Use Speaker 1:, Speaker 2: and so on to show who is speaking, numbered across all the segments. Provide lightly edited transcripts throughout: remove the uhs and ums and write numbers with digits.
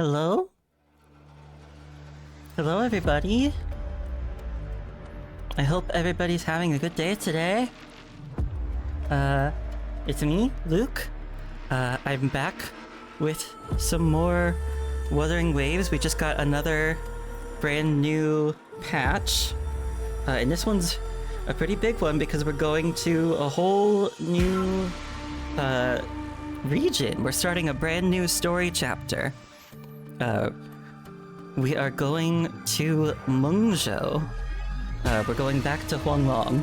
Speaker 1: Hello? Hello, everybody. I hope everybody's having a good day today. It's me, Luke. I'm back with some more Wuthering Waves. We just got another brand new patch. And this one's a pretty big one because we're going to a whole new region. We're starting a brand new story chapter. We are going to Mengzhou. We're going back to Huanglong.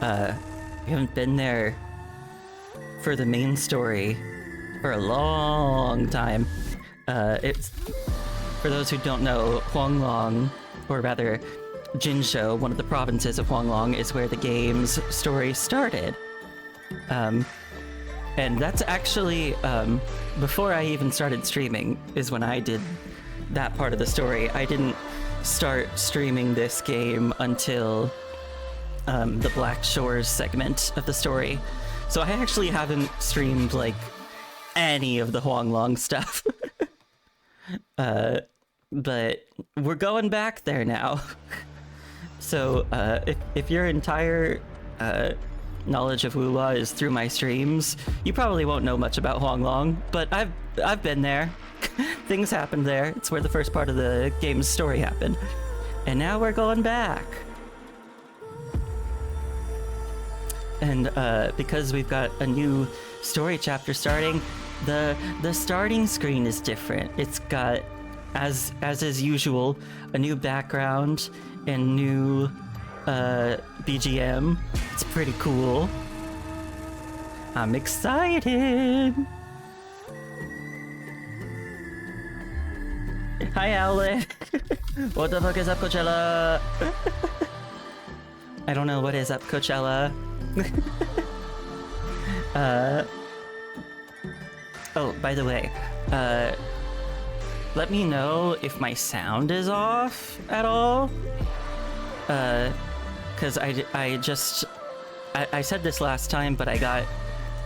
Speaker 1: We haven't been there for the main story for a long time. It's for those who don't know, Huanglong, or rather Jinzhou, one of the provinces of Huanglong, is where the game's story started. And that's actually, before I even started streaming, is when I did that part of the story. I didn't start streaming this game until the Black Shores segment of the story. So I actually haven't streamed, like, any of the Huanglong stuff. But we're going back there now. So if your entire knowledge of Wuwa is through my streams, you probably won't know much about Huanglong, but I've been there. Things happened there. It's where the first part of the game's story happened. And now we're going back. And because we've got a new story chapter starting, the starting screen is different. It's got, as is usual, a new background and new BGM. It's pretty cool. I'm excited. Hi, Owlet. What the fuck is up, Coachella? I don't know what is up, Coachella. Oh, by the way, let me know if my sound is off at all. Because I said this last time, but I got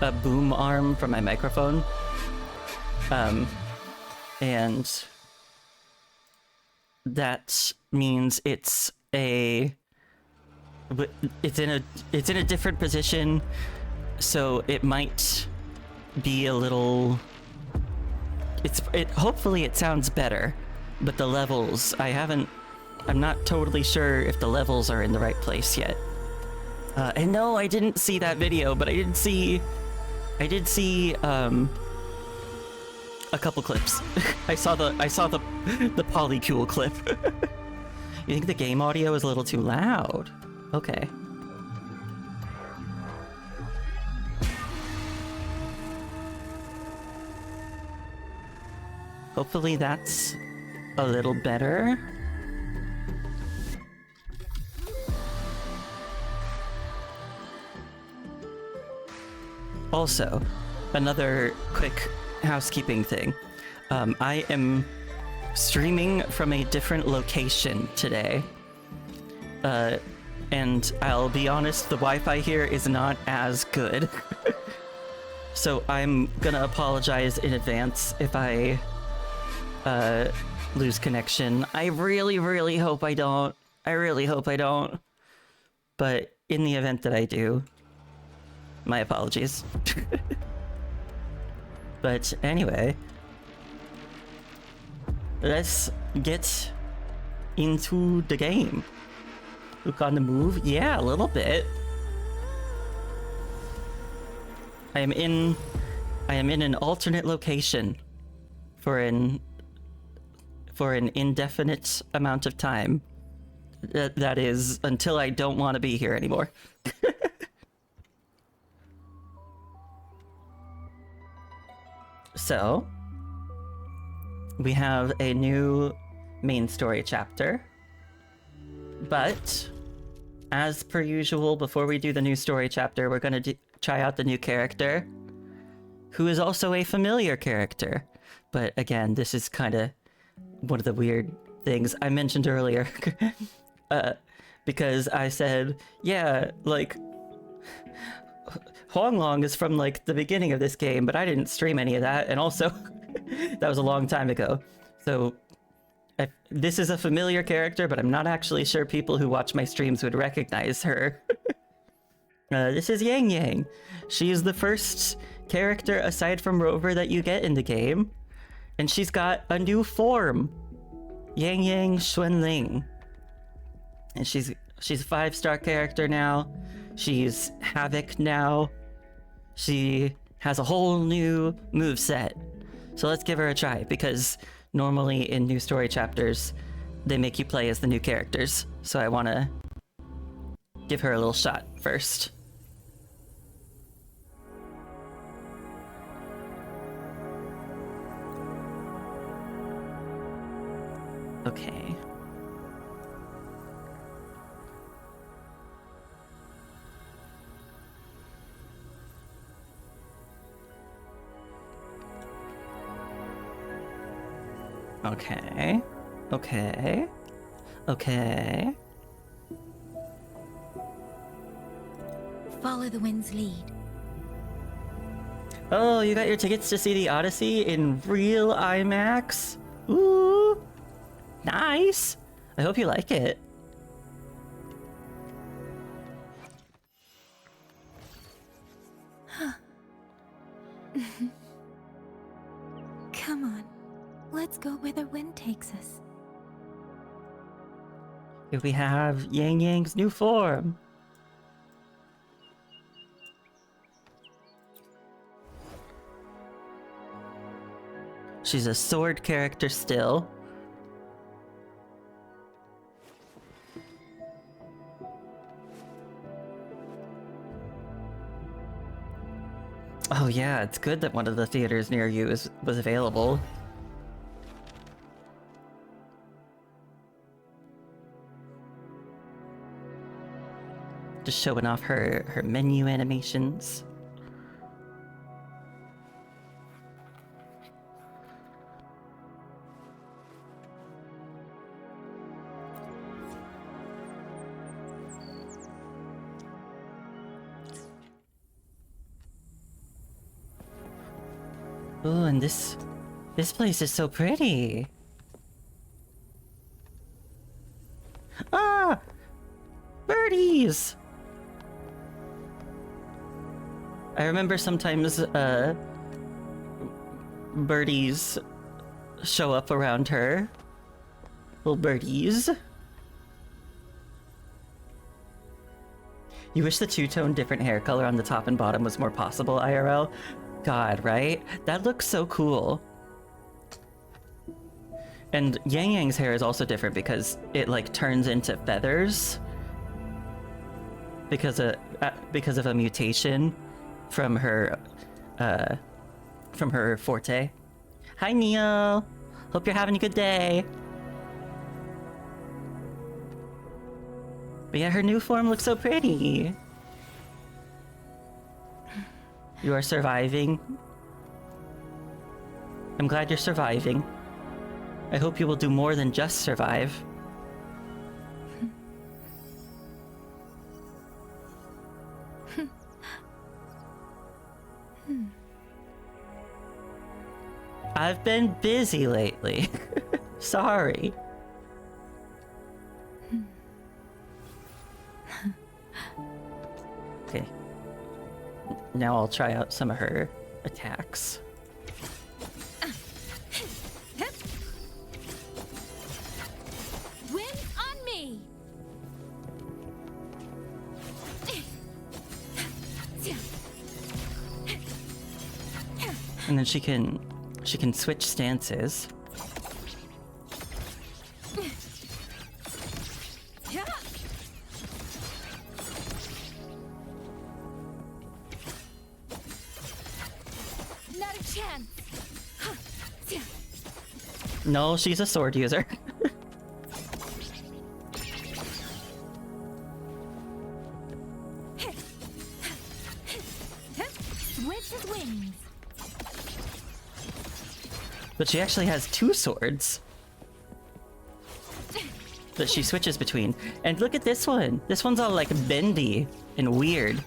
Speaker 1: a boom arm from my microphone. And that means it's in a different position, so it might be a little, hopefully it sounds better, but the levels, I'm not totally sure if the levels are in the right place yet. And no, I didn't see that video, but I did see a couple clips. I saw the polycule clip. You think the game audio is a little too loud? Okay. Hopefully that's a little better. Also, another quick housekeeping thing. I am streaming from a different location today. And I'll be honest, the Wi-Fi here is not as good. So I'm gonna apologize in advance if I lose connection. I really, really hope I don't. I really hope I don't. But in the event that I do, my apologies. But anyway, let's get into the game. Look on the move? Yeah, a little bit. I am in an alternate location for an indefinite amount of time. That is until I don't want to be here anymore. So, we have a new main story chapter, but as per usual, before we do the new story chapter, we're going to try out the new character, who is also a familiar character. But again, this is kind of one of the weird things I mentioned earlier, because I said, yeah, like, Huanglong is from, like, the beginning of this game, but I didn't stream any of that, and also, That was a long time ago. So this is a familiar character, but I'm not actually sure people who watch my streams would recognize her. This is Yangyang. She is the first character aside from Rover that you get in the game. And she's got a new form. Yangyang Xuanling. And she's a 5-star character now. She's Havoc now. She has a whole new moveset. So let's give her a try, because normally in new story chapters, they make you play as the new characters. So I want to give her a little shot first. Okay. Okay. Okay. Okay.
Speaker 2: Follow the wind's lead.
Speaker 1: Oh, you got your tickets to see the Odyssey in real IMAX? Ooh! Nice! I hope you like it.
Speaker 2: Come on. Let's go where the wind takes us.
Speaker 1: Here we have Yangyang's new form. She's a sword character still. Oh yeah, it's good that one of the theaters near you was available. Just showing off her menu animations. Oh, and this place is so pretty. Ah! Birdies! I remember sometimes birdies show up around her. Little birdies. You wish the two-tone different hair color on the top and bottom was more possible, IRL? God, right? That looks so cool. And Yangyang's hair is also different because it like turns into feathers because of a mutation from her forte. Hi Neo, hope you're having a good day. But yeah, her new form looks so pretty. You are surviving. I'm glad you're surviving. I hope you will do more than just survive. I've been busy lately. Sorry. Okay. Now I'll try out some of her attacks.
Speaker 2: Wind on me.
Speaker 1: And then she can switch stances.
Speaker 2: Not a chance.
Speaker 1: No, she's a sword user.
Speaker 2: Switch his wings.
Speaker 1: But she actually has two swords that she switches between. And look at this one. This one's all like bendy and weird.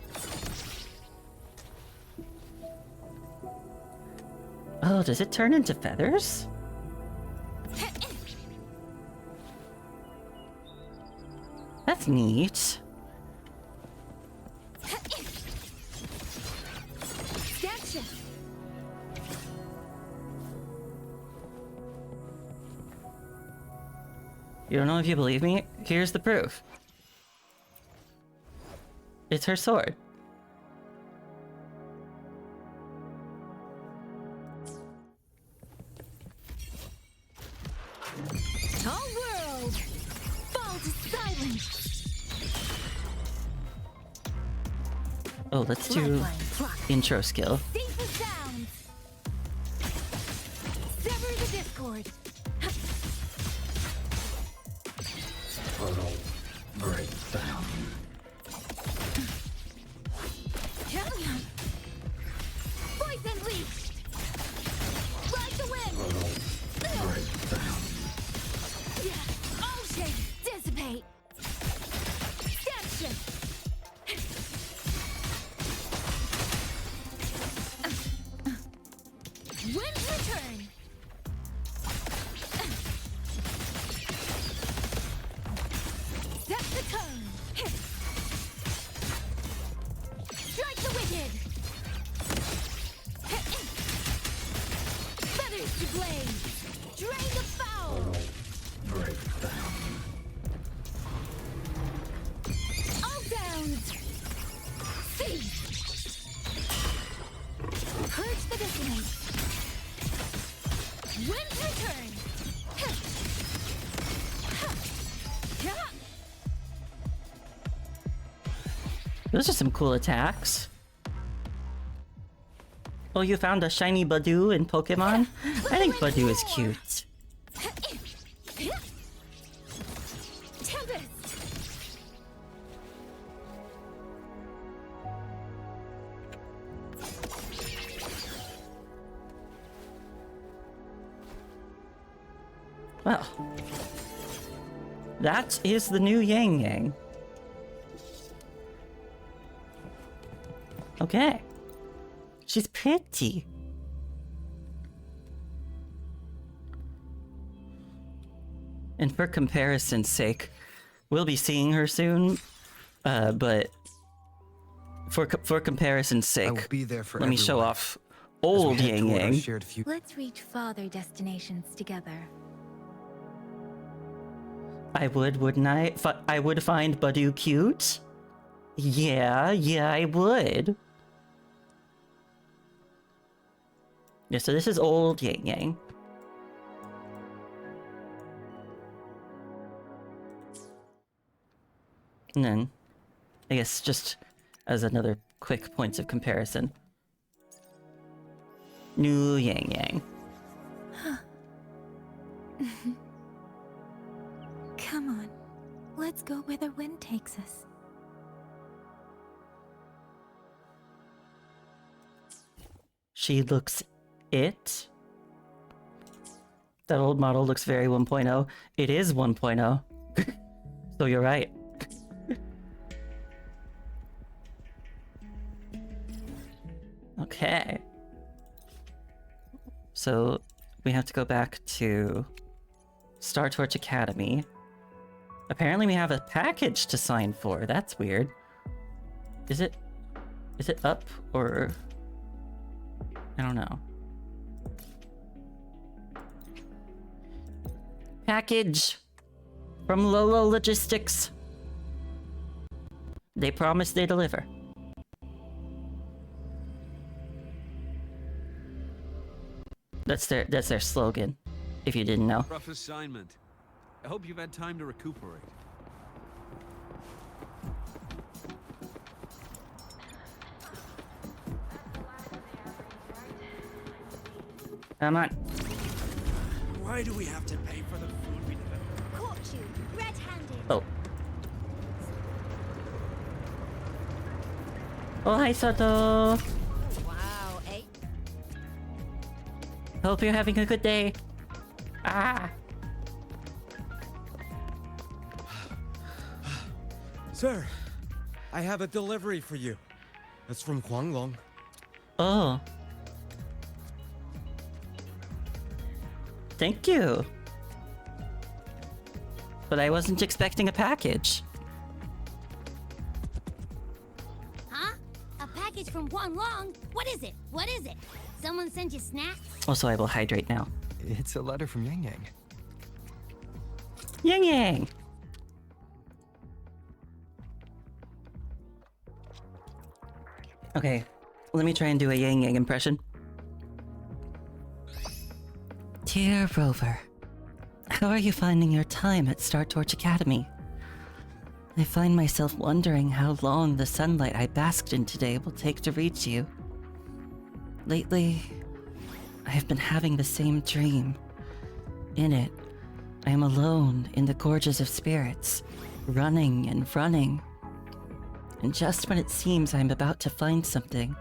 Speaker 1: Oh, does it turn into feathers? That's neat.
Speaker 2: Gotcha.
Speaker 1: You don't know if you believe me? Here's the proof. It's her sword.
Speaker 2: All world, fall to silence.
Speaker 1: Oh, let's do
Speaker 2: Lifeline pluck.
Speaker 1: intro skill.
Speaker 2: Seize the sounds. Sever the discord.
Speaker 3: Portal breakdown.
Speaker 2: Yangyang. Poison leech. Ride the wind.
Speaker 3: Portal breakdown.
Speaker 2: All shades dissipate. Gotcha. Wind's return. Set the tone. Strike the wicked. Feathers to blade. Drain the foul.
Speaker 3: Portal breakdown.
Speaker 2: All downs. Cease. Purge the dissonance. Wind's return.
Speaker 1: Those are some cool attacks. Oh, you found a shiny Badoo in Pokemon? I think Badoo is cute.
Speaker 2: Tempest.
Speaker 1: Well, that is the new Yangyang. Okay. She's pretty. And for comparison's sake, we'll be seeing her soon. But for comparison's
Speaker 4: I will
Speaker 1: sake,
Speaker 4: be there for
Speaker 1: let me show
Speaker 4: everyone
Speaker 1: off
Speaker 4: as we
Speaker 1: old
Speaker 4: head toward our
Speaker 1: Yangyang.
Speaker 4: shared future.
Speaker 2: Let's reach farther destinations together.
Speaker 1: I would, wouldn't I? I would find Badoo cute. Yeah, I would. Yeah, so this is old Yangyang. And then, I guess just as another quick points of comparison, new Yangyang.
Speaker 2: Come on. Let's go where the wind takes us.
Speaker 1: She looks it. That old model looks very 1.0. It is 1.0. So you're right. Okay. So we have to go back to Star Torch Academy. Apparently we have a package to sign for. That's weird. Is it up or I don't know. Package from Lolo Logistics. They promise they deliver. That's their slogan, if you didn't know.
Speaker 5: Rough assignment. I hope you've had time to recuperate.
Speaker 1: Come on.
Speaker 5: Why do we have to pay for the food we deliver?
Speaker 2: Caught you, red-handed.
Speaker 1: Oh. Oh, hi, Sato.
Speaker 2: Wow, eh?
Speaker 1: Hope you're having a good day. Ah.
Speaker 4: Sir, I have a delivery for you. It's from Guanglong.
Speaker 1: Oh. Thank you. But I wasn't expecting a package.
Speaker 6: Huh? A package from Huanglong? What is it? What is it? Someone sent you snacks?
Speaker 1: Also, I will hydrate now.
Speaker 7: It's a letter from Yangyang.
Speaker 1: Yangyang! Okay, let me try and do a Yangyang impression. Dear Rover, how are you finding your time at Star Torch Academy? I find myself wondering how long the sunlight I basked in today will take to reach you. Lately, I have been having the same dream. In it, I am alone in the gorges of spirits, running and running. And just when it seems I am about to find something,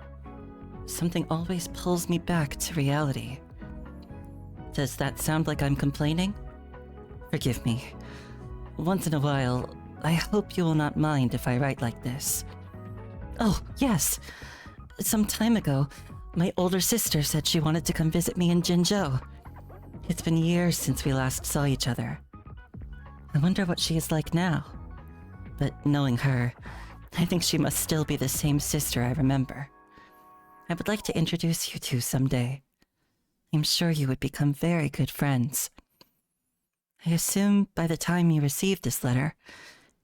Speaker 1: something always pulls me back to reality. Does that sound like I'm complaining? Forgive me. Once in a while, I hope you will not mind if I write like this. Oh, yes. Some time ago, my older sister said she wanted to come visit me in Jinzhou. It's been years since we last saw each other. I wonder what she is like now. But knowing her, I think she must still be the same sister I remember. I would like to introduce you two someday. I'm sure you would become very good friends. I assume by the time you receive this letter,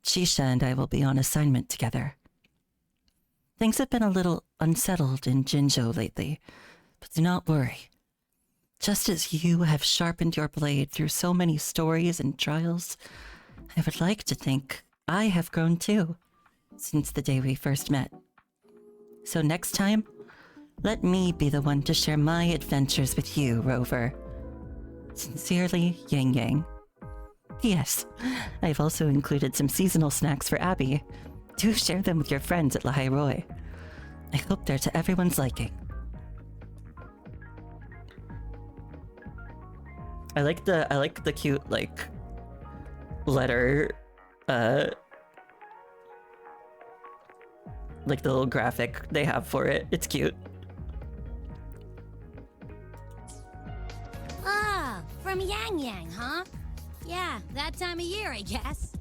Speaker 1: Chisha and I will be on assignment together. Things have been a little unsettled in Jinzhou lately, but do not worry. Just as you have sharpened your blade through so many stories and trials, I would like to think I have grown too, since the day we first met. So next time, let me be the one to share my adventures with you, Rover. Sincerely, Yangyang. P.S. I've also included some seasonal snacks for Abby. Do share them with your friends at Lahai Roi. I hope they're to everyone's liking. I like the cute, like, letter, like the little graphic they have for it. It's cute.
Speaker 6: Ah, from Yangyang, huh? Yeah, that time of year, I guess.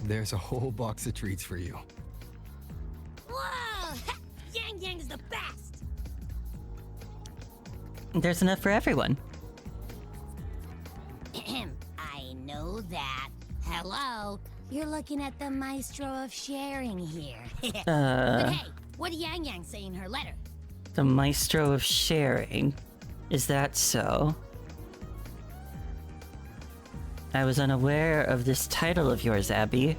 Speaker 7: There's a whole box of treats for you.
Speaker 6: Whoa! Yangyang's the best!
Speaker 1: There's enough for everyone.
Speaker 6: I know that. Hello? You're looking at the maestro of sharing here. But hey, what did Yangyang say in her letter?
Speaker 1: The maestro of sharing. Is that so? I was unaware of this title of yours, Abby.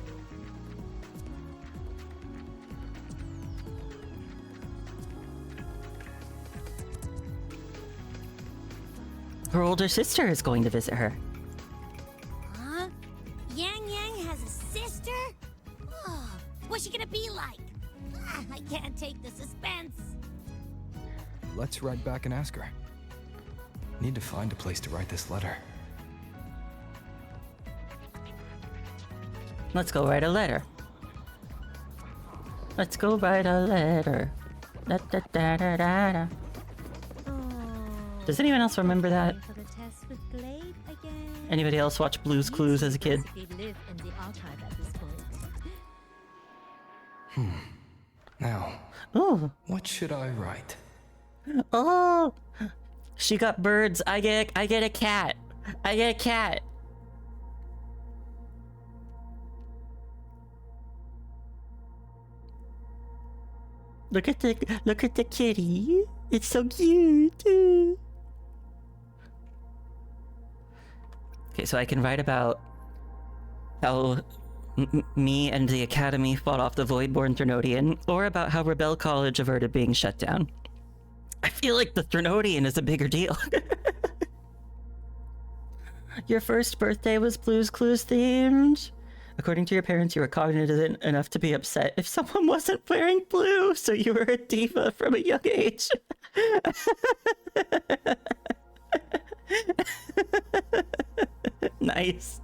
Speaker 1: Her older sister is going to visit her.
Speaker 6: Huh? Yangyang has a sister? Oh, what's she gonna be like? I can't take the suspense.
Speaker 7: Let's write back and ask her. Need to find a place to write this letter.
Speaker 1: Let's go write a letter. Let's go write a letter. Da, da, da, da, da, da. Does anyone else remember that?
Speaker 2: For the test with Blade again.
Speaker 1: Anybody else watch Blue's Clues as a kid?
Speaker 2: Live in the archive at this point.
Speaker 7: Now,
Speaker 1: Ooh.
Speaker 7: what should I write?
Speaker 1: Oh, she got birds. I get a cat. I get a cat. Look at the kitty. It's so cute. Okay, so I can write about how me and the Academy fought off the Voidborn Threnodian, or about how Rebel College averted being shut down. I feel like the Threnodian is a bigger deal. Your first birthday was Blue's Clues themed. According to your parents, you were cognizant enough to be upset if someone wasn't wearing blue, so you were a diva from a young age. Nice.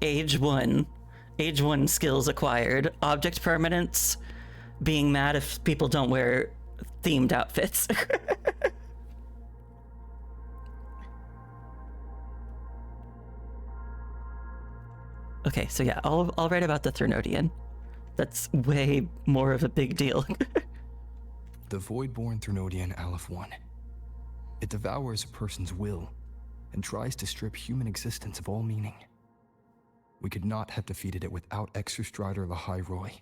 Speaker 1: Age 1. Age 1 skills acquired. Object permanence. being mad if people don't wear themed outfits. Okay, so yeah, I'll write about the Threnodian. That's way more of a big deal.
Speaker 7: The Voidborn Threnodian Aleph 1. It devours a person's will and tries to strip human existence of all meaning. We could not have defeated it without Exostrider Lahai Roy,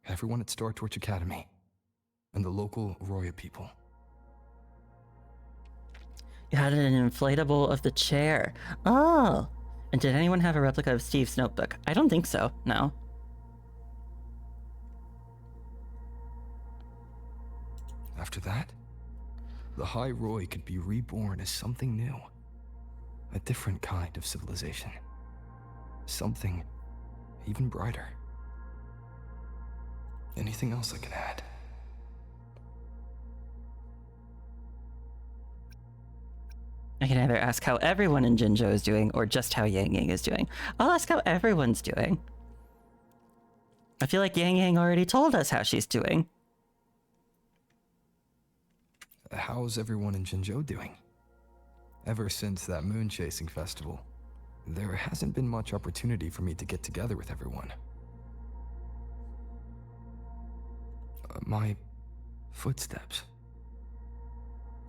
Speaker 7: everyone at Star Torch Academy, and the local Roya people.
Speaker 1: You had an inflatable of the chair. Oh! And did anyone have a replica of Steve's notebook? I don't think so, no.
Speaker 7: After that, the High Roy could be reborn as something new. A different kind of civilization. Something even brighter. Anything else I can add?
Speaker 1: I can either ask how everyone in Jinzhou is doing or just how Yangyang is doing. I'll ask how everyone's doing. I feel like Yangyang already told us how she's doing.
Speaker 7: How's everyone in Jinzhou doing? Ever since that moon chasing festival, there hasn't been much opportunity for me to get together with everyone. My footsteps.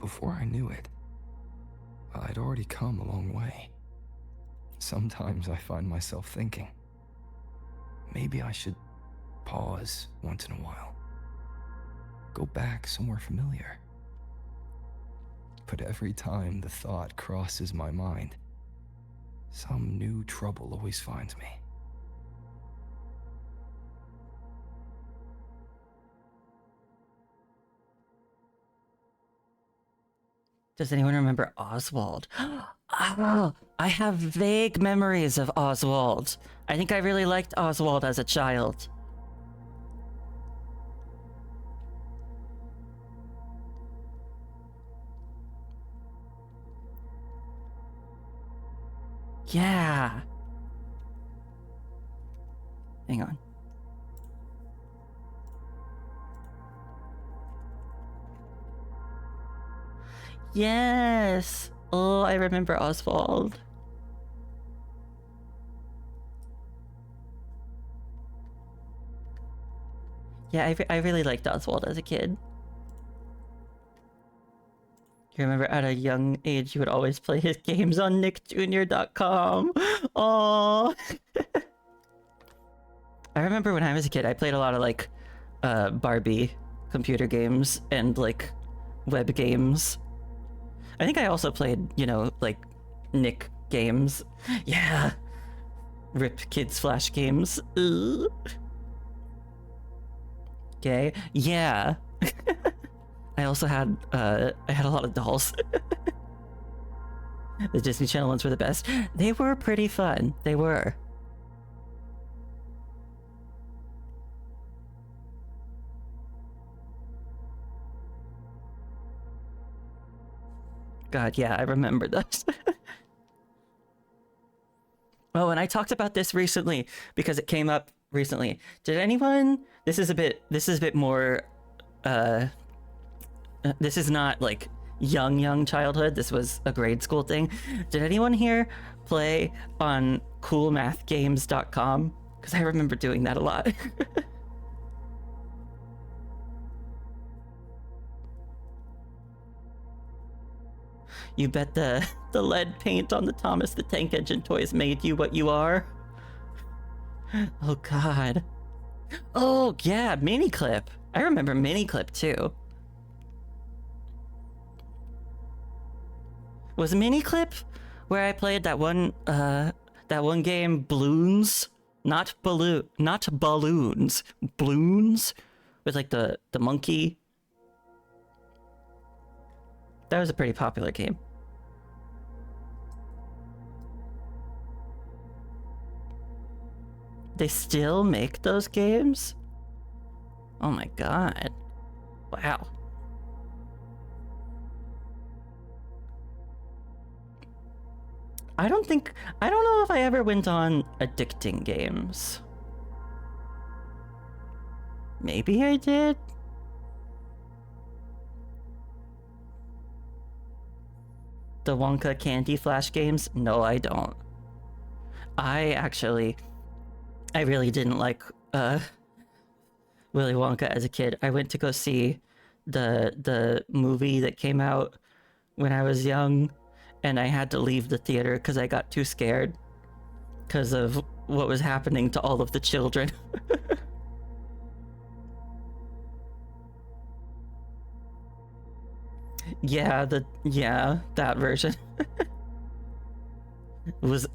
Speaker 7: Before I knew it, I'd already come a long way. Sometimes I find myself thinking, maybe I should pause once in a while. Go back somewhere familiar. But every time the thought crosses my mind, some new trouble always finds me.
Speaker 1: Does anyone remember Oswald? Oh, I have vague memories of Oswald. I think I really liked Oswald as a child. Yeah. Hang on. Yes. Oh, I remember Oswald. Yeah, I really liked Oswald as a kid. You remember at a young age you would always play his games on nickjr.com. Oh. I remember when I was a kid I played a lot of like Barbie computer games and like web games. I think I also played, you know, like Nick games. Yeah. Rip Kids Flash games. Ugh. Okay. Yeah. I also had I had a lot of dolls. The Disney Channel ones were the best. They were pretty fun. They were. God, yeah, I remember those. Oh, and I talked about this recently because it came up recently. Did anyone? This is a bit more. This is not like young childhood. This was a grade school thing. Did anyone here play on coolmathgames.com? Because I remember doing that a lot. You bet the lead paint on the Thomas the Tank Engine toys made you what you are? Oh god. Oh yeah, Miniclip. I remember Miniclip too. Was Miniclip where I played that one game Bloons? Not balloons. Bloons? With like the monkey. That was a pretty popular game. They still make those games? Oh my god. Wow. I don't know if I ever went on addicting games. Maybe I did? The Wonka Candy Flash games? No, I don't. I really didn't like Willy Wonka as a kid. I went to go see the movie that came out when I was young, and I had to leave the theater because I got too scared because of what was happening to all of the children. Yeah, that version.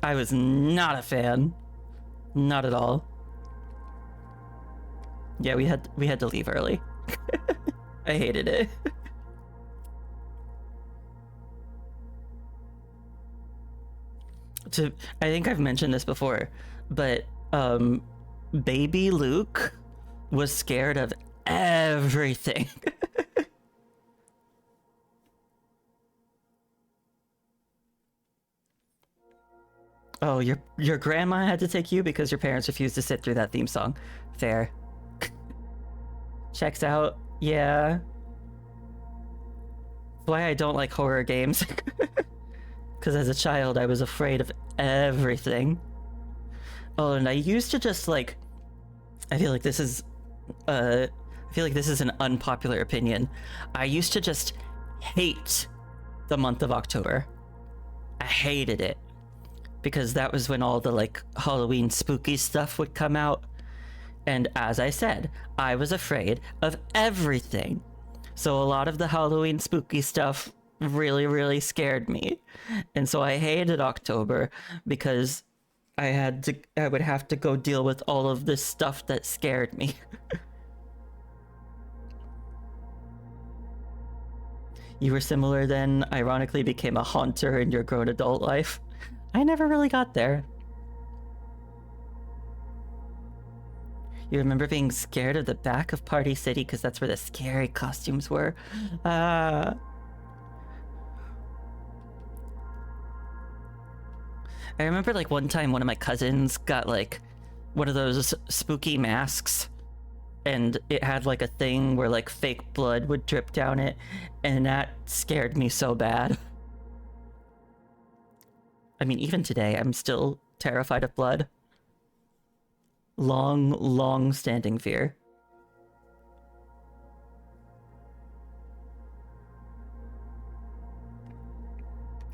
Speaker 1: I was not a fan. Not at all. Yeah, we had to leave early. I hated it. I think I've mentioned this before, but baby Luke was scared of everything. Oh, your grandma had to take you because your parents refused to sit through that theme song. Fair. Checks out. Yeah. That's why I don't like horror games. Because as a child, I was afraid of everything. Oh, and I used to just like... I feel like this is an unpopular opinion. I used to just hate the month of October. I hated it. Because that was when all the like Halloween spooky stuff would come out. And as I said, I was afraid of everything. So a lot of the Halloween spooky stuff really, really scared me. And so I hated October because I would have to go deal with all of this stuff that scared me. You were similar then, ironically became a haunter in your grown adult life. I never really got there. You remember being scared of the back of Party City because that's where the scary costumes were? I remember like one time one of my cousins got like one of those spooky masks, and it had like a thing where like fake blood would drip down it, and that scared me so bad. I mean, even today, I'm still terrified of blood. Long-standing fear.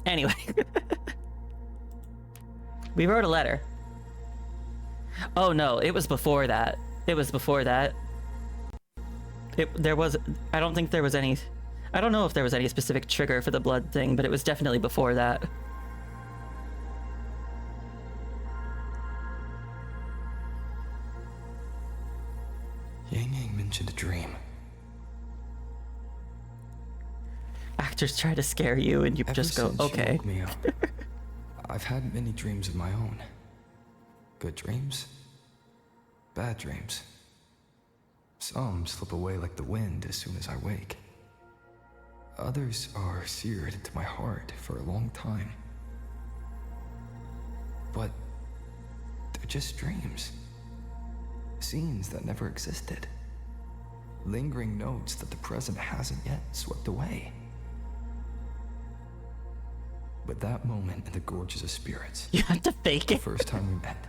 Speaker 1: Anyway. We wrote a letter. Oh no, it was before that. It was before that. I don't think there was any... I don't know if there was any specific trigger for the blood thing, but it was definitely before that.
Speaker 7: Yangyang mentioned a dream.
Speaker 1: Actors try to scare you and you
Speaker 7: Ever
Speaker 1: just go,
Speaker 7: since she
Speaker 1: okay.
Speaker 7: woke me up, I've had many dreams of my own. Good dreams, bad dreams. Some slip away like the wind as soon as I wake. Others are seared into my heart for a long time. But they're just dreams. Scenes that never existed. Lingering notes that the present hasn't yet swept away. But that moment in the Gorges of Spirits...
Speaker 1: You have to fake
Speaker 7: the
Speaker 1: it
Speaker 7: first time we met.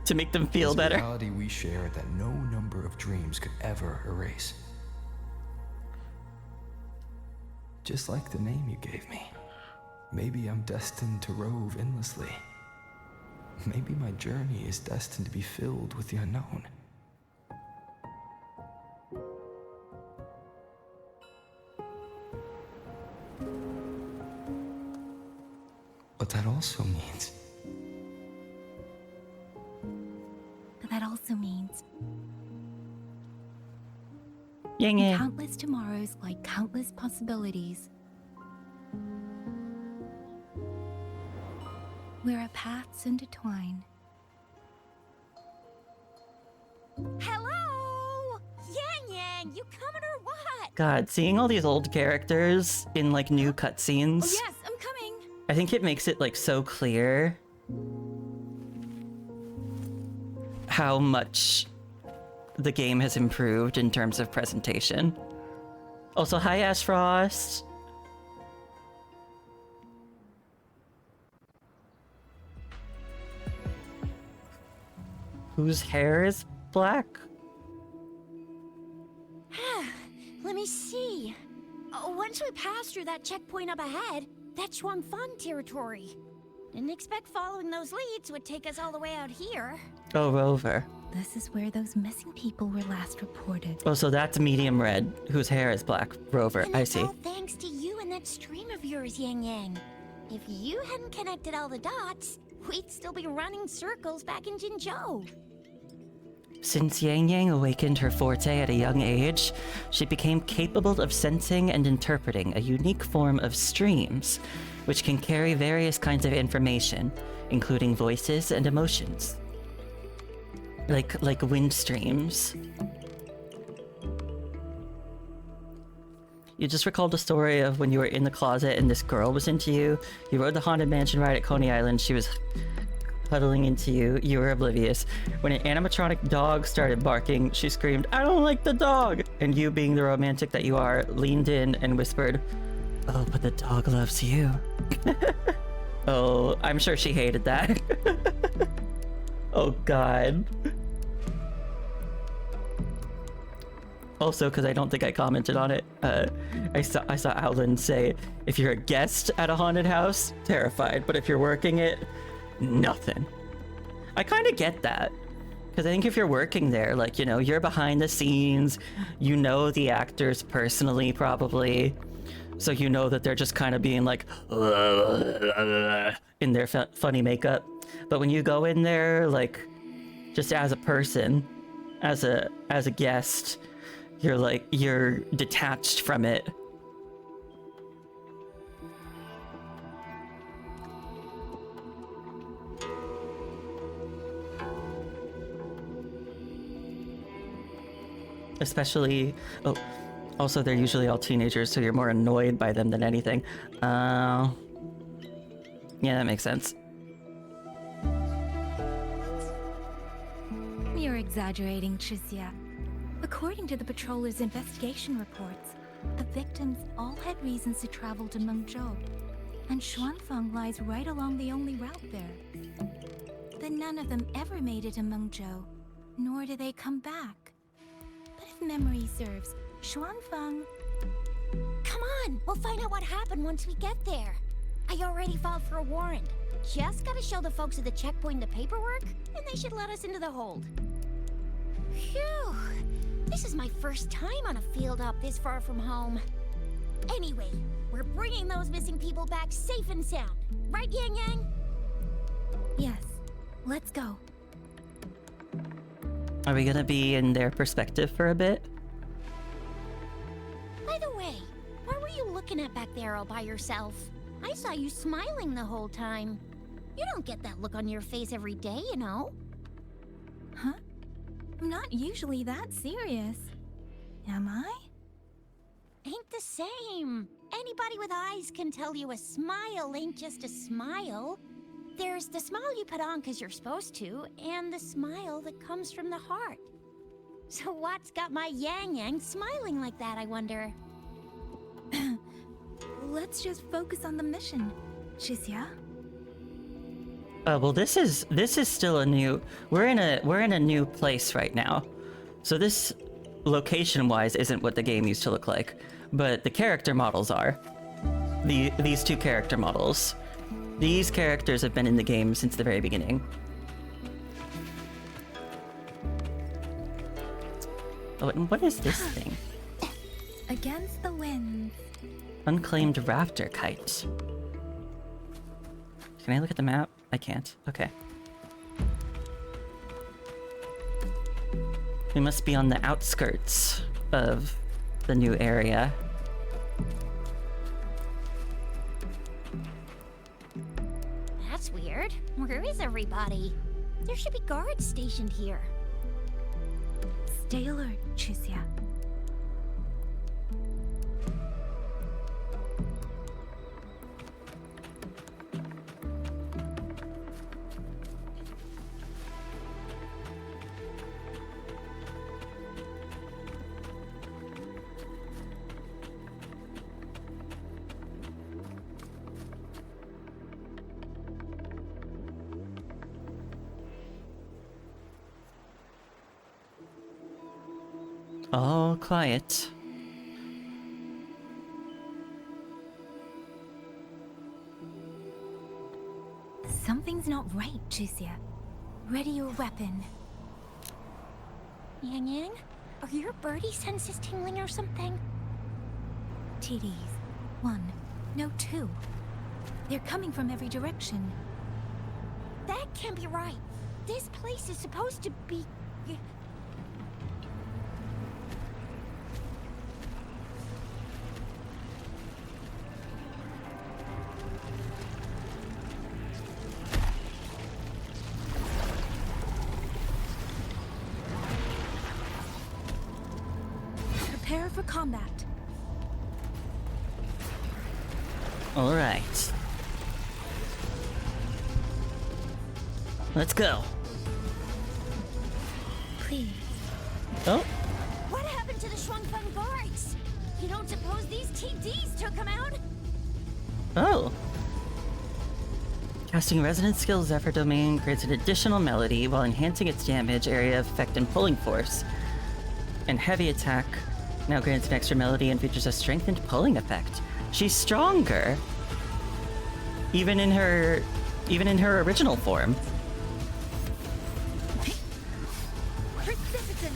Speaker 1: to make them feel
Speaker 7: was a
Speaker 1: better.
Speaker 7: reality we shared that no number of dreams could ever erase. Just like the name you gave me. Maybe I'm destined to rove endlessly. Maybe my journey is destined to be filled with the unknown. But that also means...
Speaker 1: Yang.
Speaker 2: Countless tomorrows like countless possibilities. Where our paths intertwine.
Speaker 6: Hello? Yangyang, you coming or what?
Speaker 1: God, seeing all these old characters in like new cutscenes.
Speaker 2: Oh yes, I'm coming.
Speaker 1: I think it makes it like so clear how much the game has improved in terms of presentation. Also, hi Ash Frost. Whose hair is black?
Speaker 6: Let me see. Once we pass through that checkpoint up ahead, that's Shuangfang territory. Didn't expect following those leads would take us all the way out here.
Speaker 1: Oh, Rover.
Speaker 2: This is where those missing people were last reported.
Speaker 1: Oh, so that's medium red, whose hair is black. Rover,
Speaker 6: And
Speaker 1: I
Speaker 6: it's
Speaker 1: see.
Speaker 6: all thanks to you and that stream of yours, Yangyang. If you hadn't connected all the dots, we'd still be running circles back in Jinzhou.
Speaker 1: Since Yangyang awakened her forte at a young age, she became capable of sensing and interpreting a unique form of streams, which can carry various kinds of information, including voices and emotions. Like wind streams. You just recalled a story of when you were in the closet and this girl was into you. You rode the Haunted Mansion ride at Coney Island. She was huddling into you. You were oblivious. When an animatronic dog started barking, she screamed, "I don't like the dog!" And you, being the romantic that you are, leaned in and whispered, "Oh, but the dog loves you." Oh, I'm sure she hated that. Oh, God. Also, because I don't think I commented on it, I saw Owlin say, if you're a guest at a haunted house, terrified, but if you're working it, nothing. I kind of get that, because I think if you're working there, like, you know, you're behind the scenes, you know the actors personally, probably, so you know that they're just kind of being like, in their funny makeup. But when you go in there, like, just as a person, as a guest, you're detached from it. Especially, oh, also they're usually all teenagers, so you're more annoyed by them than anything. Yeah, that makes sense.
Speaker 2: You're exaggerating, Chixia. According to the patroller's investigation reports, the victims all had reasons to travel to Mengzhou, and Shuangfang lies right along the only route there. But none of them ever made it to Mengzhou, nor do they come back. But if memory serves, Shuangfang...
Speaker 6: Come on, we'll find out what happened once we get there. I already filed for a warrant. Just gotta show the folks at the checkpoint the paperwork, and they should let us into the hold. Phew. This is my first time on a field op this far from home. Anyway, we're bringing those missing people back safe and sound. Right, Yangyang?
Speaker 2: Yes, let's go.
Speaker 1: Are we gonna be in their perspective for a bit?
Speaker 6: By the way, what were you looking at back there all by yourself? I saw you smiling the whole time. You don't get that look on your face every day, you know?
Speaker 2: Huh? I'm not usually that serious. Am I?
Speaker 6: Ain't the same. Anybody with eyes can tell you a smile ain't just a smile. There's the smile you put on because you're supposed to, and the smile that comes from the heart. So what's got my Yangyang smiling like that, I wonder?
Speaker 2: Let's just focus on the mission, Chixia.
Speaker 1: Well, this is still a new. We're in a new place right now, so this location-wise isn't what the game used to look like, but the character models are. These two character models. These characters have been in the game since the very beginning. Oh, and what is this thing?
Speaker 2: Against the wind.
Speaker 1: Unclaimed rafter kite. Can I look at the map? I can't. Okay. We must be on the outskirts of the new area.
Speaker 6: That's weird. Where is everybody? There should be guards stationed here.
Speaker 2: Stay alert, Chixia.
Speaker 1: All quiet.
Speaker 2: Something's not right, Chixia. Ready your weapon.
Speaker 6: Yangyang? Are your birdie senses tingling or something?
Speaker 2: TDs. 1. No, 2. They're coming from every direction.
Speaker 6: That can't be right. This place is supposed to be...
Speaker 2: Prepare for combat.
Speaker 1: All right. Let's go.
Speaker 2: Please.
Speaker 1: Oh,
Speaker 6: What happened to the Shuangfeng guards? You don't suppose these TDs took them out?
Speaker 1: oh. Casting resonant skills Zephyr Domain creates an additional melody while enhancing its damage, area of effect, and pulling force. And heavy attack now grants an extra melody and features a strengthened pulling effect. She's stronger. Even in her original form.
Speaker 2: Precipitant.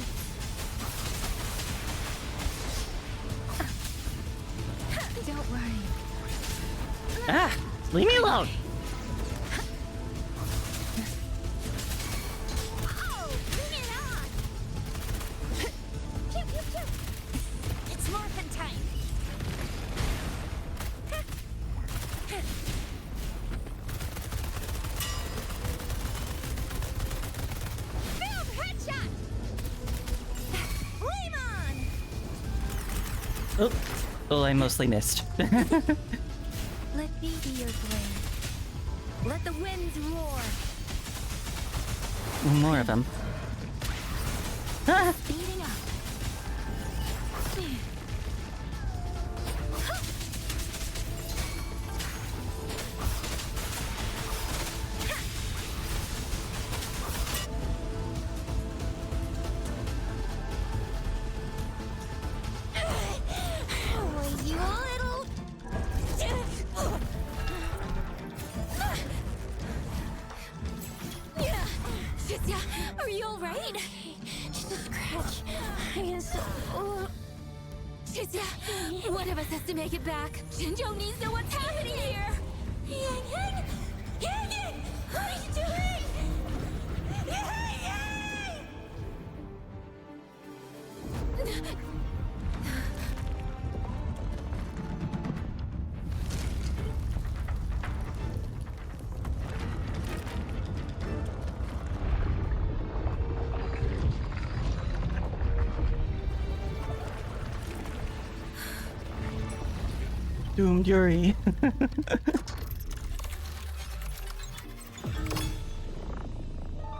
Speaker 2: Don't worry.
Speaker 1: Ah! Leave me alone!
Speaker 6: Oh, bring it on! Pew, pew, pew. It's morphin' time. Boom! Headshot! Flame on!
Speaker 1: Oh, oh, I mostly missed.
Speaker 2: Let me be your blade. Let the winds roar.
Speaker 1: More of them. Ah!
Speaker 2: Speeding up.
Speaker 6: Oh, you little...
Speaker 2: Chixia, are you alright?
Speaker 6: Just a scratch.
Speaker 2: Chixia, one of us has to make it back. Jinzhou needs to know what's happening here.
Speaker 6: Yangyang? Yangyang! What are you doing? Yangyang!
Speaker 1: Doomed Yuri.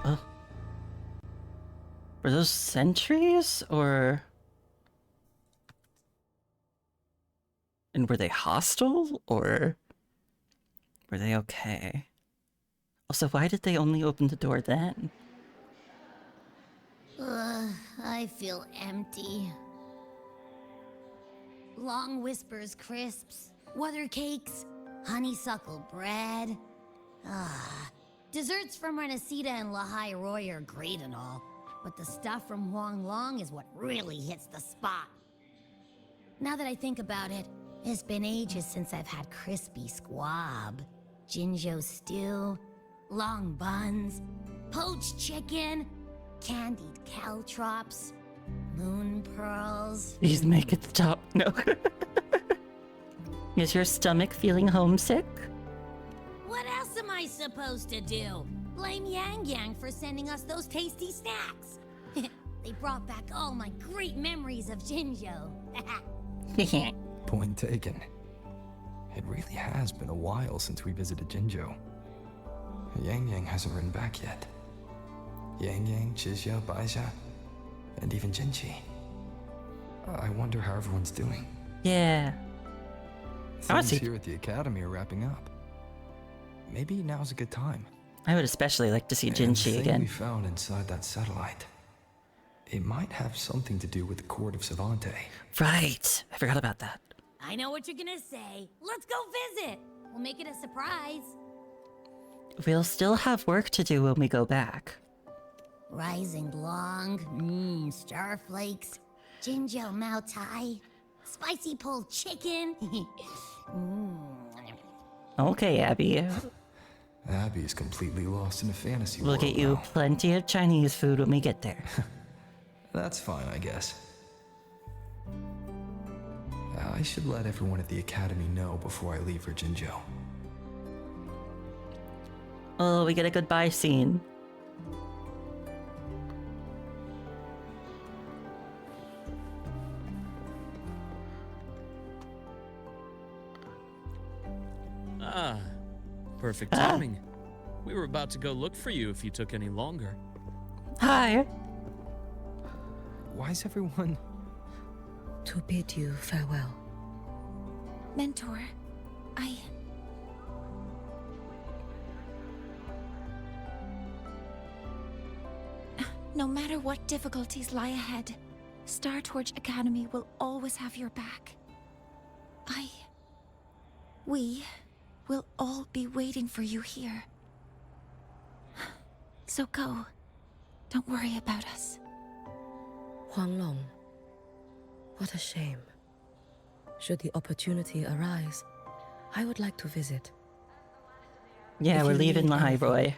Speaker 1: Oh. Were those sentries, or... And were they hostile, or... Were they okay? Also, why did they only open the door then?
Speaker 6: I feel empty. Long whispers crisps, weather cakes, honeysuckle bread. Desserts from Renacita and Lahai Roy are great and all, but the stuff from Huanglong is what really hits the spot. Now that I think about it, it's been ages since I've had crispy squab, Jinzhou stew, long buns, poached chicken, candied caltrops, moon pearls.
Speaker 1: Please make it stop. No. Is your stomach feeling homesick?
Speaker 6: What else am I supposed to do? Blame Yangyang for sending us those tasty snacks. They brought back all my great memories of Jinzhou.
Speaker 7: Point taken. It really has been a while since we visited Jinzhou. Yangyang hasn't written back yet. Yangyang, Chixia, Baixia, and even Jinchi. I wonder how everyone's doing.
Speaker 1: Yeah.
Speaker 7: Things
Speaker 1: see.
Speaker 7: here at the academy are wrapping up. Maybe now's a good time.
Speaker 1: I would especially like to see
Speaker 7: And
Speaker 1: Jinchi
Speaker 7: the thing
Speaker 1: again.
Speaker 7: we found inside that satellite. It might have something to do with the court of Savante.
Speaker 1: Right. I forgot about that.
Speaker 6: I know what you're gonna say. Let's go visit. We'll make it a surprise.
Speaker 1: We'll still have work to do when we go back.
Speaker 6: Rising long, starflakes, Jinzhou Mao Tai, spicy pulled chicken.
Speaker 1: Okay, Abby.
Speaker 7: Abby is completely lost in a fantasy
Speaker 1: We'll
Speaker 7: world
Speaker 1: get you
Speaker 7: now.
Speaker 1: plenty of Chinese food when we get there.
Speaker 7: That's fine, I guess. I should let everyone at the academy know before I leave for Jinzhou.
Speaker 1: Oh, we get a goodbye scene.
Speaker 5: Ah, perfect timing. We were about to go look for you if you took any longer.
Speaker 1: Hi.
Speaker 7: Why is everyone...
Speaker 8: To bid you farewell.
Speaker 2: Mentor, No matter what difficulties lie ahead, Star Torch Academy will always have your back. We will all be waiting for you here. So go. Don't worry about us.
Speaker 8: Huanglong. What a shame. Should the opportunity arise, I would like to visit.
Speaker 1: Yeah,
Speaker 8: If
Speaker 1: we're
Speaker 8: you
Speaker 1: leaving
Speaker 8: need
Speaker 1: the high
Speaker 8: anything,
Speaker 1: boy.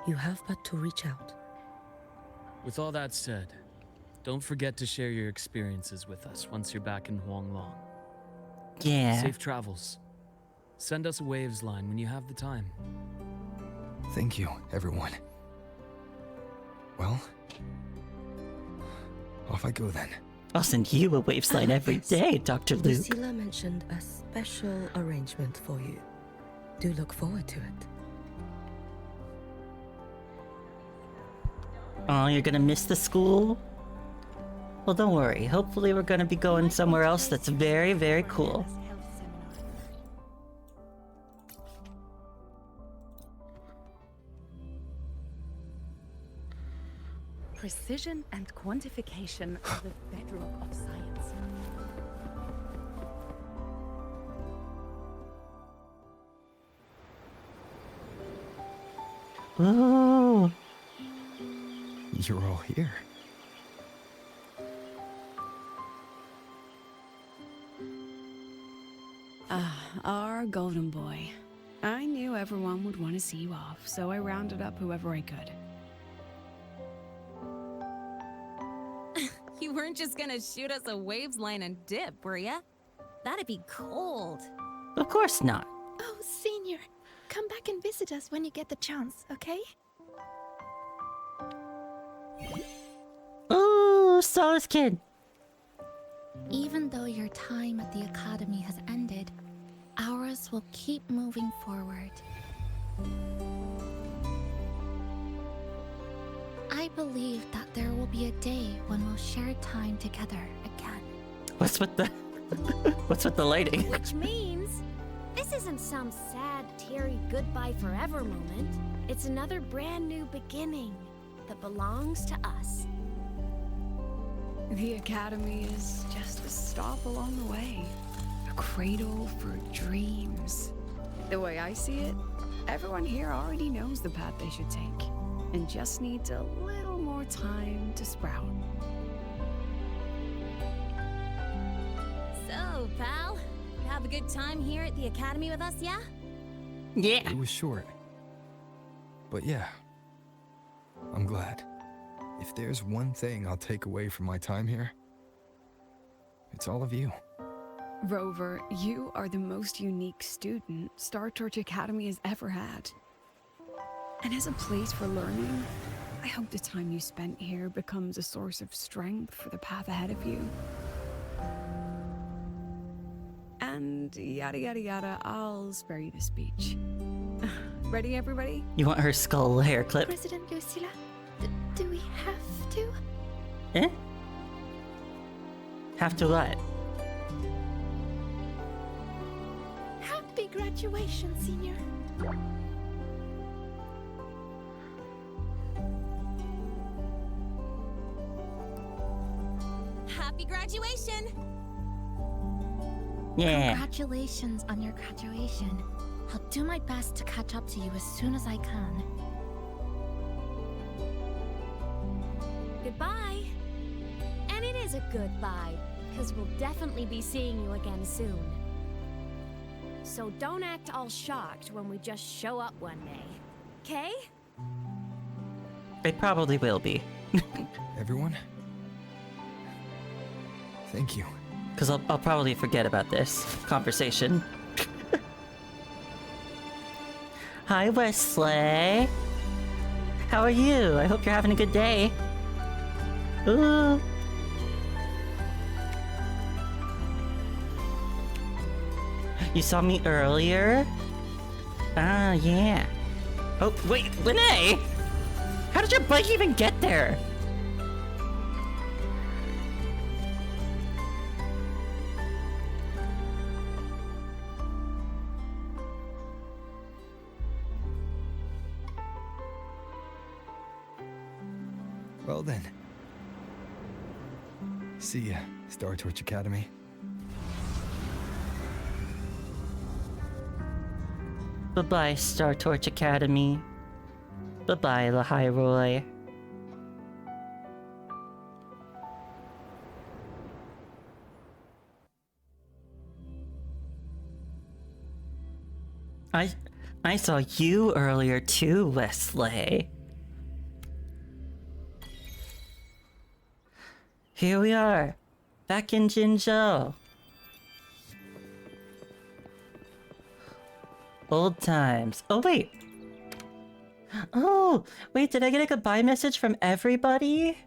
Speaker 8: You have but to reach out.
Speaker 5: With all that said, don't forget to share your experiences with us once you're back in Huanglong.
Speaker 1: Yeah.
Speaker 5: Safe travels. Send us a Waves line when you have the time.
Speaker 7: Thank you, everyone. Well, off I go then.
Speaker 1: I'll send you a waves line every
Speaker 8: Yes.
Speaker 1: day, Dr. Luke.
Speaker 8: Lucilla mentioned a special arrangement for you. Do look forward to it.
Speaker 1: Oh, you're gonna miss the school? Well, don't worry. Hopefully we're gonna be going somewhere else that's very, very cool.
Speaker 9: Precision and quantification are the bedrock of science.
Speaker 1: Ooh.
Speaker 7: You're all here.
Speaker 9: Our golden boy. I knew everyone would want to see you off, so I rounded up whoever I could.
Speaker 10: You weren't just gonna shoot us a waves line and dip, were ya?
Speaker 6: That'd be cold.
Speaker 1: Of course not.
Speaker 2: Oh, Senior, come back and visit us when you get the chance, okay?
Speaker 1: Ooh, Solace Kid.
Speaker 2: Even though your time at the Academy has ended, ours will keep moving forward. I believe that there will be a day when we'll share time together again.
Speaker 1: What's with the What's with the lighting?
Speaker 6: Which means this isn't some sad, teary goodbye forever moment. It's another brand new beginning that belongs to us.
Speaker 9: The Academy is just a stop along the way. A cradle for dreams. The way I see it, everyone here already knows the path they should take, and just needs a little more time to sprout.
Speaker 6: So, pal, you have a good time here at the Academy with us, yeah?
Speaker 1: Yeah.
Speaker 7: It was short. But yeah, I'm glad. If there's one thing I'll take away from my time here, it's all of you.
Speaker 9: Rover, you are the most unique student Star Torch Academy has ever had. And as a place for learning, I hope the time you spent here becomes a source of strength for the path ahead of you. And yada yada yada, I'll spare you the speech. Ready, everybody?
Speaker 1: You want her skull hair clip?
Speaker 2: President Lucilla, do we have to?
Speaker 1: Eh? Have to what?
Speaker 2: Happy graduation, Senior.
Speaker 10: Happy graduation!
Speaker 1: Yeah.
Speaker 2: Congratulations on your graduation. I'll do my best to catch up to you as soon as I can.
Speaker 6: Goodbye. And it is a goodbye, because we'll definitely be seeing you again soon. So don't act all shocked when we just show up one day. Okay?
Speaker 1: It probably will be.
Speaker 7: Everyone? Thank you.
Speaker 1: Because I'll probably forget about this conversation. Hi, Wesley. How are you? I hope you're having a good day. Ooh. You saw me earlier? Ah, yeah. Oh, wait, Lene! How did your bike even get there?
Speaker 7: Well then. See ya, Star Torch Academy.
Speaker 1: Bye-bye, Star Torch Academy. Bye-bye, Lahai. I saw you earlier too, Wesley. Here we are, back in Jinzhou. Old times. Oh, wait. Oh, wait, did I get a goodbye message from everybody?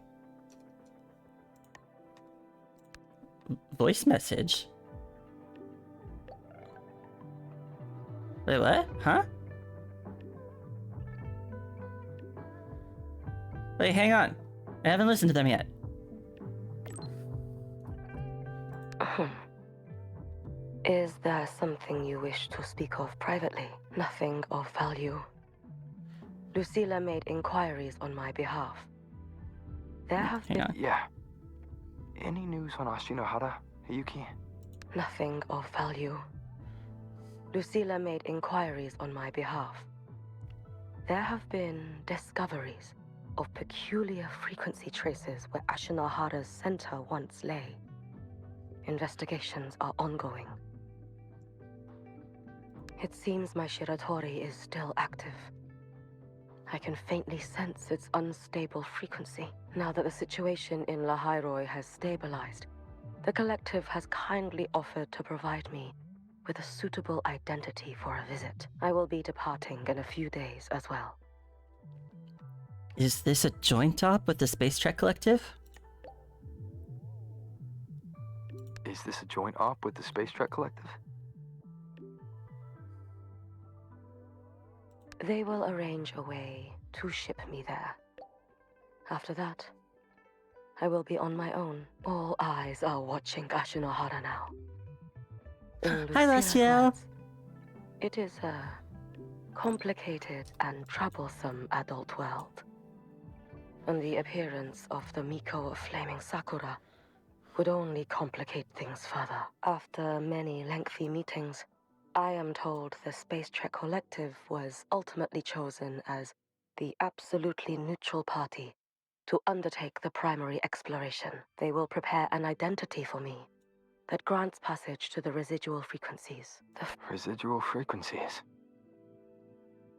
Speaker 1: Voice message? Wait, what? Huh? Wait, hang on. I haven't listened to them yet.
Speaker 8: Is there something you wish to speak of privately? Nothing of value. Lucilla made inquiries on my behalf. There have
Speaker 1: Hang
Speaker 8: been...
Speaker 1: on.
Speaker 7: Yeah. Any news on Ashinohara, Yuki?
Speaker 8: Nothing of value. Lucilla made inquiries on my behalf. There have been discoveries of peculiar frequency traces where Ashinohara's center once lay. Investigations are ongoing. It seems my Shiratori is still active. I can faintly sense its unstable frequency. Now that the situation in Lahairoi has stabilized, the collective has kindly offered to provide me with a suitable identity for a visit. I will be departing in a few days as well.
Speaker 1: Is this a joint op with the Space Trek Collective?
Speaker 7: Is this a joint op with the Space Trek Collective?
Speaker 8: They will arrange a way to ship me there. After that, I will be on my own. All eyes are watching Ashinohara now.
Speaker 1: Hi, Lucio.
Speaker 8: It is a complicated and troublesome adult world. And the appearance of the Miko of Flaming Sakura would only complicate things further. After many lengthy meetings, I am told the Space Trek Collective was ultimately chosen as the absolutely neutral party to undertake the primary exploration. They will prepare an identity for me that grants passage to the residual frequencies.
Speaker 7: Residual frequencies?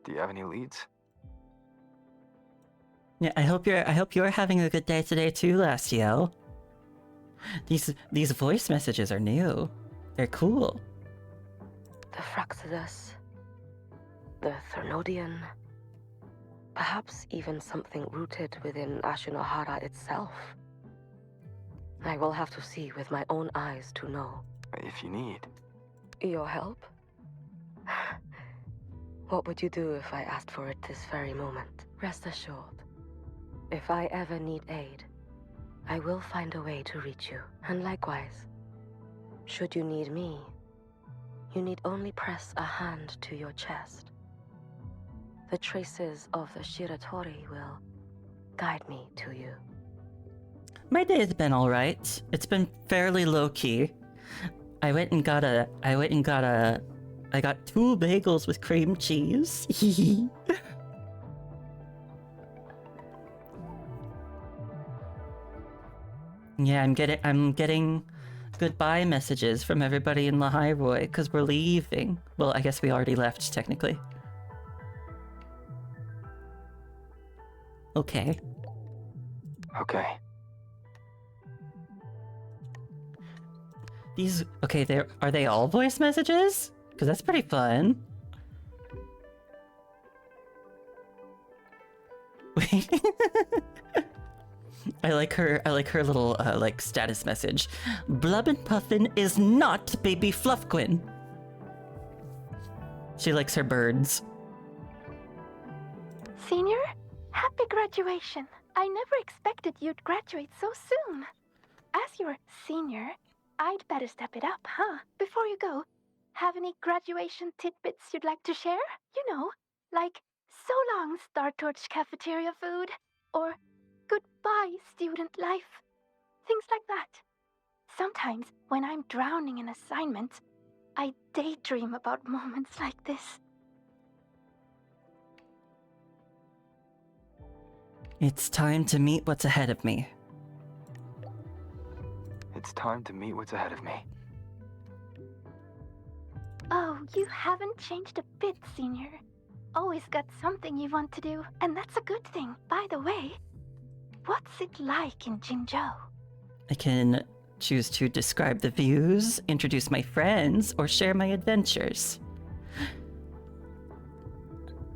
Speaker 7: Do you have any leads?
Speaker 1: Yeah, I hope you're having a good day today too, Lacio. These voice messages are new. They're cool.
Speaker 8: The Fraxidus, the Thernodian, perhaps even something rooted within Ashinohara itself. I will have to see with my own eyes to know.
Speaker 7: If you need.
Speaker 8: Your help? What would you do if I asked for it this very moment? Rest assured, if I ever need aid, I will find a way to reach you. And likewise, should you need me, you need only press a hand to your chest. The traces of the Shiratori will guide me to you.
Speaker 1: My day's been alright. It's been fairly low-key. I got 2 bagels with cream cheese. Yeah, I'm getting goodbye messages from everybody in Lahairoi because we're leaving. Well, I guess we already left, technically. Okay.
Speaker 7: Okay.
Speaker 1: Are they all voice messages? Because that's pretty fun. I like her little like status message. Blub and Puffin is not baby Fluffquin. She likes her birds.
Speaker 11: Senior, happy graduation. I never expected you'd graduate so soon. As your senior, I'd better step it up, huh? Before you go, have any graduation tidbits you'd like to share? You know, like so long Star Torch cafeteria food, or goodbye student life. Things like that. Sometimes, when I'm drowning in assignments, I daydream about moments like this.
Speaker 1: It's time to meet what's ahead of me.
Speaker 7: It's time to meet what's ahead of me.
Speaker 11: Oh, you haven't changed a bit, Senior. Always got something you want to do, and that's a good thing. By the way, what's it like in Jinzhou?
Speaker 1: I can choose to describe the views, introduce my friends, or share my adventures.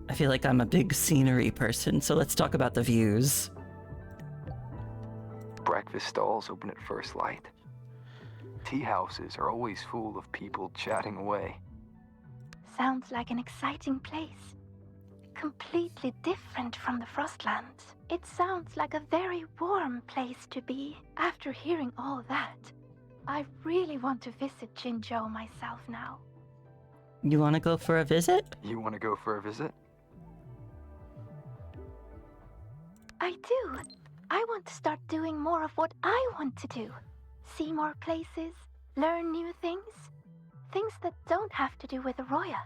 Speaker 1: I feel like I'm a big scenery person, so let's talk about the views.
Speaker 7: Breakfast stalls open at first light. Tea houses are always full of people chatting away.
Speaker 11: Sounds like an exciting place. Completely different from the Frostlands. It sounds like a very warm place to be. After hearing all that, I really want to visit Jinzhou myself now.
Speaker 1: You want to go for a visit?
Speaker 7: You want to go for a visit?
Speaker 11: I do. I want to start doing more of what I want to do. See more places, learn new things. Things that don't have to do with Arroya.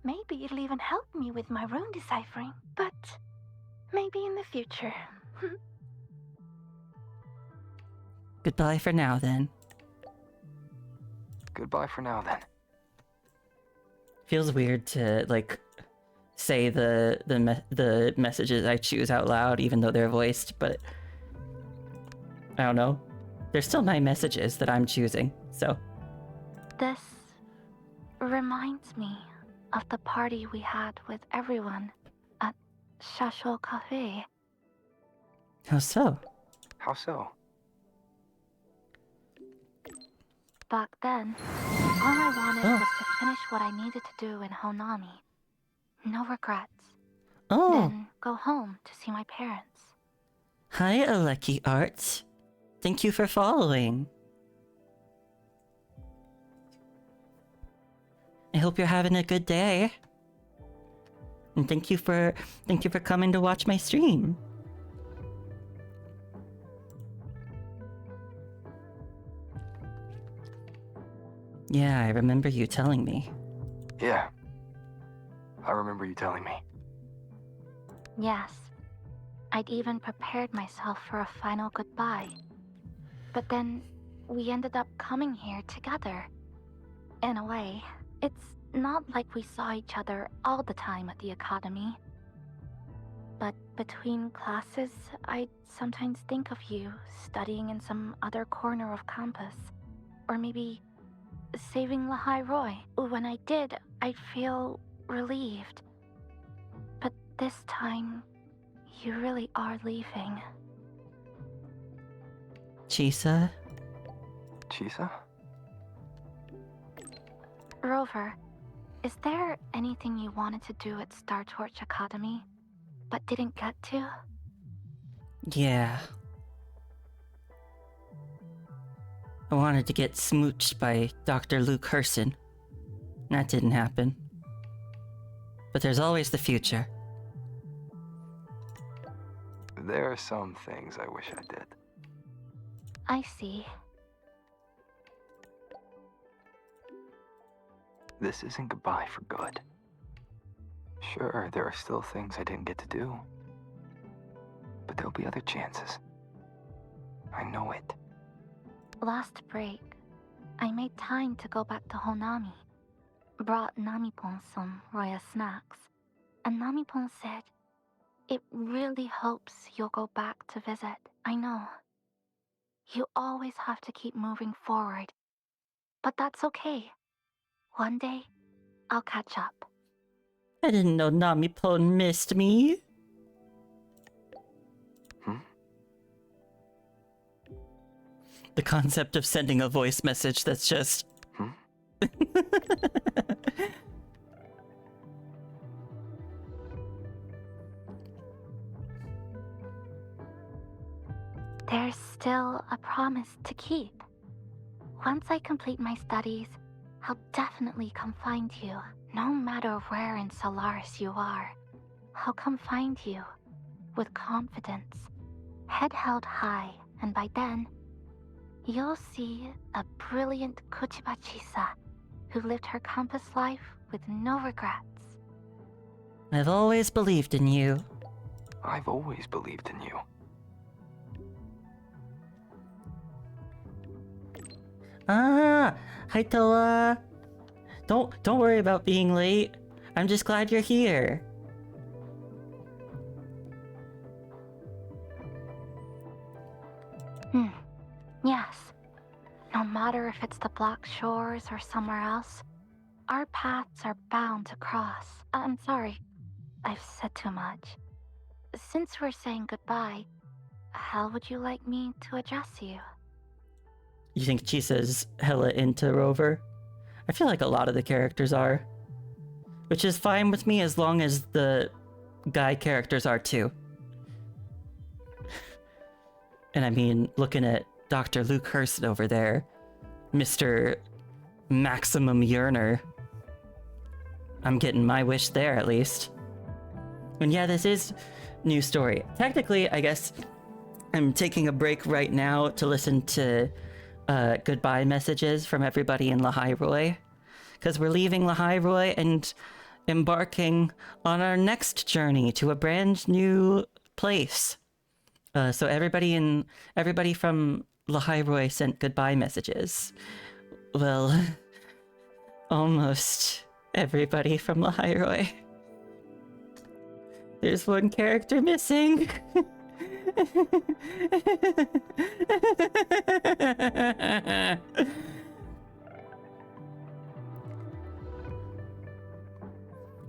Speaker 11: Maybe it'll even help me with my rune deciphering. But maybe in the future.
Speaker 1: Goodbye for now, then.
Speaker 7: Goodbye for now, then.
Speaker 1: Feels weird to, like, say the messages I choose out loud, even though they're voiced, but I don't know. They're still my messages that I'm choosing, so.
Speaker 11: This reminds me of the party we had with everyone at Shasho Cafe.
Speaker 1: How so?
Speaker 7: How so?
Speaker 11: Back then, all I wanted was to finish what I needed to do in Honami. No regrets. Then go home to see my parents.
Speaker 1: Hi, Aleki Arts. Thank you for following. I hope you're having a good day. And thank you for coming to watch my stream. Yeah, I remember you telling me.
Speaker 7: Yeah. I remember you telling me.
Speaker 11: Yes. I'd even prepared myself for a final goodbye. But then, we ended up coming here together. In a way, it's not like we saw each other all the time at the academy. But between classes, I'd sometimes think of you studying in some other corner of campus. Or maybe saving Lahairoi. When I did, I'd feel relieved. But this time, you really are leaving.
Speaker 1: Chisa?
Speaker 7: Chisa?
Speaker 11: Rover, is there anything you wanted to do at Star Torch Academy, but didn't get to?
Speaker 1: Yeah. I wanted to get smooched by Dr. Luke Herson. That didn't happen. But there's always the future.
Speaker 7: There are some things I wish I did.
Speaker 11: I see.
Speaker 7: This isn't goodbye for good. Sure, there are still things I didn't get to do. But there'll be other chances. I know it.
Speaker 11: Last break, I made time to go back to Honami. Brought Namipon some royal snacks. And Namipon said, it really hopes you'll go back to visit. I know. You always have to keep moving forward. But that's okay. One day, I'll catch up.
Speaker 1: I didn't know Namipon missed me. The concept of sending a voice message that's just...
Speaker 11: There's still a promise to keep. Once I complete my studies, I'll definitely come find you. No matter where in Solaris you are, I'll come find you with confidence, head held high, and by then, you'll see a brilliant Kuchibachisa who lived her campus life with no regrets.
Speaker 1: I've always believed in you.
Speaker 7: I've always believed in you.
Speaker 1: Ah, hi Toa. Don't worry about being late. I'm just glad you're here.
Speaker 11: Yes. No matter if it's the Black Shores or somewhere else, our paths are bound to cross. I'm sorry. I've said too much. Since we're saying goodbye, how would you like me to address you?
Speaker 1: You think Chisa's hella into Rover? I feel like a lot of the characters are. Which is fine with me as long as the guy characters are too. And I mean, looking at Dr. Luke Hurst over there, Mr. Maximum Yearner. I'm getting my wish there at least. And yeah, this is new story. Technically, I guess I'm taking a break right now to listen to goodbye messages from everybody in Lahai because we're leaving Lahai and embarking on our next journey to a brand new place. So everybody from Lahai sent goodbye messages. Well, almost everybody from Lahai. There's one character missing.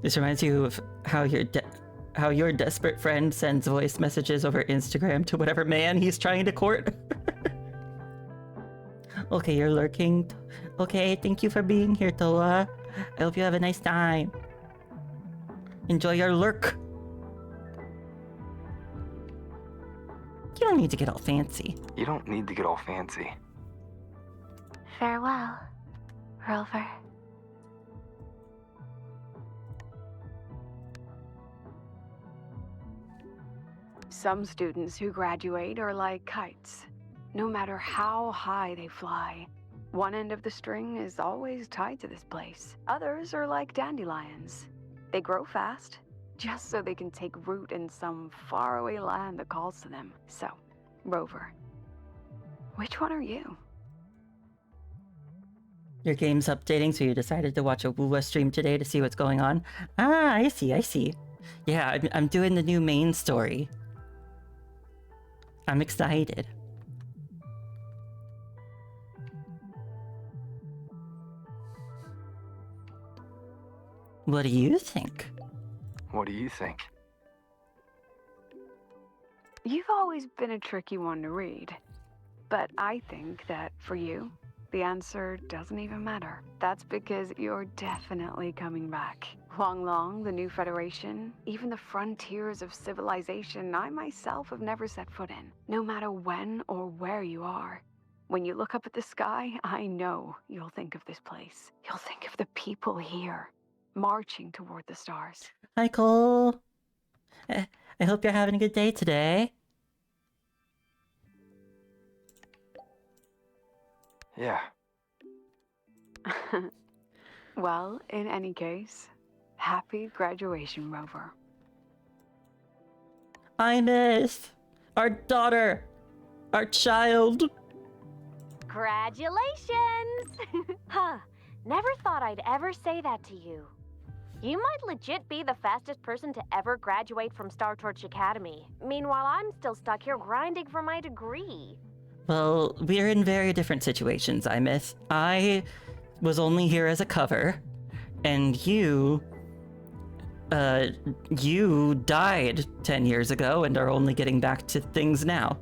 Speaker 1: This reminds you of how your desperate friend sends voice messages over Instagram to whatever man he's trying to court. Okay, you're lurking. Okay, thank you for being here, Toa. I hope you have a nice time. Enjoy your lurk. You don't need to get all fancy.
Speaker 7: You don't need to get all fancy.
Speaker 11: Farewell, Rover.
Speaker 9: Some students who graduate are like kites. No matter how high they fly, one end of the string is always tied to this place. Others are like dandelions. They grow fast, just so they can take root in some faraway land that calls to them. So, Rover, which one are you?
Speaker 1: Your game's updating, so you decided to watch a Wuwa stream today to see what's going on? Ah, I see. Yeah, I'm doing the new main story. I'm excited. What do you think?
Speaker 7: What do you think?
Speaker 9: You've always been a tricky one to read. But I think that for you, the answer doesn't even matter. That's because you're definitely coming back. Long, the new Federation, even the frontiers of civilization I myself have never set foot in. No matter when or where you are. When you look up at the sky, I know you'll think of this place. You'll think of the people here, marching toward the stars.
Speaker 1: Hi, Cole. I hope you're having a good day today.
Speaker 7: Yeah.
Speaker 9: Well, in any case, happy graduation, Rover.
Speaker 1: I miss our daughter, our child.
Speaker 12: Congratulations! Huh. Never thought I'd ever say that to you. You might legit be the fastest person to ever graduate from Star Torch Academy. Meanwhile, I'm still stuck here grinding for my degree.
Speaker 1: Well, we're in very different situations, I miss. I was only here as a cover, and you died 10 years ago and are only getting back to things now.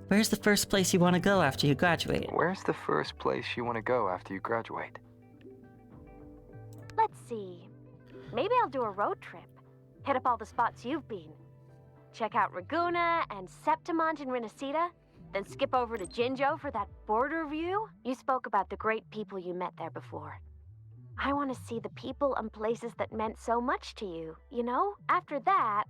Speaker 1: Where's the first place you want to go after you graduate?
Speaker 7: Where's the first place you want to go after you graduate?
Speaker 12: Let's see. Maybe I'll do a road trip. Hit up all the spots you've been. Check out Raguna and Septimont and Renacita, then skip over to Jinzhou for that border view. You spoke about the great people you met there before. I want to see the people and places that meant so much to you, you know? After that,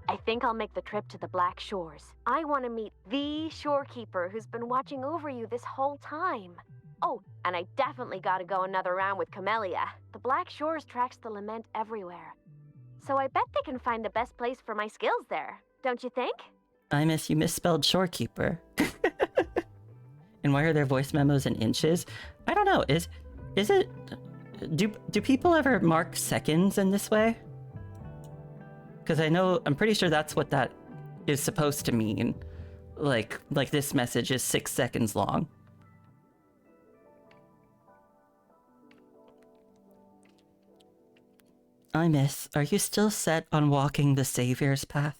Speaker 12: I think I'll make the trip to the Black Shores. I want to meet the shorekeeper who's been watching over you this whole time. Oh, and I definitely got to go another round with Camellia. The Black Shores tracks the lament everywhere. So I bet they can find the best place for my skills there, don't you think?
Speaker 1: I miss you misspelled shorekeeper. And why are there voice memos in inches? I don't know. Is it... Do people ever mark seconds in this way? Because I'm pretty sure that's what that is supposed to mean. Like this message is 6 seconds long. I miss, are you still set on walking the Savior's path?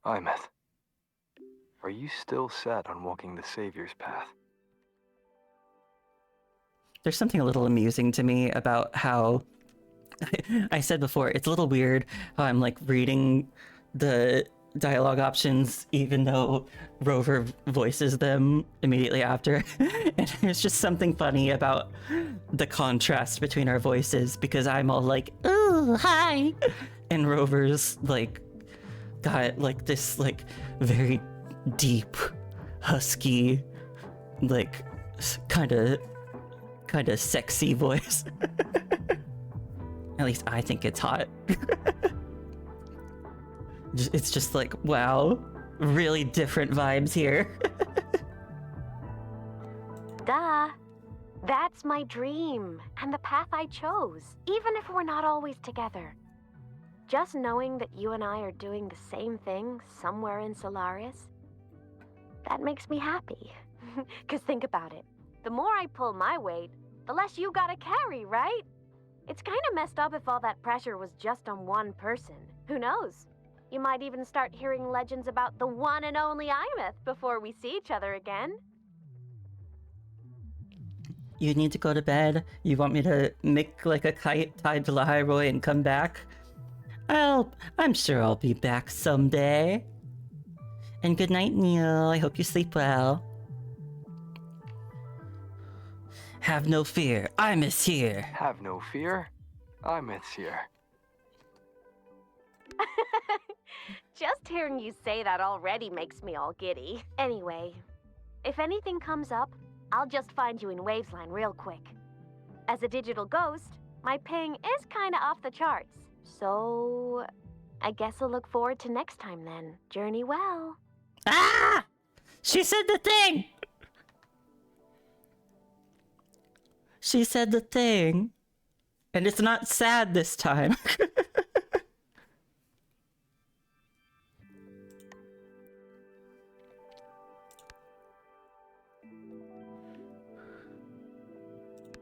Speaker 7: Imeth, are you still set on walking the Savior's path?
Speaker 1: There's something a little amusing to me about how I said before, it's a little weird how I'm like reading the dialogue options even though Rover voices them immediately after. And there's just something funny about the contrast between our voices because I'm all like, "Ooh, hi," and Rover's like got like this like very deep, husky, like kind of sexy voice. At least I think it's hot. It's just like, wow, really different vibes here.
Speaker 12: Duh. That's my dream, and the path I chose, even if we're not always together. Just knowing that you and I are doing the same thing somewhere in Solaris, that makes me happy. 'Cause think about it. The more I pull my weight, the less you gotta carry, right? It's kind of messed up if all that pressure was just on one person. Who knows? You might even start hearing legends about the one and only Imeth before we see each other again.
Speaker 1: You need to go to bed? You want me to make like a kite tied to Lahairoi and come back? I'm sure I'll be back someday. And good night, Neil. I hope you sleep well. Have no fear. Imeth's here.
Speaker 7: Have no fear. Imeth's here.
Speaker 12: Just hearing you say that already makes me all giddy. Anyway, if anything comes up, I'll just find you in Wavesline real quick. As a digital ghost, my ping is kinda off the charts. So, I guess I'll look forward to next time then. Journey well.
Speaker 1: Ah! She said the thing! She said the thing. And it's not sad this time.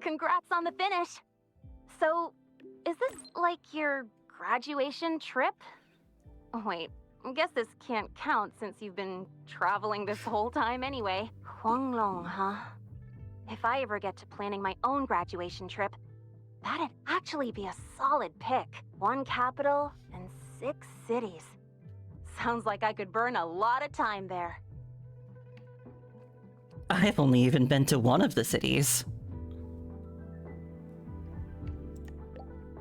Speaker 12: Congrats on the finish. So, is this like your graduation trip? Oh, wait, I guess this can't count since you've been traveling this whole time anyway. Huanglong, huh? If I ever get to planning my own graduation trip, that'd actually be a solid pick. 1 capital and 6 cities. Sounds like I could burn a lot of time there.
Speaker 1: I've only even been to one of the cities.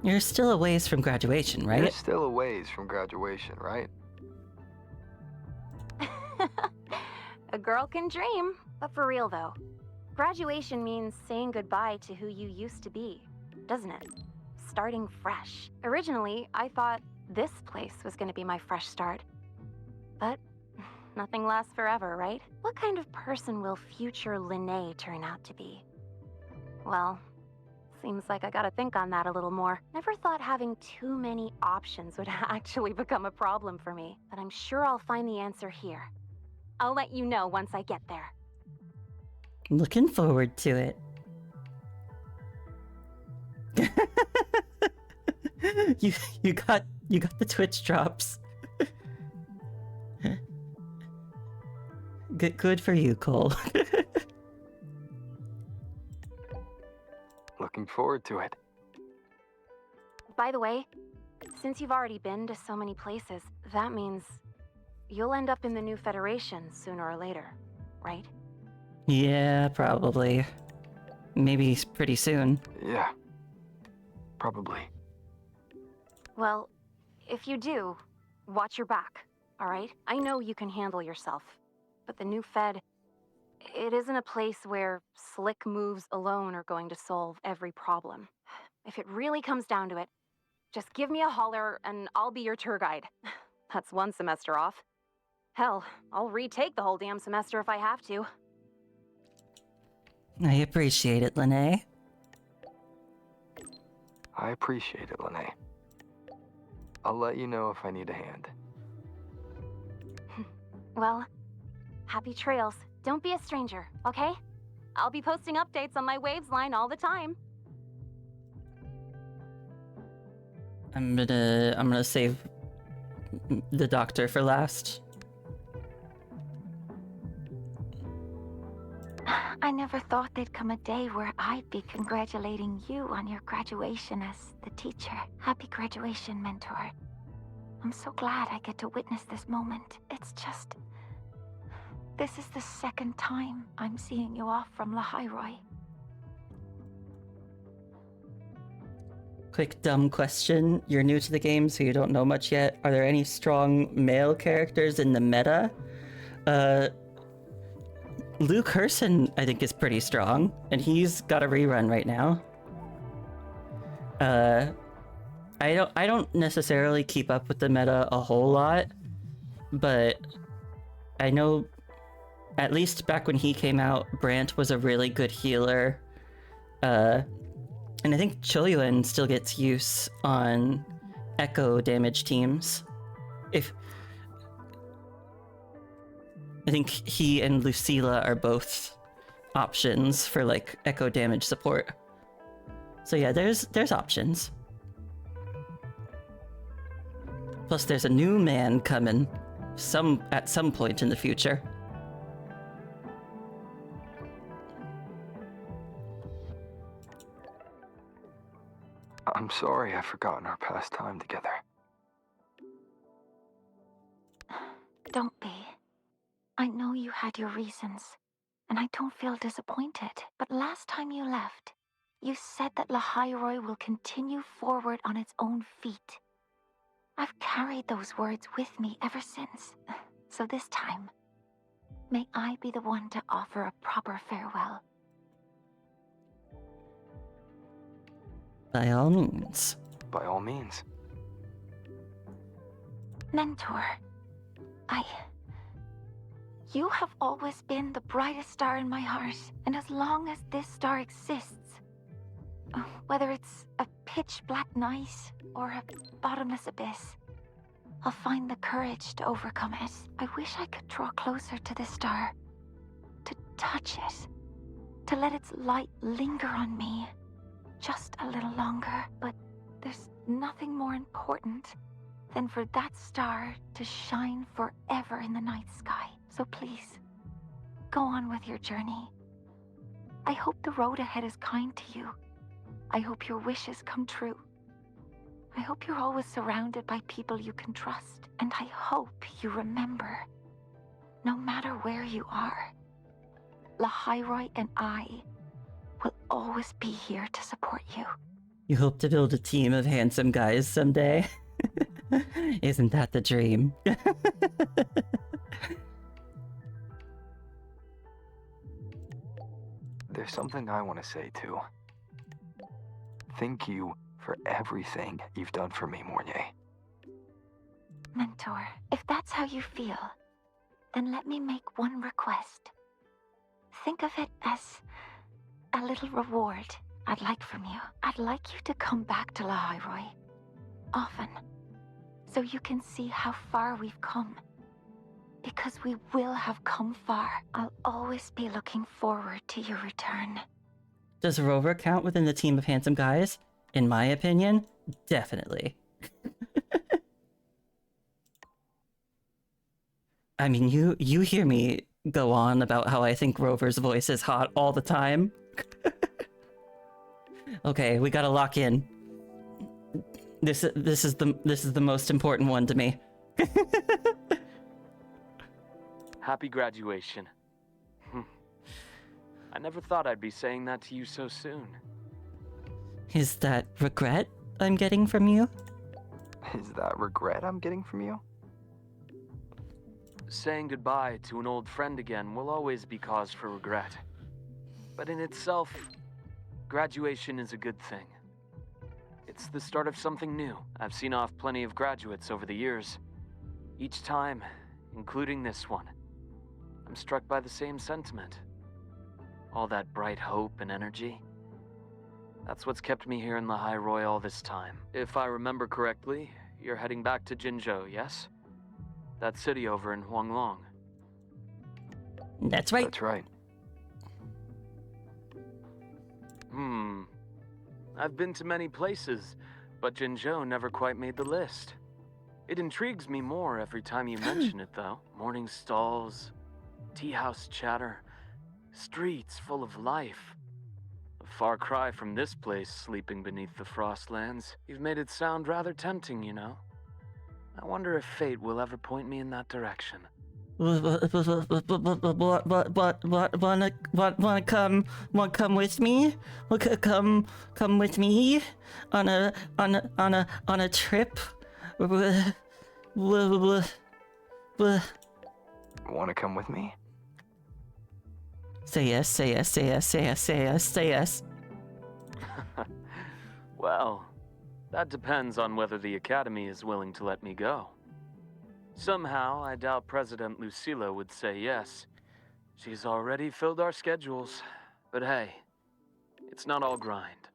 Speaker 1: You're still a ways from graduation, right?
Speaker 7: You're still a ways from graduation, right?
Speaker 12: A girl can dream. But for real though, graduation means saying goodbye to who you used to be, doesn't it? Starting fresh. Originally, I thought this place was gonna be my fresh start. But nothing lasts forever, right? What kind of person will future Linnae turn out to be? Well, seems like I gotta think on that a little more. Never thought having too many options would actually become a problem for me, but I'm sure I'll find the answer here. I'll let you know once I get there.
Speaker 1: Looking forward to it. you got the Twitch drops. Good for you, Cole.
Speaker 7: Looking forward to it.
Speaker 12: By the way, since you've already been to so many places, that means you'll end up in the new Federation sooner or later, right?
Speaker 1: Yeah, probably. Maybe pretty soon.
Speaker 7: Yeah. Probably.
Speaker 12: Well, if you do, watch your back, all right? I know you can handle yourself, but the new Fed, it isn't a place where slick moves alone are going to solve every problem. If it really comes down to it, just give me a holler and I'll be your tour guide. That's one semester off. Hell, I'll retake the whole damn semester if I have to.
Speaker 1: I appreciate it, Linnae.
Speaker 7: I appreciate it, Linnae. I'll let you know if I need a hand.
Speaker 12: Well, happy trails. Don't be a stranger, okay? I'll be posting updates on my Waves line all the time.
Speaker 1: I'm gonna save the doctor for last.
Speaker 11: I never thought there'd come a day where I'd be congratulating you on your graduation as the teacher. Happy graduation, mentor. I'm so glad I get to witness this moment. It's just... this is the second time I'm seeing you off from Lahairoi.
Speaker 1: Quick dumb question. You're new to the game, so you don't know much yet. Are there any strong male characters in the meta? Luke Herson, I think, is pretty strong, and he's got a rerun right now. I don't necessarily keep up with the meta a whole lot, but I know at least back when he came out, Brant was a really good healer. And I think Choyuan still gets use on echo damage teams. I think he and Lucilla are both options for like echo damage support. So yeah, there's options. Plus there's a new man coming at some point in the future.
Speaker 7: I'm sorry I've forgotten our past time together.
Speaker 11: Don't be. I know you had your reasons, and I don't feel disappointed. But last time you left, you said that Lahairoi will continue forward on its own feet. I've carried those words with me ever since. So this time, may I be the one to offer a proper farewell.
Speaker 1: By all means.
Speaker 7: By all means.
Speaker 11: Mentor, you have always been the brightest star in my heart, and as long as this star exists, whether it's a pitch-black night or a bottomless abyss, I'll find the courage to overcome it. I wish I could draw closer to this star, to touch it, to let its light linger on me just a little longer, but there's nothing more important than for that star to shine forever in the night sky. So please, go on with your journey. I hope the road ahead is kind to you. I hope your wishes come true. I hope you're always surrounded by people you can trust. And I hope you remember, no matter where you are, Lahairoi and I will always be here to support you.
Speaker 1: You hope to build a team of handsome guys someday? Isn't that the dream?
Speaker 7: There's something I want to say too. Thank you for everything you've done for me, Mornay.
Speaker 11: Mentor, if that's how you feel, then let me make one request. Think of it as a little reward I'd like from you. I'd like you to come back to Lahairoi often, so you can see how far we've come. Because we will have come far. I'll always be looking forward to your return.
Speaker 1: Does Rover count within the team of handsome guys? In my opinion, definitely. I mean, you hear me go on about how I think Rover's voice is hot all the time. Okay, we gotta lock in. This is the most important one to me.
Speaker 5: Happy graduation. I never thought I'd be saying that to you so soon.
Speaker 1: Is that regret I'm getting from you?
Speaker 7: Is that regret I'm getting from you?
Speaker 5: Saying goodbye to an old friend again will always be cause for regret. But in itself, graduation is a good thing. It's the start of something new. I've seen off plenty of graduates over the years. Each time, including this one, I'm struck by the same sentiment. All that bright hope and energy. That's what's kept me here in Lahairoi all this time. If I remember correctly, you're heading back to Jinzhou, yes? That city over in Huanglong.
Speaker 1: That's right.
Speaker 7: That's right.
Speaker 5: I've been to many places, but Jinzhou never quite made the list. It intrigues me more every time you mention it, though. Morning stalls, tea house chatter, streets full of life. A far cry from this place sleeping beneath the Frostlands. You've made it sound rather tempting, you know. I wonder if fate will ever point me in that direction.
Speaker 1: Wanna come with me? Come with me on a trip?
Speaker 7: Wanna come with me?
Speaker 1: Say yes, say yes, say yes, say yes, say yes, say yes.
Speaker 5: Well, that depends on whether the Academy is willing to let me go. Somehow, I doubt President Lucilla would say yes. She's already filled our schedules. But hey, it's not all grind.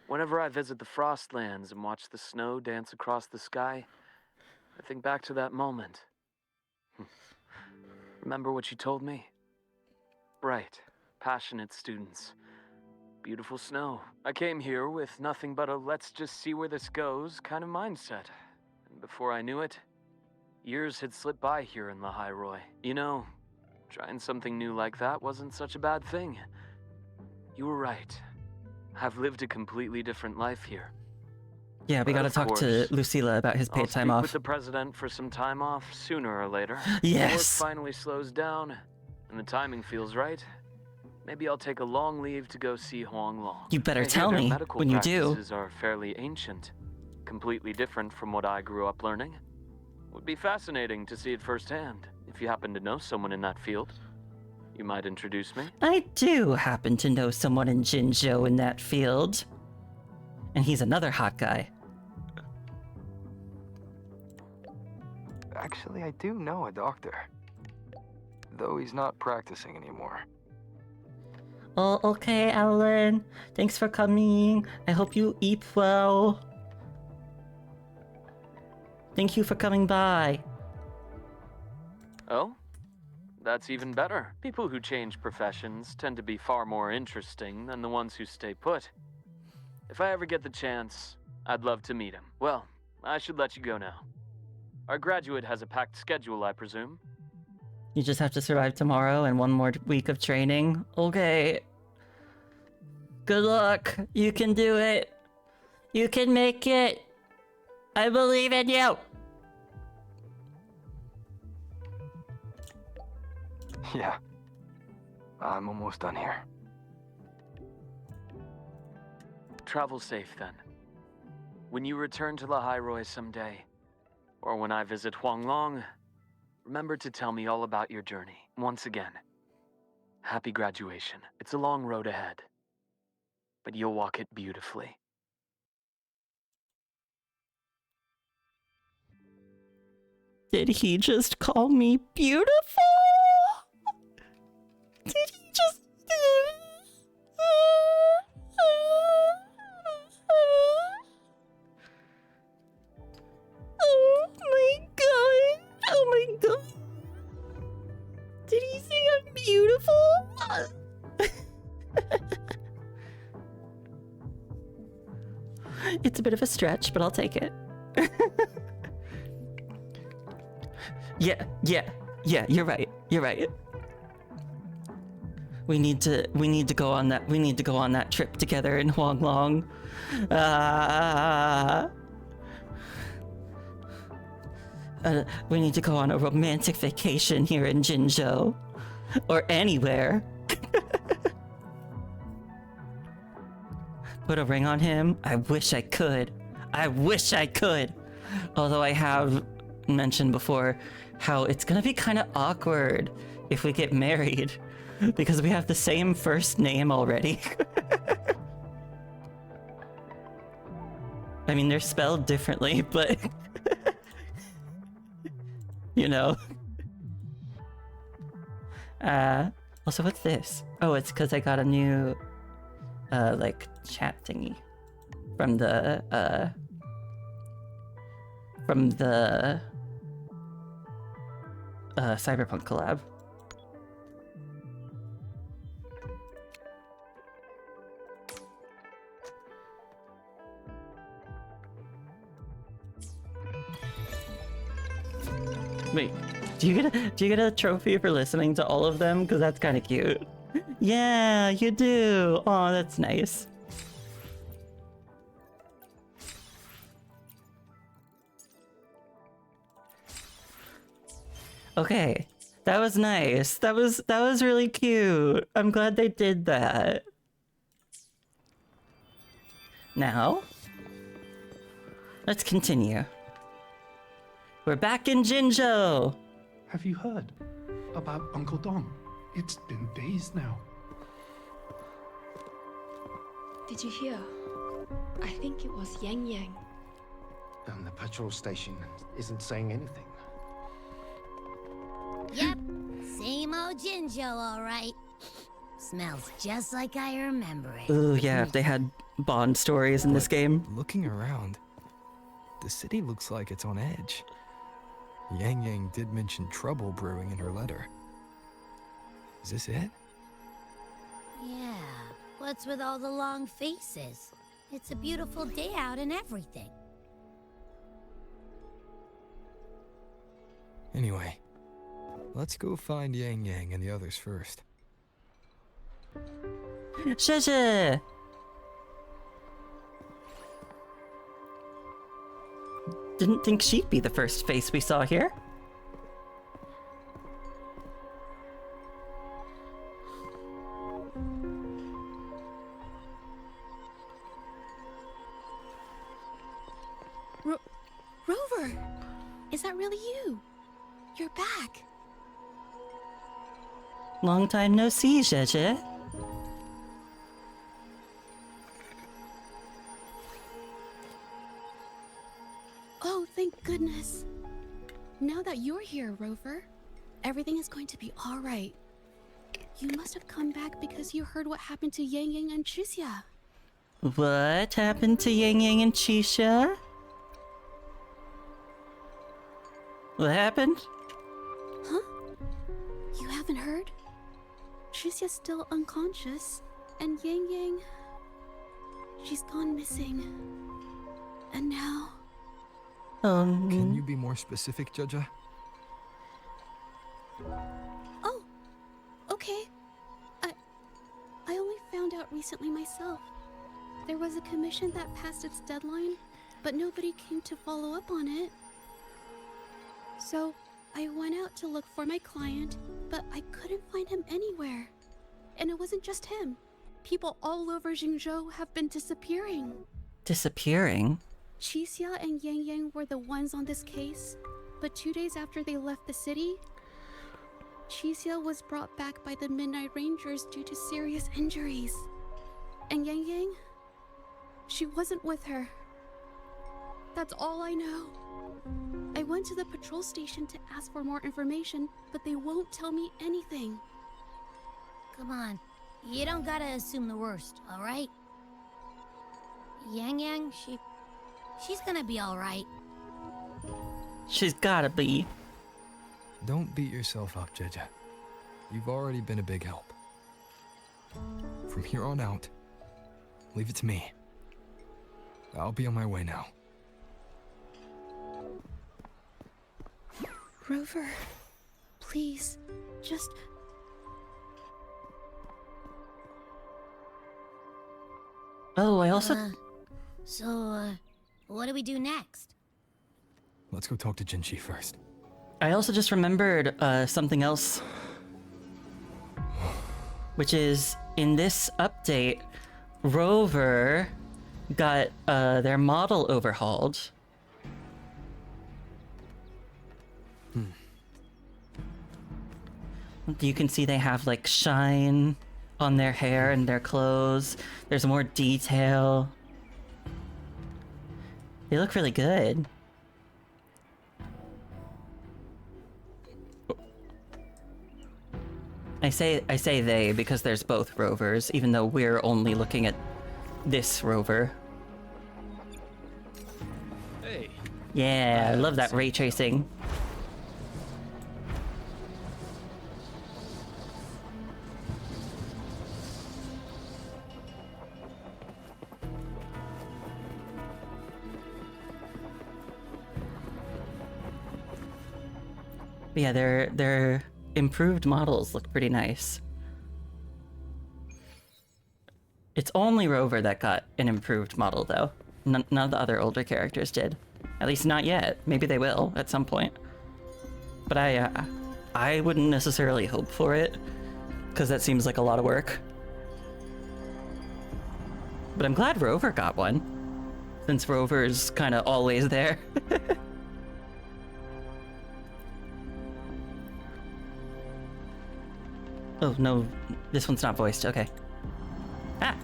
Speaker 5: Whenever I visit the Frostlands and watch the snow dance across the sky, I think back to that moment. Remember what you told me? Bright, passionate students. Beautiful snow. I came here with nothing but a let's just see where this goes kind of mindset. And before I knew it, years had slipped by here in Lahairoi. You know, trying something new like that wasn't such a bad thing. You were right. I've lived a completely different life here.
Speaker 1: Yeah, we gotta talk to Lucilla about his paid time
Speaker 5: I'll
Speaker 1: off.
Speaker 5: speak with the president for some time off sooner or later.
Speaker 1: Yes!
Speaker 5: When work finally slows down and the timing feels right, maybe I'll take a long leave to go see Huanglong.
Speaker 1: You better
Speaker 5: I hear
Speaker 1: tell
Speaker 5: their
Speaker 1: me
Speaker 5: medical
Speaker 1: when you do.
Speaker 5: practices are fairly ancient, completely different from what I grew up learning. Would be fascinating to see it firsthand. If you happen to know someone in that field, you might introduce me.
Speaker 1: I do happen to know someone in Jinzhou in that field. And he's another hot guy.
Speaker 7: Actually, I do know a doctor. Though he's not practicing anymore.
Speaker 1: Oh, okay, Alan. Thanks for coming. I hope you eat well. Thank you for coming by.
Speaker 5: Oh? That's even better. People who change professions tend to be far more interesting than the ones who stay put. If I ever get the chance, I'd love to meet him. Well, I should let you go now. Our graduate has a packed schedule, I presume.
Speaker 1: You just have to survive tomorrow and one more week of training. Okay. Good luck. You can do it. You can make it. I believe in you.
Speaker 7: Yeah. I'm almost done here.
Speaker 5: travel safe then. When you return to the High Roy someday, or when I visit Huanglong, remember to tell me all about your journey. Once again, happy graduation. It's a long road ahead, but you'll walk it beautifully.
Speaker 1: Did he just call me beautiful? Did he just... Oh my god! Oh my god! Did he say I'm beautiful? It's a bit of a stretch, but I'll take it. Yeah, you're right. You're right. We need to go on that trip together in Huanglong. We need to go on a romantic vacation here in Jinzhou. Or anywhere. Put a ring on him? I wish I could. Although I have mentioned before how it's gonna be kind of awkward if we get married because we have the same first name already. I mean, they're spelled differently, but you know. Also, what's this? Oh, it's because I got a new like chat thingy from the Cyberpunk collab. Wait, do you get a trophy for listening to all of them? Because that's kind of cute. Yeah, you do. Oh, that's nice. Okay, that was nice. That was really cute. I'm glad they did that. Now, let's continue. We're back in Jinzhou.
Speaker 3: Have you heard about Uncle Dong? It's been days now.
Speaker 9: Did you hear? I think it was Yangyang.
Speaker 13: And the patrol station isn't saying anything.
Speaker 6: Yep, same old Jinzhou, all right. Smells just like I remember it.
Speaker 1: Ooh, yeah, if they had Bond stories in this game.
Speaker 7: Looking around, the city looks like it's on edge. Yangyang did mention trouble brewing in her letter. Is this it?
Speaker 6: Yeah, what's with all the long faces? It's a beautiful day out and everything.
Speaker 7: Anyway, let's go find Yangyang and the others first.
Speaker 1: 谢谢. Didn't think she'd be the first face we saw here.
Speaker 9: Rover! Is that really you? You're back.
Speaker 1: Long time no see, Zhe.
Speaker 9: Oh, thank goodness. Now that you're here, Rover, everything is going to be all right. You must have come back because you heard what happened to Yangyang and Chixia.
Speaker 1: What happened to Yangyang and Chixia? What happened?
Speaker 9: Huh? You haven't heard? Chixia's still unconscious, and Yangyang... she's gone missing. And now...
Speaker 7: Can you be more specific, Jaja?
Speaker 9: Oh, okay. I only found out recently myself. There was a commission that passed its deadline, but nobody came to follow up on it. So, I went out to look for my client, but I couldn't find him anywhere. And it wasn't just him.
Speaker 14: People all over Jinzhou have been disappearing.
Speaker 1: Disappearing?
Speaker 14: Qixia and Yangyang were the ones on this case, but 2 days after they left the city, Qixia was brought back by the Midnight Rangers due to serious injuries. And Yangyang? She wasn't with her. That's all I know. I went to the patrol station to ask for more information, but they won't tell me anything.
Speaker 6: Come on. You don't gotta assume the worst, alright? Yangyang, she's gonna be alright.
Speaker 1: She's gotta be.
Speaker 7: Don't beat yourself up, Jeje. You've already been a big help. From here on out, leave it to me. I'll be on my way now.
Speaker 14: Rover, please, just...
Speaker 1: Oh, I also...
Speaker 6: So, what do we do next?
Speaker 7: Let's go talk to Jinzhou first.
Speaker 1: I also just remembered something else. Which is, in this update, Rover got their model overhauled. You can see they have like shine on their hair and their clothes. There's more detail. They look really good. I say they because there's both rovers, even though we're only looking at this rover.
Speaker 4: Hey.
Speaker 1: Yeah, I love that ray tracing. But yeah, their improved models look pretty nice. It's only Rover that got an improved model, though. None of the other older characters did. At least not yet. Maybe they will at some point. But I wouldn't necessarily hope for it, because that seems like a lot of work. But I'm glad Rover got one, since Rover's kind of always there. Oh, no, this one's not voiced, okay. Ah!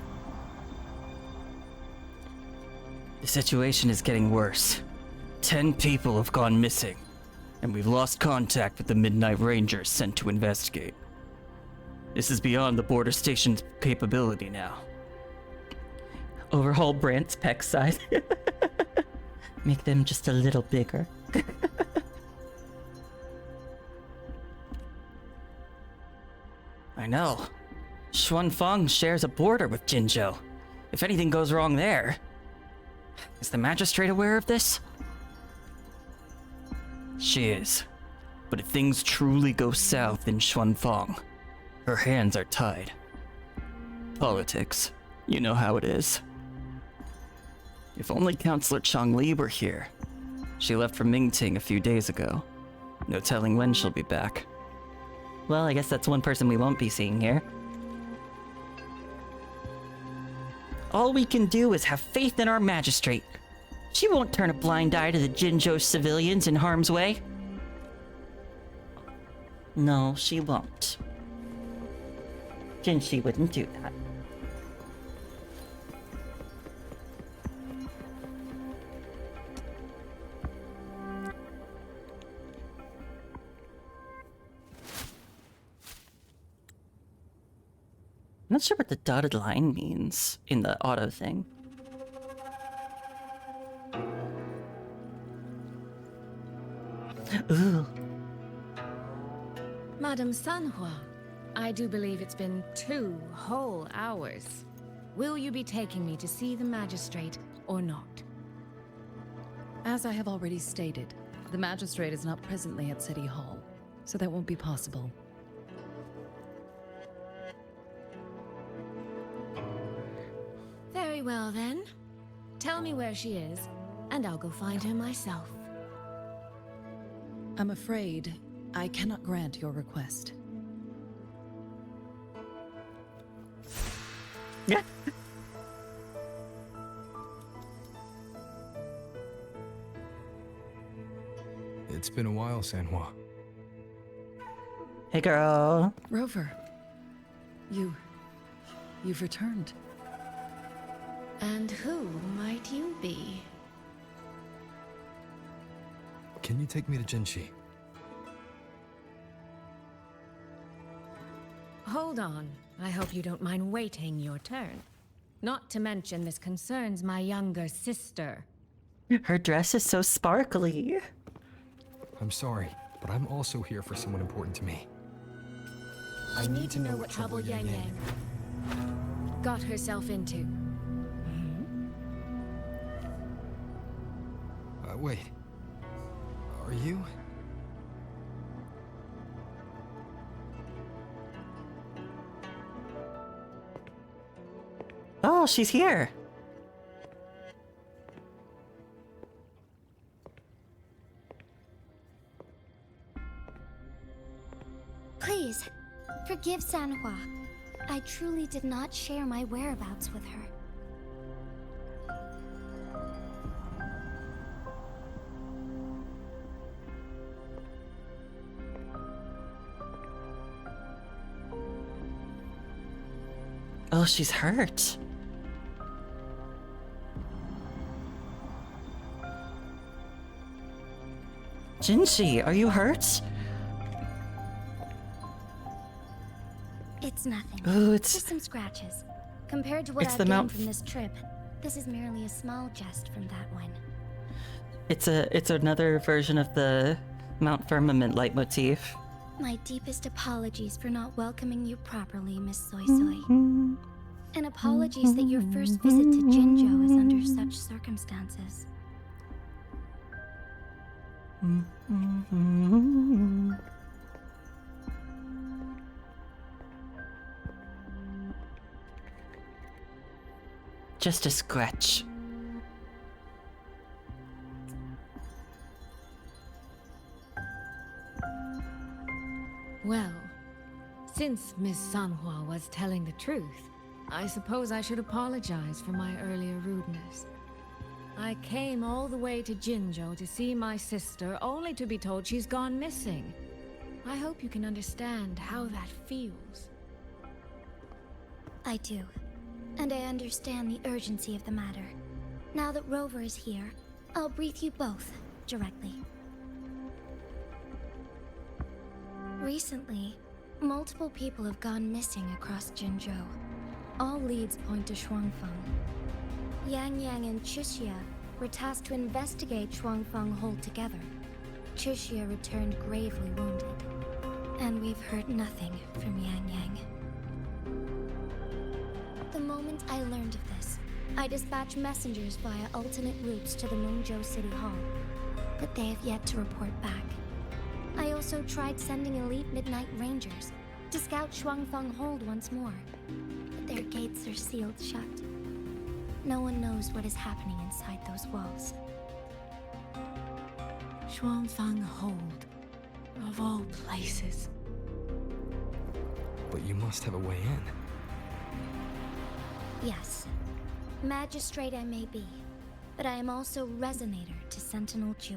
Speaker 1: The situation is getting worse. 10 people have gone missing, and we've lost contact with the Midnight Rangers sent to investigate. This is beyond the border station's capability now. Overhaul Brant's pec size. Make them just a little bigger. I know. Xuanfang shares a border with Jinzhou. If anything goes wrong there... Is the magistrate aware of this? She is. But if things truly go south in Xuanfang, her hands are tied. Politics. You know how it is. If only Counselor Changli were here. She left for Mingting a few days ago. No telling when she'll be back. Well, I guess that's one person we won't be seeing here. All we can do is have faith in our magistrate. She won't turn a blind eye to the Jinzhou civilians in harm's way. No, she won't. Jinzhou wouldn't do that. I'm not sure what the dotted line means in the auto thing. Ooh.
Speaker 9: Madame Sanhua, I do believe it's been 2 whole hours. Will you be taking me to see the magistrate or not?
Speaker 15: As I have already stated, the magistrate is not presently at City Hall, so that won't be possible.
Speaker 6: Very well then. Tell me where she is, and I'll go find her myself.
Speaker 15: I'm afraid I cannot grant your request.
Speaker 1: Yeah.
Speaker 7: It's been a while, Sanhua.
Speaker 1: Hey, girl.
Speaker 15: Rover, you've returned.
Speaker 9: And who might you be?
Speaker 7: Can you take me to Jinzhou?
Speaker 16: Hold on. I hope you don't mind waiting your turn. Not to mention this concerns my younger sister.
Speaker 1: Her dress is so sparkly.
Speaker 7: I'm sorry, but I'm also here for someone important to me.
Speaker 16: I need to know what trouble Yangyang got herself into.
Speaker 7: Wait. Are you?
Speaker 1: Oh, she's here.
Speaker 6: Please, forgive Sanhua. I truly did not share my whereabouts with her.
Speaker 1: Oh, she's hurt. Jinzhou, are you hurt?
Speaker 6: It's nothing.
Speaker 1: Oh, it's
Speaker 6: just some scratches. Compared to what
Speaker 1: it's
Speaker 6: I've
Speaker 1: the
Speaker 6: gained
Speaker 1: Mount
Speaker 6: from this trip, this is merely a small jest from that one.
Speaker 1: It's another version of the Mount Firmament leitmotif.
Speaker 6: My deepest apologies for not welcoming you properly, Miss Soy Soy. And apologies that your first visit to Jinzhou is under such circumstances.
Speaker 1: Just a scratch.
Speaker 16: Well, since Miss Sanhua was telling the truth, I suppose I should apologize for my earlier rudeness. I came all the way to Jinzhou to see my sister, only to be told she's gone missing. I hope you can understand how that feels.
Speaker 6: I do. And I understand the urgency of the matter. Now that Rover is here, I'll brief you both directly. Recently, multiple people have gone missing across Jinzhou. All leads point to Shuangfeng. Yangyang and Chixia were tasked to investigate Shuangfeng Hold together. Chixia returned gravely wounded, and we've heard nothing from Yangyang. The moment I learned of this, I dispatched messengers via alternate routes to the Mengzhou City Hall, but they have yet to report back. I also tried sending elite Midnight Rangers to scout Shuangfeng Hold once more, but their gates are sealed shut. No one knows what is happening inside those walls.
Speaker 16: Shuangfeng Hold, of all places.
Speaker 7: But you must have a way in.
Speaker 6: Yes. Magistrate I may be, but I am also Resonator to Sentinel Jue.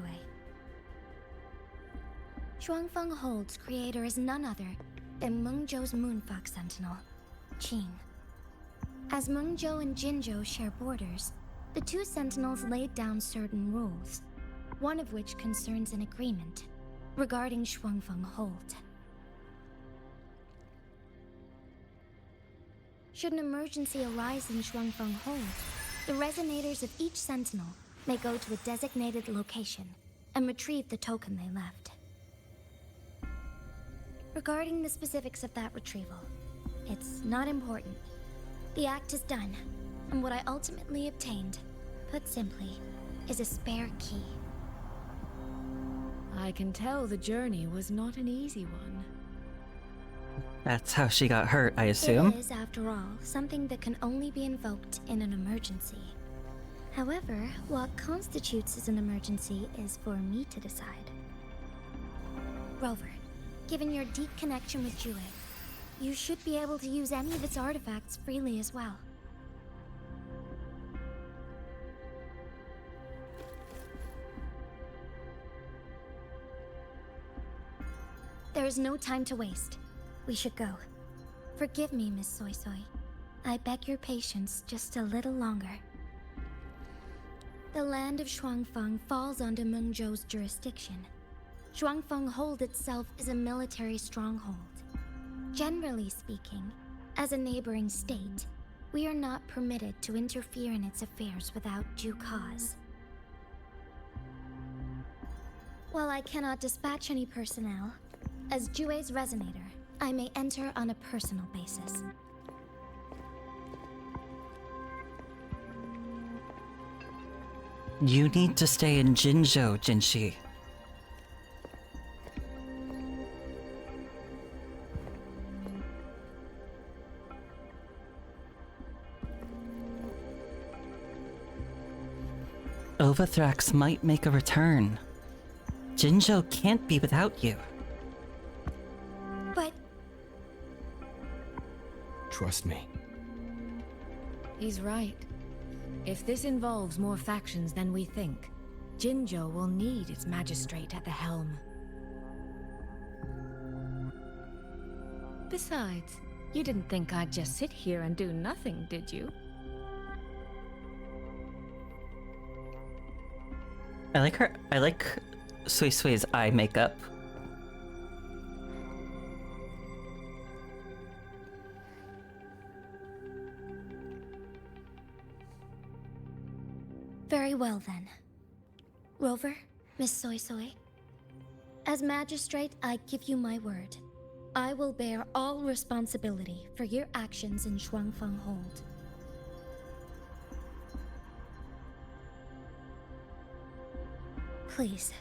Speaker 6: Shuangfeng Hold's creator is none other than Mengzhou's Moonfuck Sentinel, Qing. As Mengzhou and Jinzhou share borders, the two Sentinels laid down certain rules, one of which concerns an agreement regarding Shuangfeng Hold. Should an emergency arise in Shuangfeng Hold, the resonators of each Sentinel may go to a designated location and retrieve the token they left. Regarding the specifics of that retrieval, it's not important. The act is done, and what I ultimately obtained, put simply, is a spare key.
Speaker 16: I can tell the journey was not an easy one.
Speaker 1: That's how she got hurt, I assume.
Speaker 6: It is, after all, something that can only be invoked in an emergency. However, what constitutes as an emergency is for me to decide. Rover, given your deep connection with Jue, you should be able to use any of its artifacts freely as well. There is no time to waste. We should go. Forgive me, Miss Soy Soy. I beg your patience just a little longer. The land of Shuangfeng falls under Mengzhou's jurisdiction. Shuangfeng Hold itself is a military stronghold. Generally speaking, as a neighboring state, we are not permitted to interfere in its affairs without due cause. While I cannot dispatch any personnel, as Jue's resonator, I may enter on a personal basis.
Speaker 1: You need to stay in Jinzhou, Jinshi. Overthrax might make a return. Jinzhou can't be without you.
Speaker 6: But...
Speaker 7: Trust me.
Speaker 16: He's right. If this involves more factions than we think, Jinzhou will need its magistrate at the helm. Besides, you didn't think I'd just sit here and do nothing, did you?
Speaker 1: I like Sui Sui's eye makeup.
Speaker 6: Very well then. Rover, Miss Soy Soy. As magistrate, I give you my word. I will bear all responsibility for your actions in Shuangfeng Hold. Please,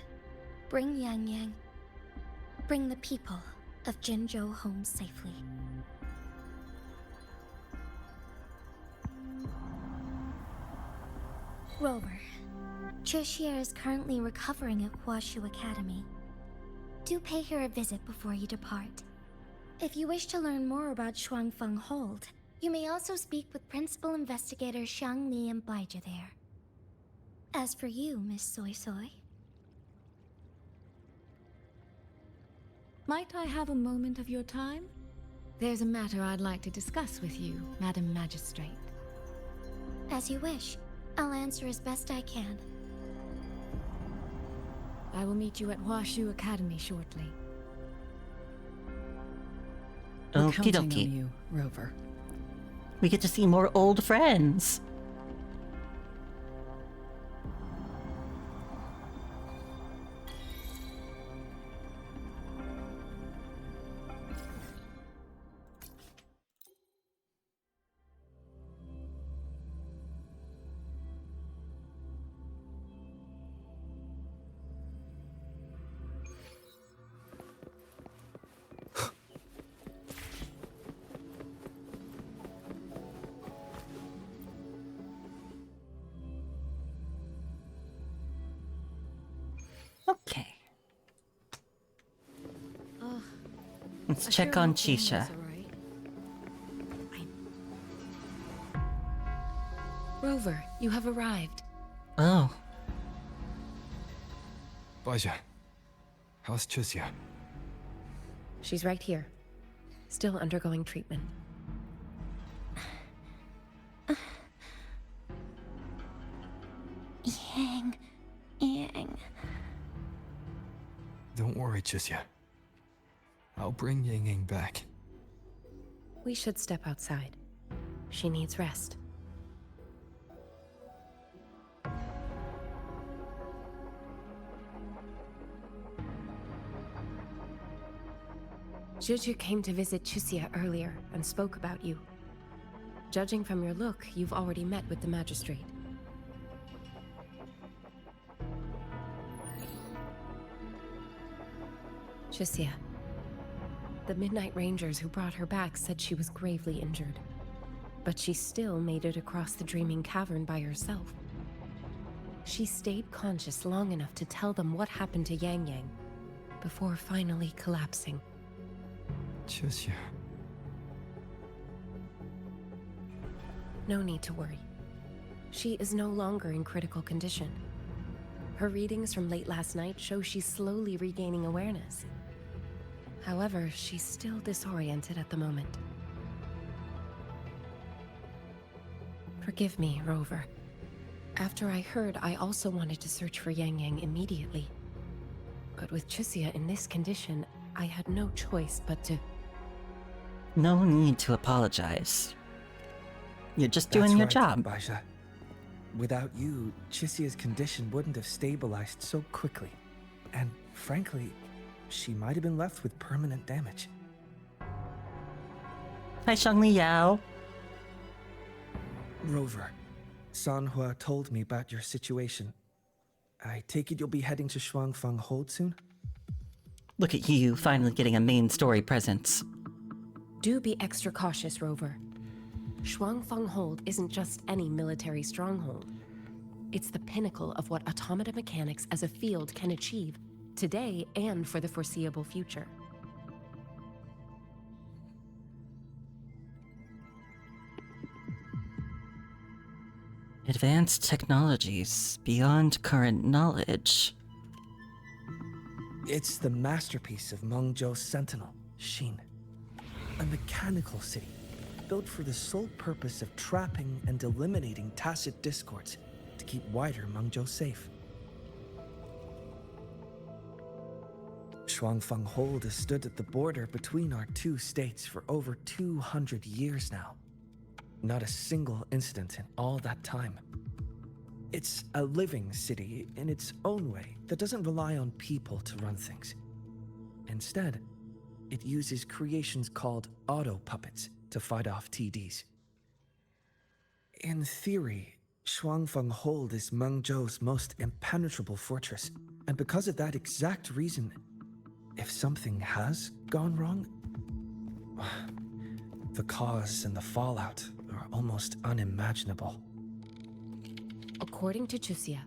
Speaker 6: bring Yangyang. Bring the people of Jinzhou home safely. Rover, Chixia is currently recovering at Huashu Academy. Do pay her a visit before you depart. If you wish to learn more about Shuangfeng Hold, you may also speak with Principal Investigator Xiang Li and Baizhi there. As for you, Miss Soy Soy...
Speaker 16: Might I have a moment of your time? There's a matter I'd like to discuss with you, Madam Magistrate.
Speaker 6: As you wish. I'll answer as best I can.
Speaker 16: I will meet you at Huashu Academy shortly.
Speaker 15: We're
Speaker 1: Okie
Speaker 15: counting
Speaker 1: dokie.
Speaker 15: on you, Rover.
Speaker 1: We get to see more old friends. Okay. Let's check on Chisha.
Speaker 16: Rover, you have arrived.
Speaker 1: Oh.
Speaker 7: Baizhi, how's Chixia?
Speaker 17: She's right here. Still undergoing treatment.
Speaker 6: Yang.
Speaker 7: Don't worry, Chixia. I'll bring Yangyang back.
Speaker 17: We should step outside. She needs rest. Jinzhou came to visit Chixia earlier and spoke about you. Judging from your look, you've already met with the magistrate. Chixia. The Midnight Rangers who brought her back said she was gravely injured. But she still made it across the Dreaming Cavern by herself. She stayed conscious long enough to tell them what happened to Yangyang, before finally collapsing.
Speaker 7: Chixia.
Speaker 17: No need to worry. She is no longer in critical condition. Her readings from late last night show she's slowly regaining awareness. However, she's still disoriented at the moment. Forgive me, Rover. After I heard, I also wanted to search for Yangyang immediately. But with Chixia in this condition, I had no choice but to...
Speaker 1: No need to apologize. You're just doing your job.
Speaker 18: Baizha. Without you, Chixia's condition wouldn't have stabilized so quickly. And frankly, she might have been left with permanent damage.
Speaker 1: Hi, Shangli Yao.
Speaker 18: Rover, Sanhua told me about your situation. I take it you'll be heading to Shuangfang Hold soon?
Speaker 1: Look at you, finally getting a main story presence.
Speaker 17: Do be extra cautious, Rover. Shuangfang Hold isn't just any military stronghold. It's the pinnacle of what automata mechanics as a field can achieve, today and for the foreseeable future.
Speaker 1: Advanced technologies beyond current knowledge.
Speaker 18: It's the masterpiece of Mengzhou's sentinel, Xin. A mechanical city, built for the sole purpose of trapping and eliminating tacit discords to keep wider Mengzhou safe. Shuangfang Hold has stood at the border between our two states for over 200 years now. Not a single incident in all that time. It's a living city in its own way that doesn't rely on people to run things. Instead, it uses creations called auto-puppets to fight off TDs. In theory, Shuangfang Hold is Mengzhou's most impenetrable fortress, and because of that exact reason, if something has gone wrong, the cause and the fallout are almost unimaginable.
Speaker 17: According to Chixia,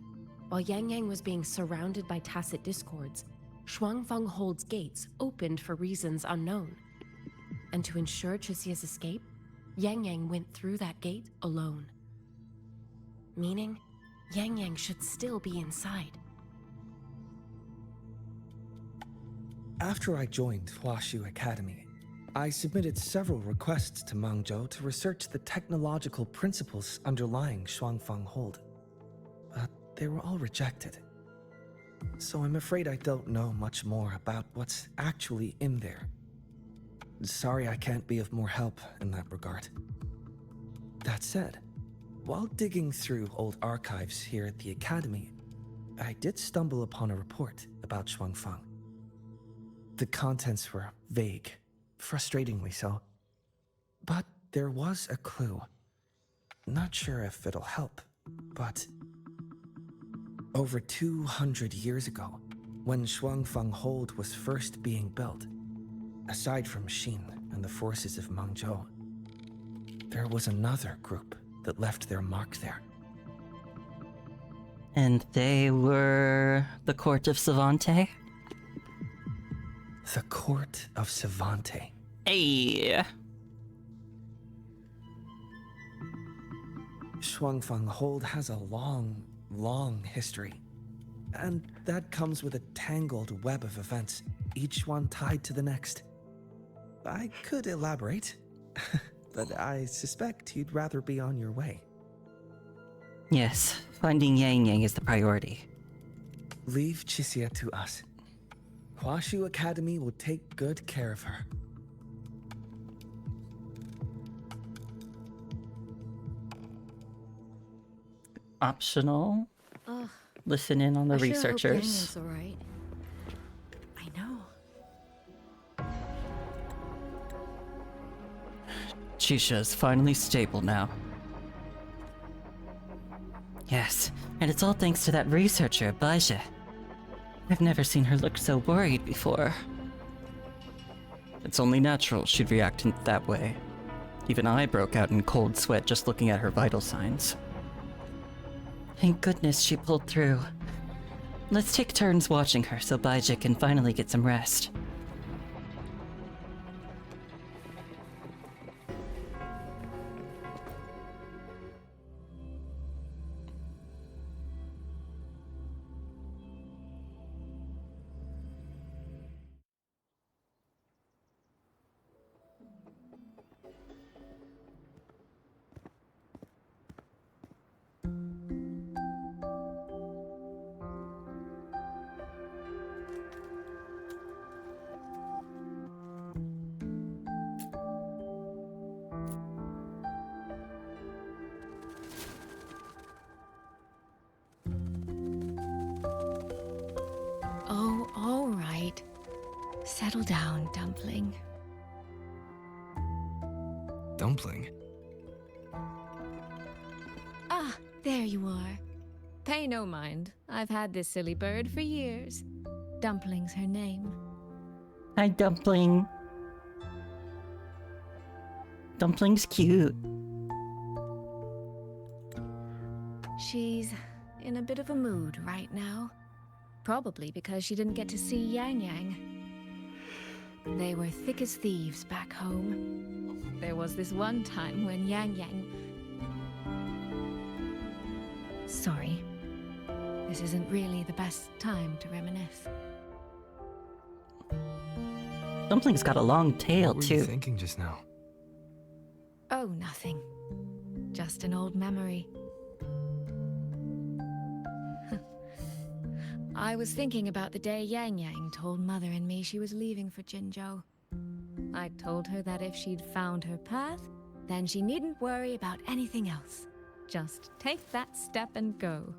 Speaker 17: while Yangyang was being surrounded by tacit discords, Shuangfang Hold's gates opened for reasons unknown. And to ensure Chixia's escape, Yangyang went through that gate alone. Meaning, Yangyang should still be inside.
Speaker 18: After I joined Huaxu Academy, I submitted several requests to Mengzhou to research the technological principles underlying Shuangfang Hold. But they were all rejected. So I'm afraid I don't know much more about what's actually in there. Sorry I can't be of more help in that regard. That said, while digging through old archives here at the Academy, I did stumble upon a report about Shuangfang. The contents were vague, frustratingly so. But there was a clue. Not sure if it'll help, but... Over 200 years ago, when Shuangfang Hold was first being built, aside from Xin and the forces of Mengzhou, there was another group that left their mark there.
Speaker 1: And they were the Court of Savante?
Speaker 18: The Court of Savante.
Speaker 1: Hey!
Speaker 18: Shuangfang Hold has a long history. And that comes with a tangled web of events, each one tied to the next. I could elaborate, but I suspect you'd rather be on your way.
Speaker 1: Yes, finding Yangyang is the priority.
Speaker 18: Leave Chixia to us. Huaxu Academy will take good care of her.
Speaker 1: Optional.
Speaker 16: Ugh.
Speaker 1: Listen in on the
Speaker 16: I sure
Speaker 1: researchers.
Speaker 16: Hope Yangyang's all right. I know.
Speaker 1: Chixia's finally stable now. Yes, and it's all thanks to that researcher, Baizha. I've never seen her look so worried before. It's only natural she'd react in that way. Even I broke out in cold sweat just looking at her vital signs. Thank goodness she pulled through. Let's take turns watching her so Baizha can finally get some rest.
Speaker 16: Settle down, Dumpling.
Speaker 7: Dumpling?
Speaker 16: Ah, there you are. Pay no mind. I've had this silly bird for years. Dumpling's her name.
Speaker 1: Hi, Dumpling. Dumpling's cute.
Speaker 16: She's in a bit of a mood right now. Probably because she didn't get to see Yangyang. They were thick as thieves back home. There was this one time when Yangyang... Sorry. This isn't really the best time to reminisce.
Speaker 1: Dumpling's got a long tail,
Speaker 7: What were
Speaker 1: too.
Speaker 7: you thinking just now?
Speaker 16: Oh, nothing. Just an old memory. I was thinking about the day Yangyang told Mother and me she was leaving for Jinzhou. I told her that if she'd found her path, then she needn't worry about anything else. Just take that step and go.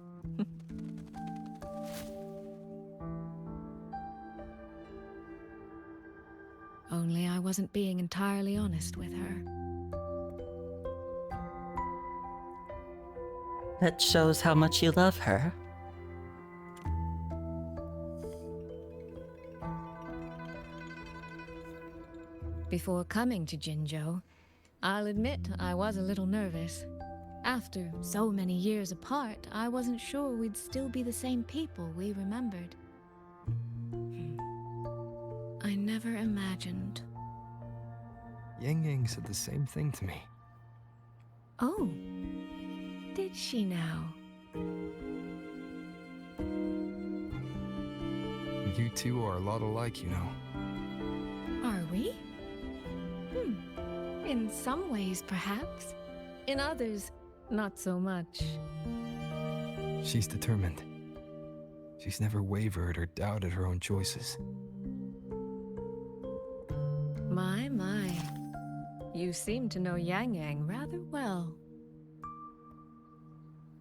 Speaker 16: Only I wasn't being entirely honest with her.
Speaker 1: That shows how much you love her.
Speaker 16: Before coming to Jinzhou, I'll admit I was a little nervous. After so many years apart, I wasn't sure we'd still be the same people we remembered. I never imagined.
Speaker 7: Yangyang said the same thing to me.
Speaker 16: Oh, did she now?
Speaker 7: You two are a lot alike, you know.
Speaker 16: Are we? In some ways, perhaps. In others, not so much.
Speaker 7: She's determined. She's never wavered or doubted her own choices.
Speaker 16: My. You seem to know Yangyang rather well.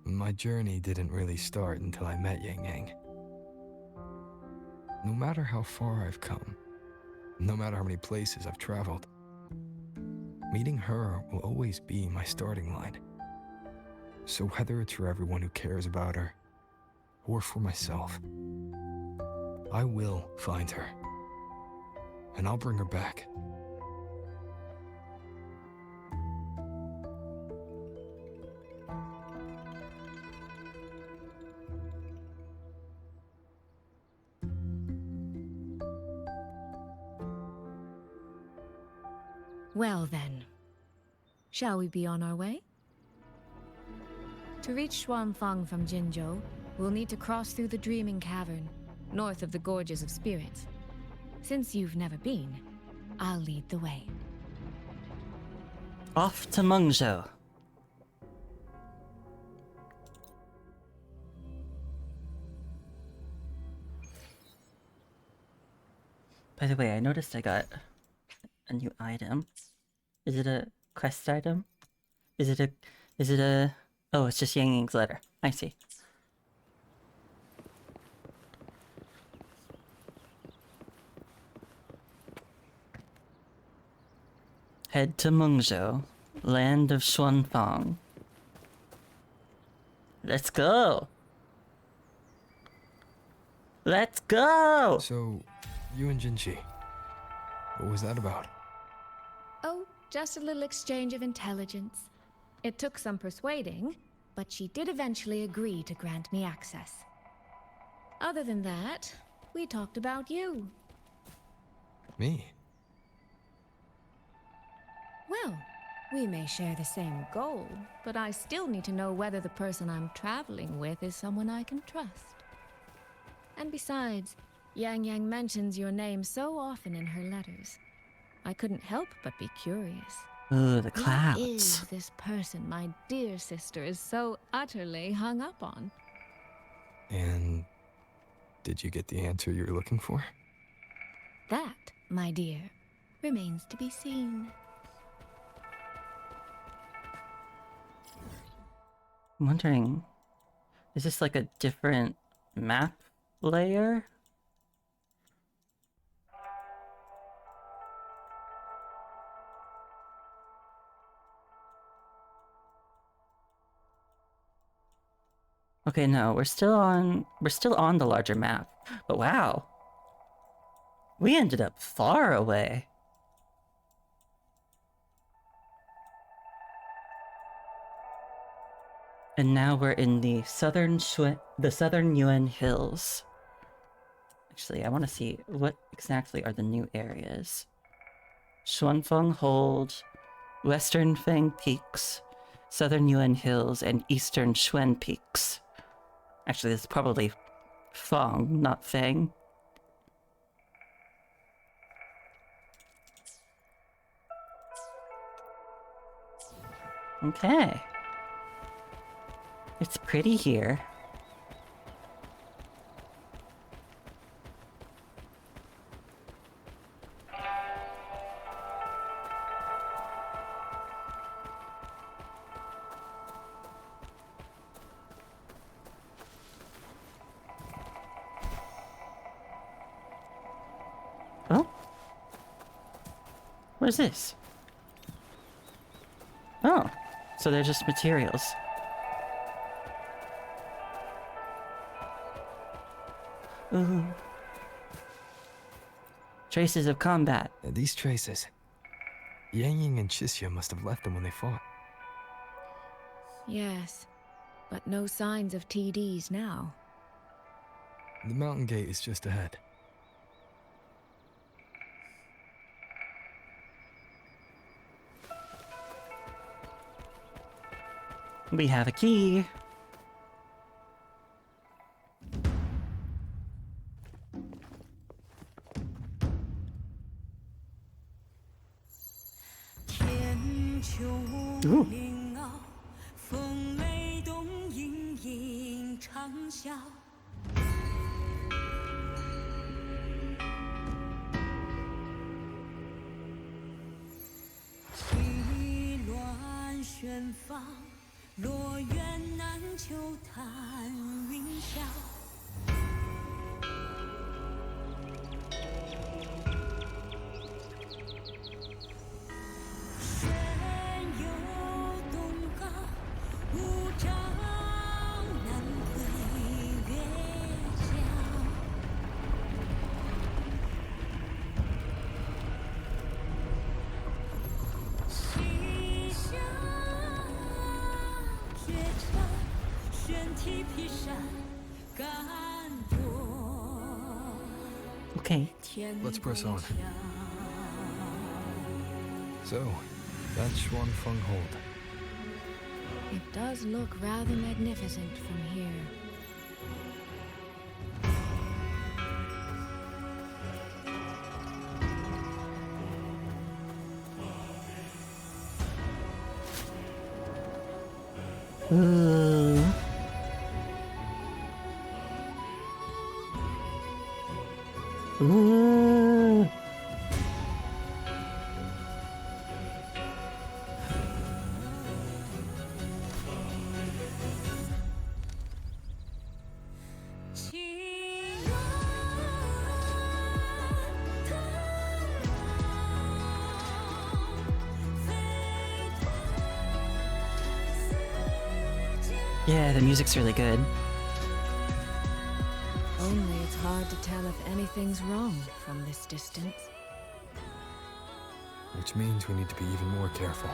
Speaker 7: My journey didn't really start until I met Yangyang. No matter how far I've come, no matter how many places I've traveled, meeting her will always be my starting line. So whether it's for everyone who cares about her, or for myself, I will find her. And I'll bring her back.
Speaker 16: Well then, shall we be on our way? To reach Xuanfang from Jinzhou, we'll need to cross through the Dreaming Cavern, north of the Gorges of Spirits. Since you've never been, I'll lead the way.
Speaker 1: Off to Mengzhou. By the way, I noticed I got a new item. Is it a quest item? Is it a... Oh, it's just Yangyang's letter. I see. Head to Mengzhou, land of Xuanfang. Let's go! Let's go!
Speaker 7: So, you and Jinzhou, what was that about?
Speaker 16: Oh, just a little exchange of intelligence. It took some persuading, but she did eventually agree to grant me access. Other than that, we talked about you.
Speaker 7: Me?
Speaker 16: Well, we may share the same goal, but I still need to know whether the person I'm traveling with is someone I can trust. And besides, Yangyang mentions your name so often in her letters. I couldn't help but be curious.
Speaker 1: Ooh, the
Speaker 16: Who
Speaker 1: clouds.
Speaker 16: is this person my dear sister is so utterly hung up on?
Speaker 7: And did you get the answer you were looking for?
Speaker 16: That, my dear, remains to be seen.
Speaker 1: I'm wondering, is this like a different map layer? Okay, no, we're still on the larger map. But wow. We ended up far away. And now we're in the southern Yuan Hills. Actually, I want to see what exactly are the new areas. Xuanfeng Hold, Western Feng Peaks, Southern Yuan Hills, and Eastern Xuen Peaks. Actually, it's probably Feng, not Feng. Okay. It's pretty here. Oh? What is this? Oh, so they're just materials. Ooh. Traces of combat.
Speaker 7: These traces. Yangyang and Chixia must have left them when they fought.
Speaker 16: Yes, but no signs of TDs now.
Speaker 7: The mountain gate is just ahead.
Speaker 1: We have a key. Ooh. Okay.
Speaker 7: Let's press on. So, that's Xuanfeng Hold.
Speaker 16: It does look rather magnificent from here.
Speaker 1: Ooh. Ooh. Yeah, the music's really good.
Speaker 16: Only it's hard to tell if anything's wrong from this distance.
Speaker 7: Which means we need to be even more careful.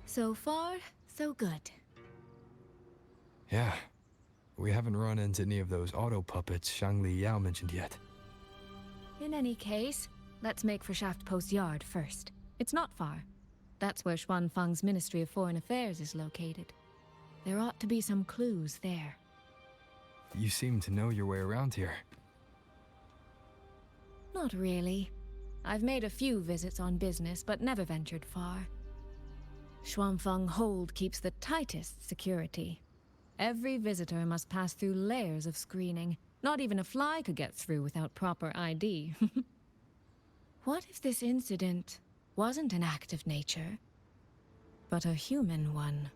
Speaker 16: So far, so good.
Speaker 7: Yeah. We haven't run into any of those auto puppets Shangli Yao mentioned yet.
Speaker 16: In any case, let's make for Shaft Post Yard first. It's not far. That's where Xuanfeng's Ministry of Foreign Affairs is located. There ought to be some clues there.
Speaker 7: You seem to know your way around here.
Speaker 16: Not really. I've made a few visits on business, but never ventured far. Xuanfeng Hold keeps the tightest security. Every visitor must pass through layers of screening. Not even a fly could get through without proper ID. What if this incident wasn't an act of nature, but a human one?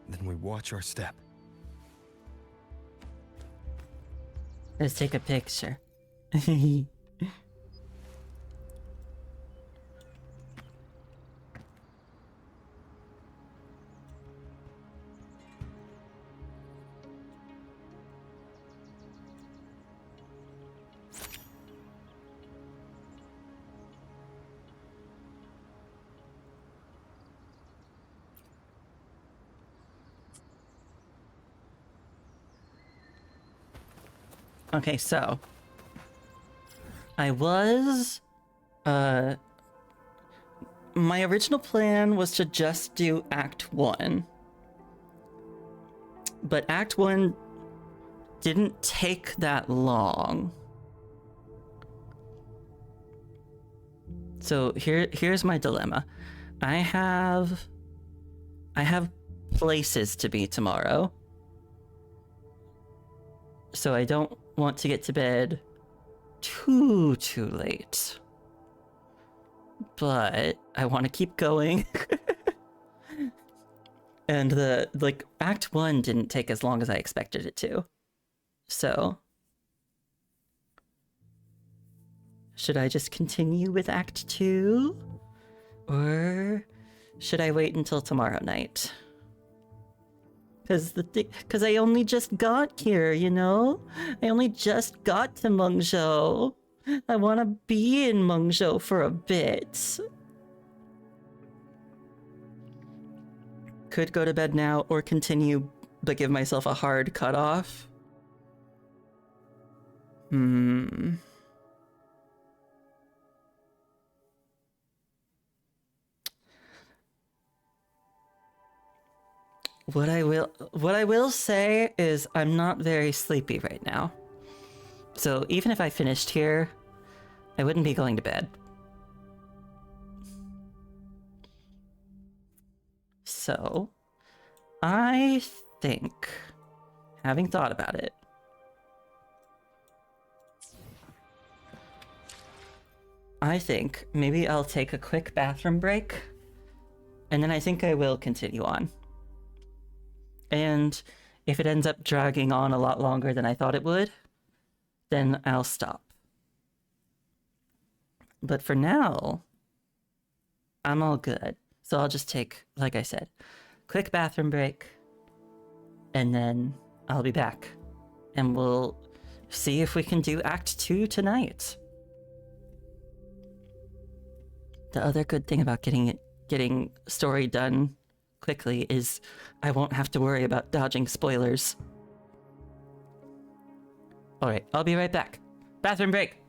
Speaker 7: Then we watch our step.
Speaker 1: Let's take a picture. Okay, so I was my original plan was to just do Act 1. But Act 1 didn't take that long. So here's my dilemma. I have places to be tomorrow. So I don't want to get to bed too late. But I want to keep going. And Act 1 didn't take as long as I expected it to. So should I just continue with Act 2? Or should I wait until tomorrow night? Because I only just got here, you know? I only just got to Mengzhou. I want to be in Mengzhou for a bit. Could go to bed now or continue, but give myself a hard cutoff. What I will say is I'm not very sleepy right now. So even if I finished here, I wouldn't be going to bed. So I think, having thought about it, I think maybe I'll take a quick bathroom break, and then I think I will continue on. And if it ends up dragging on a lot longer than I thought it would, then I'll stop. But for now, I'm all good. So I'll just take, like I said, quick bathroom break, and then I'll be back. And we'll see if we can do Act 2 tonight. The other good thing about getting story done quickly is I won't have to worry about dodging spoilers. Alright, I'll be right back. Bathroom break!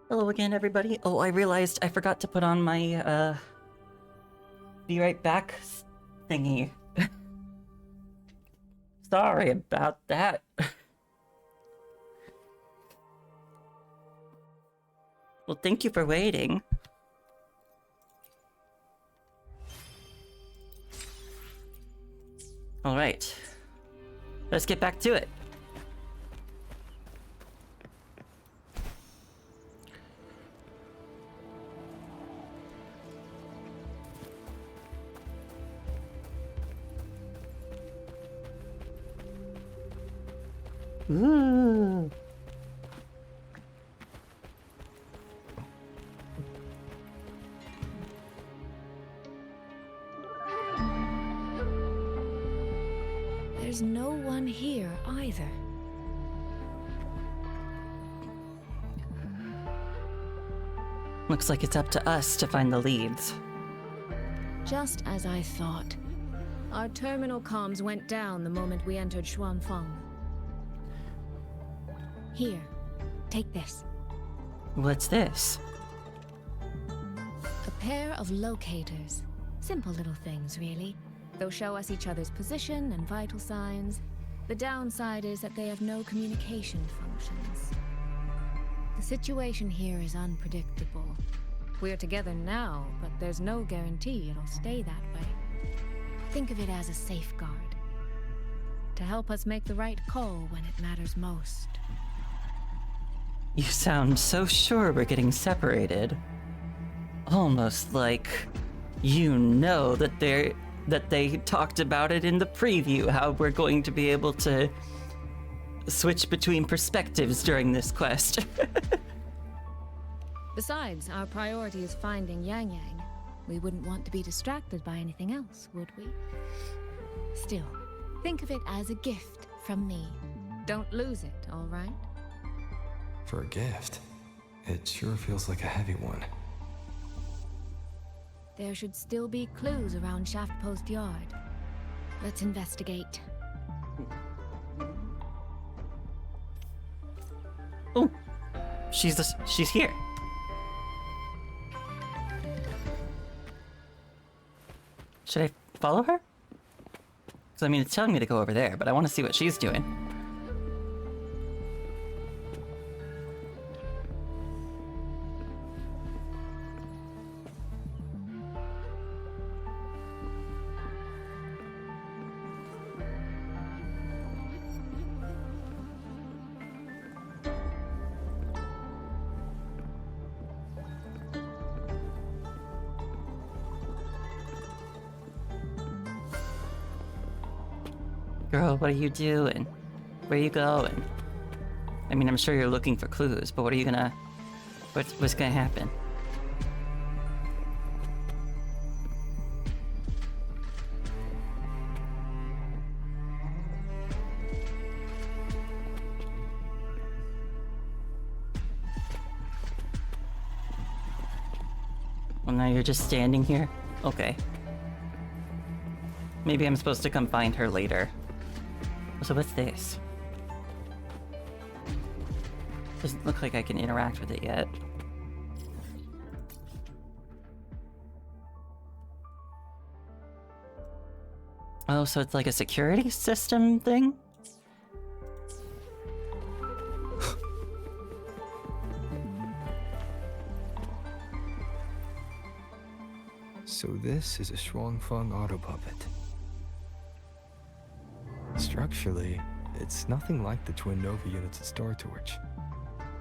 Speaker 1: Hello again, everybody. Oh, I realized I forgot to put on my, be right back thingy. Sorry about that. Well, thank you for waiting. Alright. Let's get back to it. Ooh.
Speaker 16: There's no one here either.
Speaker 1: Looks like it's up to us to find the leads.
Speaker 16: Just as I thought. Our terminal comms went down the moment we entered Xuanfeng. Here, take this.
Speaker 1: What's this?
Speaker 16: A pair of locators. Simple little things, really. They'll show us each other's position and vital signs. The downside is that they have no communication functions. The situation here is unpredictable. We're together now, but there's no guarantee it'll stay that way. Think of it as a safeguard. To help us make the right call when it matters most.
Speaker 1: You sound so sure we're getting separated. Almost like you know that they talked about it in the preview, how we're going to be able to switch between perspectives during this quest.
Speaker 16: Besides, our priority is finding Yangyang. We wouldn't want to be distracted by anything else, would we? Still, think of it as a gift from me. Don't lose it, all right?
Speaker 7: For a gift, it sure feels like a heavy one.
Speaker 16: There should still be clues around Shaft Post Yard. Let's investigate.
Speaker 1: Oh, she's here. Should I follow her? Because I mean, it's telling me to go over there, but I want to see what she's doing. Girl, what are you doing? Where are you going? I mean, I'm sure you're looking for clues, but what's gonna happen? Well, now you're just standing here? Okay. Maybe I'm supposed to come find her later. So what's this? Doesn't look like I can interact with it yet. Oh, so it's like a security system thing?
Speaker 7: So this is a Xuanfeng auto puppet. Structurally, it's nothing like the twin Nova units at Star Torch.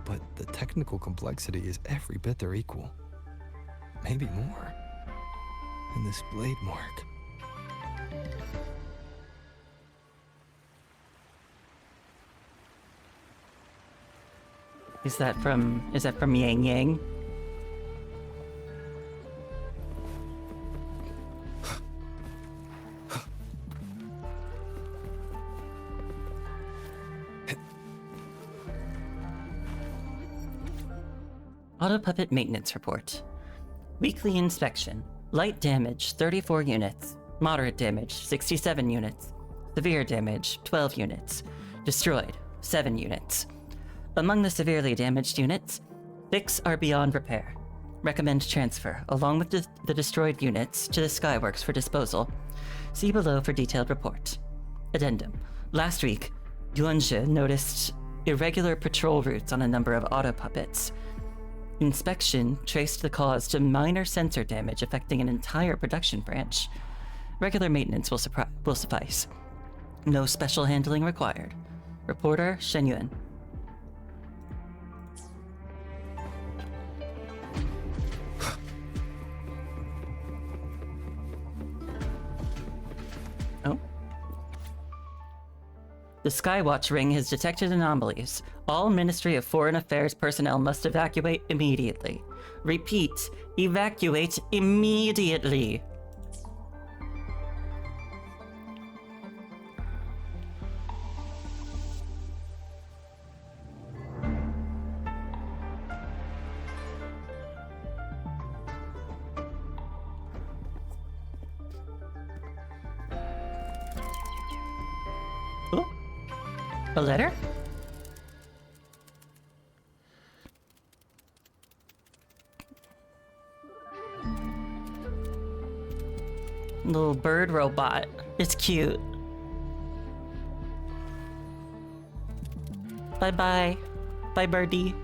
Speaker 7: But the technical complexity is every bit their equal. Maybe more. And this blade mark.
Speaker 1: Is that from Yangyang? Auto Puppet Maintenance Report. Weekly inspection. Light damage, 34 units. Moderate damage, 67 units. Severe damage, 12 units. Destroyed, 7 units. Among the severely damaged units, Fix are beyond repair. Recommend transfer, along with the destroyed units, to the Skyworks for disposal. See below for detailed report. Addendum. Last week, Jinzhou noticed irregular patrol routes on a number of auto puppets. Inspection traced the cause to minor sensor damage affecting an entire production branch. Regular maintenance will suffice. No special handling required. Reporter Shen Yuan. Oh. The Skywatch ring has detected anomalies. All Ministry of Foreign Affairs personnel must evacuate immediately. Repeat, evacuate immediately. Oh, a letter? Little bird robot. It's cute. Bye-bye. Bye, birdie.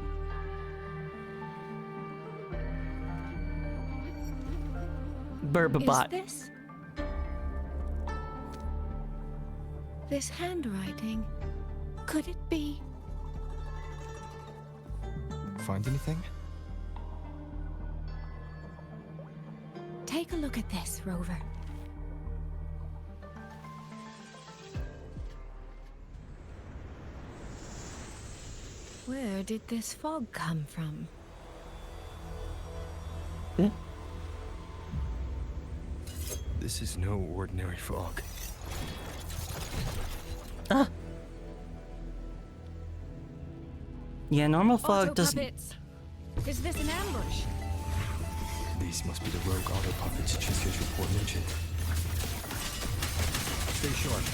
Speaker 1: Burbabot.
Speaker 16: Is this handwriting? Could it be?
Speaker 7: Find anything?
Speaker 16: Take a look at this, Rover. Where did this fog come from?
Speaker 7: This is no ordinary fog.
Speaker 1: Ah. Yeah, normal fog doesn't.
Speaker 16: Is this an ambush?
Speaker 7: These must be the rogue auto puppets Chise's report mentioned. Stay sharp.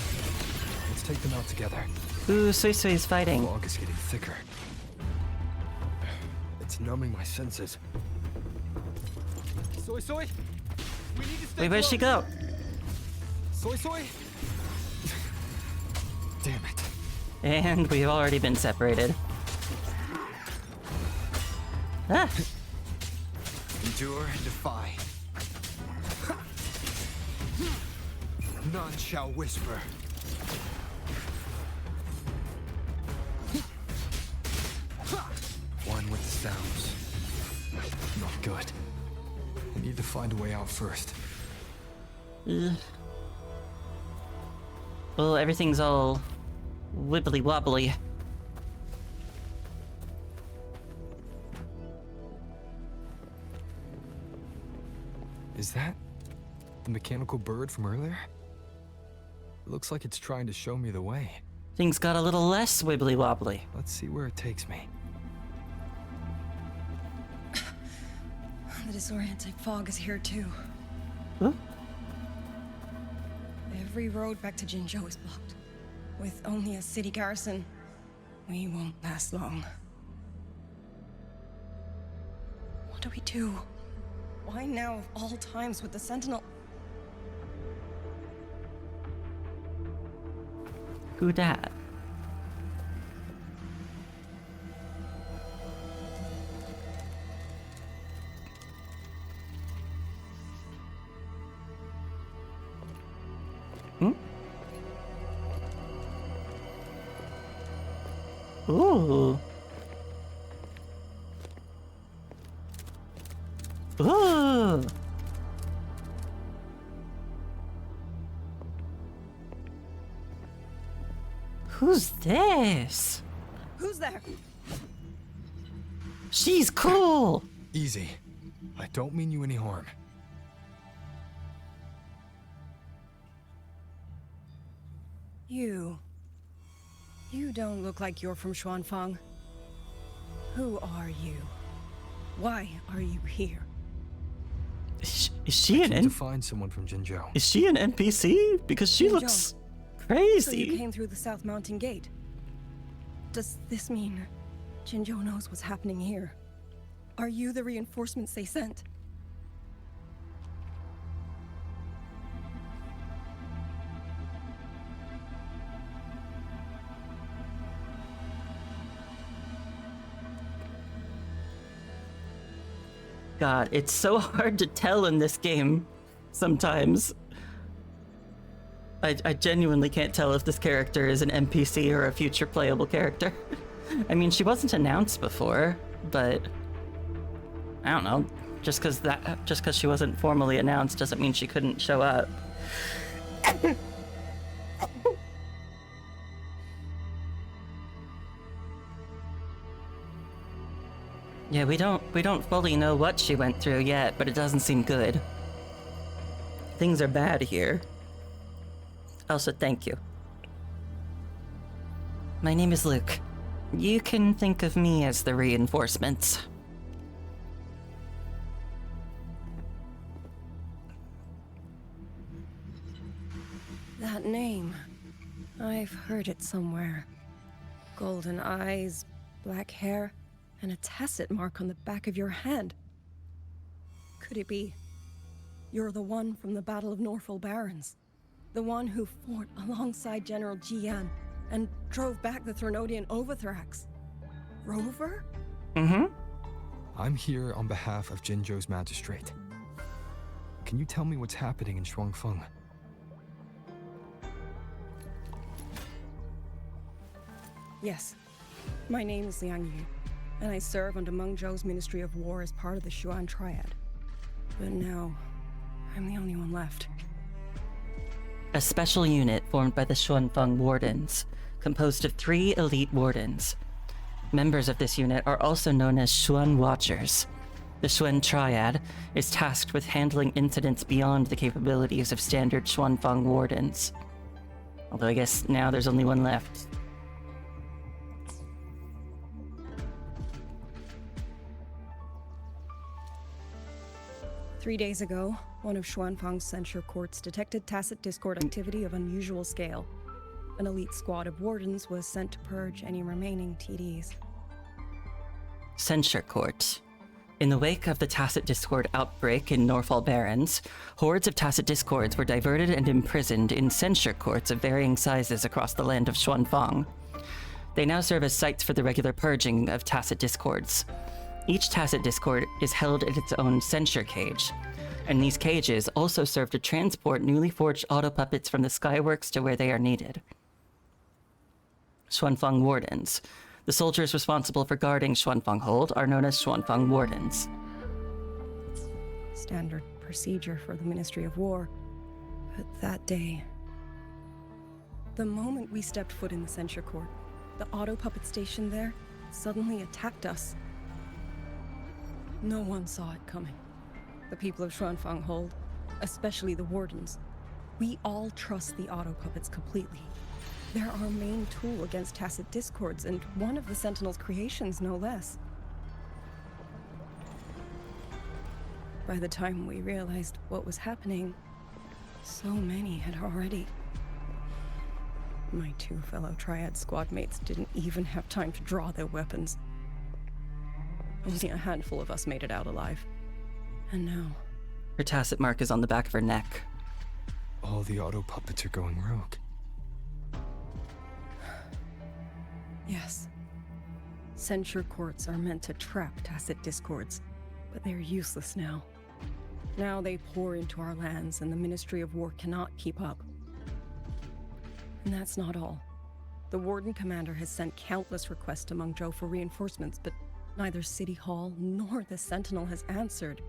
Speaker 7: Let's take them out together.
Speaker 1: Ooh, Sui Sui is fighting.
Speaker 7: The fog is getting thicker. It's numbing my senses. Soy Soy! We need to stay
Speaker 1: Wait, where'd she go?
Speaker 7: Soy Soy! Damn it.
Speaker 1: And we've already been separated. Ah!
Speaker 7: Endure and defy. None shall whisper. One with the sounds. Not good. I need to find a way out first.
Speaker 1: Well, everything's all wibbly wobbly.
Speaker 7: Is that the mechanical bird from earlier? It looks like it's trying to show me the way.
Speaker 1: Things got a little less wibbly wobbly.
Speaker 7: Let's see where it takes me.
Speaker 19: The disorienting fog is here too.
Speaker 1: Huh?
Speaker 19: Every road back to Jinzhou is blocked. With only a city garrison, we won't last long. What do we do? Why now of all times with the Sentinel?
Speaker 1: Who dat? Ooh. Ooh. Who's this?
Speaker 19: Who's there?
Speaker 1: She's cool.
Speaker 7: Easy. I don't mean you any harm.
Speaker 19: You don't look like you're from Xuanfang. Who are you? Why are you here?
Speaker 1: Is she an
Speaker 7: to find someone from Jinzhou.
Speaker 1: Is she an NPC? Because she looks crazy.
Speaker 19: So you came through the South Mountain Gate. Does this mean Jinzhou knows what's happening here? Are you the reinforcements they sent?
Speaker 1: God, it's so hard to tell in this game sometimes. I genuinely can't tell if this character is an NPC or a future playable character. I mean, she wasn't announced before, but I don't know. Just because she wasn't formally announced doesn't mean she couldn't show up. Yeah, we don't fully know what she went through yet, but it doesn't seem good. Things are bad here. Also, thank you. My name is Luke. You can think of me as the reinforcements.
Speaker 19: That name. I've heard it somewhere. Golden eyes, black hair, and a tacit mark on the back of your hand. Could it be you're the one from the Battle of Norfolk Barrens? The one who fought alongside General Jiyan and drove back the Threnodian Overthrax? Rover?
Speaker 1: Mm-hmm.
Speaker 7: I'm here on behalf of Jinzhou's magistrate. Can you tell me what's happening in Shuangfeng?
Speaker 19: Yes. My name is Yangyang, and I serve under Mengzhou's Ministry of War as part of the Xuan Triad. But now, I'm the only one left.
Speaker 1: A special unit formed by the Xuanfeng Wardens, composed of 3 elite wardens. Members of this unit are also known as Xuan Watchers. The Xuan Triad is tasked with handling incidents beyond the capabilities of standard Xuanfeng Wardens. Although I guess now there's only one left.
Speaker 19: Three days ago, one of Xuanfeng's censure courts detected tacit discord activity of unusual scale. An elite squad of wardens was sent to purge any remaining TDs.
Speaker 1: Censure Court. In the wake of the Tacit Discord outbreak in Norfolk Barrens, hordes of Tacit Discords were diverted and imprisoned in censure courts of varying sizes across the land of Xuanfeng. They now serve as sites for the regular purging of Tacit Discords. Each Tacit Discord is held in its own censure cage, and these cages also serve to transport newly forged auto-puppets from the Skyworks to where they are needed. Xuanfeng Wardens. The soldiers responsible for guarding Xuanfeng Hold are known as Xuanfeng Wardens.
Speaker 19: Standard procedure for the Ministry of War. But that day, the moment we stepped foot in the censure court, the auto-puppet station there suddenly attacked us. No one saw it coming. The people of Xuanfeng Hold, especially the Wardens. We all trust the auto-puppets completely. They're our main tool against Tacit Discords, and one of the Sentinel's creations, no less. By the time we realized what was happening, so many had already... My 2 fellow Triad squad mates didn't even have time to draw their weapons. Only a handful of us made it out alive. And now...
Speaker 1: Her tacit mark is on the back of her neck.
Speaker 7: All the auto-puppets are going rogue.
Speaker 19: Yes. Censure courts are meant to trap Tacit Discords, but they're useless now. Now they pour into our lands, and the Ministry of War cannot keep up. And that's not all. The Warden Commander has sent countless requests to Mengzhou for reinforcements, but neither City Hall nor the Sentinel has answered.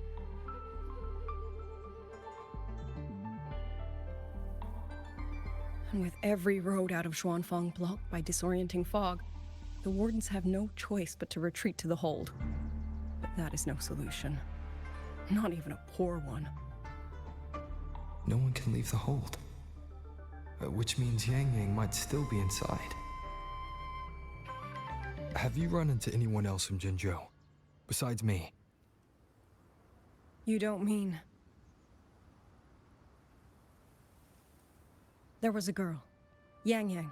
Speaker 19: And with every road out of Xuanfeng blocked by disorienting fog, the Wardens have no choice but to retreat to the Hold. But that is no solution. Not even a poor one.
Speaker 7: No one can leave the Hold. Which means Yangyang might still be inside. Have you run into anyone else from Jinzhou? Besides me?
Speaker 19: You don't mean... There was a girl, Yangyang.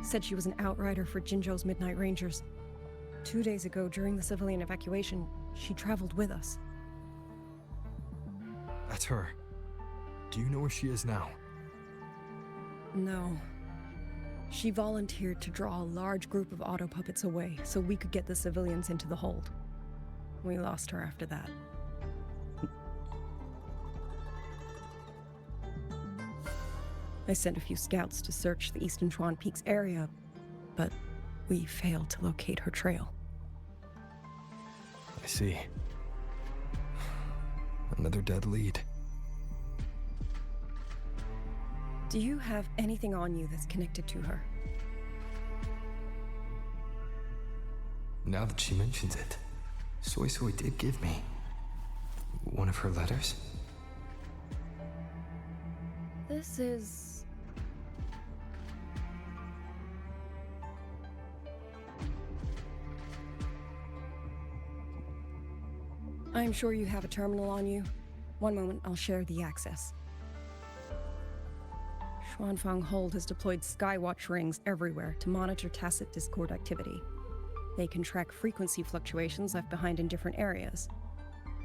Speaker 19: Said she was an outrider for Jinzhou's Midnight Rangers. 2 days ago, during the civilian evacuation, She traveled with us.
Speaker 7: That's her. Do you know where she is now?
Speaker 19: No. She volunteered to draw a large group of auto puppets away so we could get the civilians into the hold. We lost her after that. I sent a few scouts to search the Eastern Chuan Peaks area, but we failed to locate her trail.
Speaker 7: I see. Another dead lead.
Speaker 19: Do you have anything on you that's connected to her?
Speaker 7: Now that she mentions it, Soy Soy did give me one of her letters.
Speaker 19: This is... I'm sure you have a terminal on you. One moment, I'll share the access. Xuanfang Hold has deployed Skywatch rings everywhere to monitor tacit Discord activity. They can track frequency fluctuations left behind in different areas.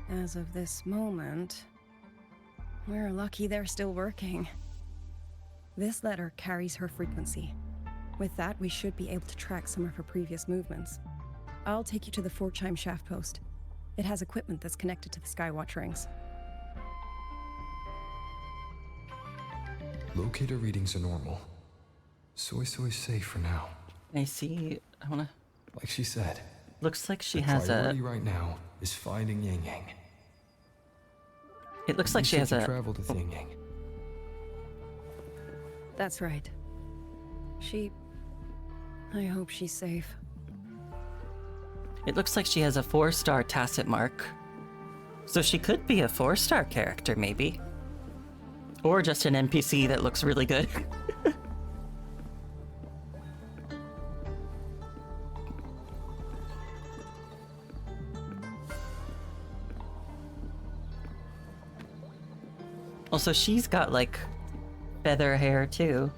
Speaker 19: As of this moment, we're lucky they're still working. This letter carries her frequency. With that, we should be able to track some of her previous movements. I'll take you to the 4-chime shaft post. It has equipment that's connected to the Skywatch rings.
Speaker 7: Locator readings are normal. Soy Soy's safe for now.
Speaker 1: I see. I wanna...
Speaker 7: Like she said.
Speaker 1: Looks like she
Speaker 7: the
Speaker 1: has
Speaker 7: priority right now is finding Yangyang.
Speaker 1: It looks like she has a...
Speaker 7: traveled with Yangyang.
Speaker 19: That's right. I hope she's safe.
Speaker 1: It looks like she has a 4-star tacit mark. So she could be a 4-star character, maybe. Or just an NPC that looks really good. Also, she's got, like, feather hair, too.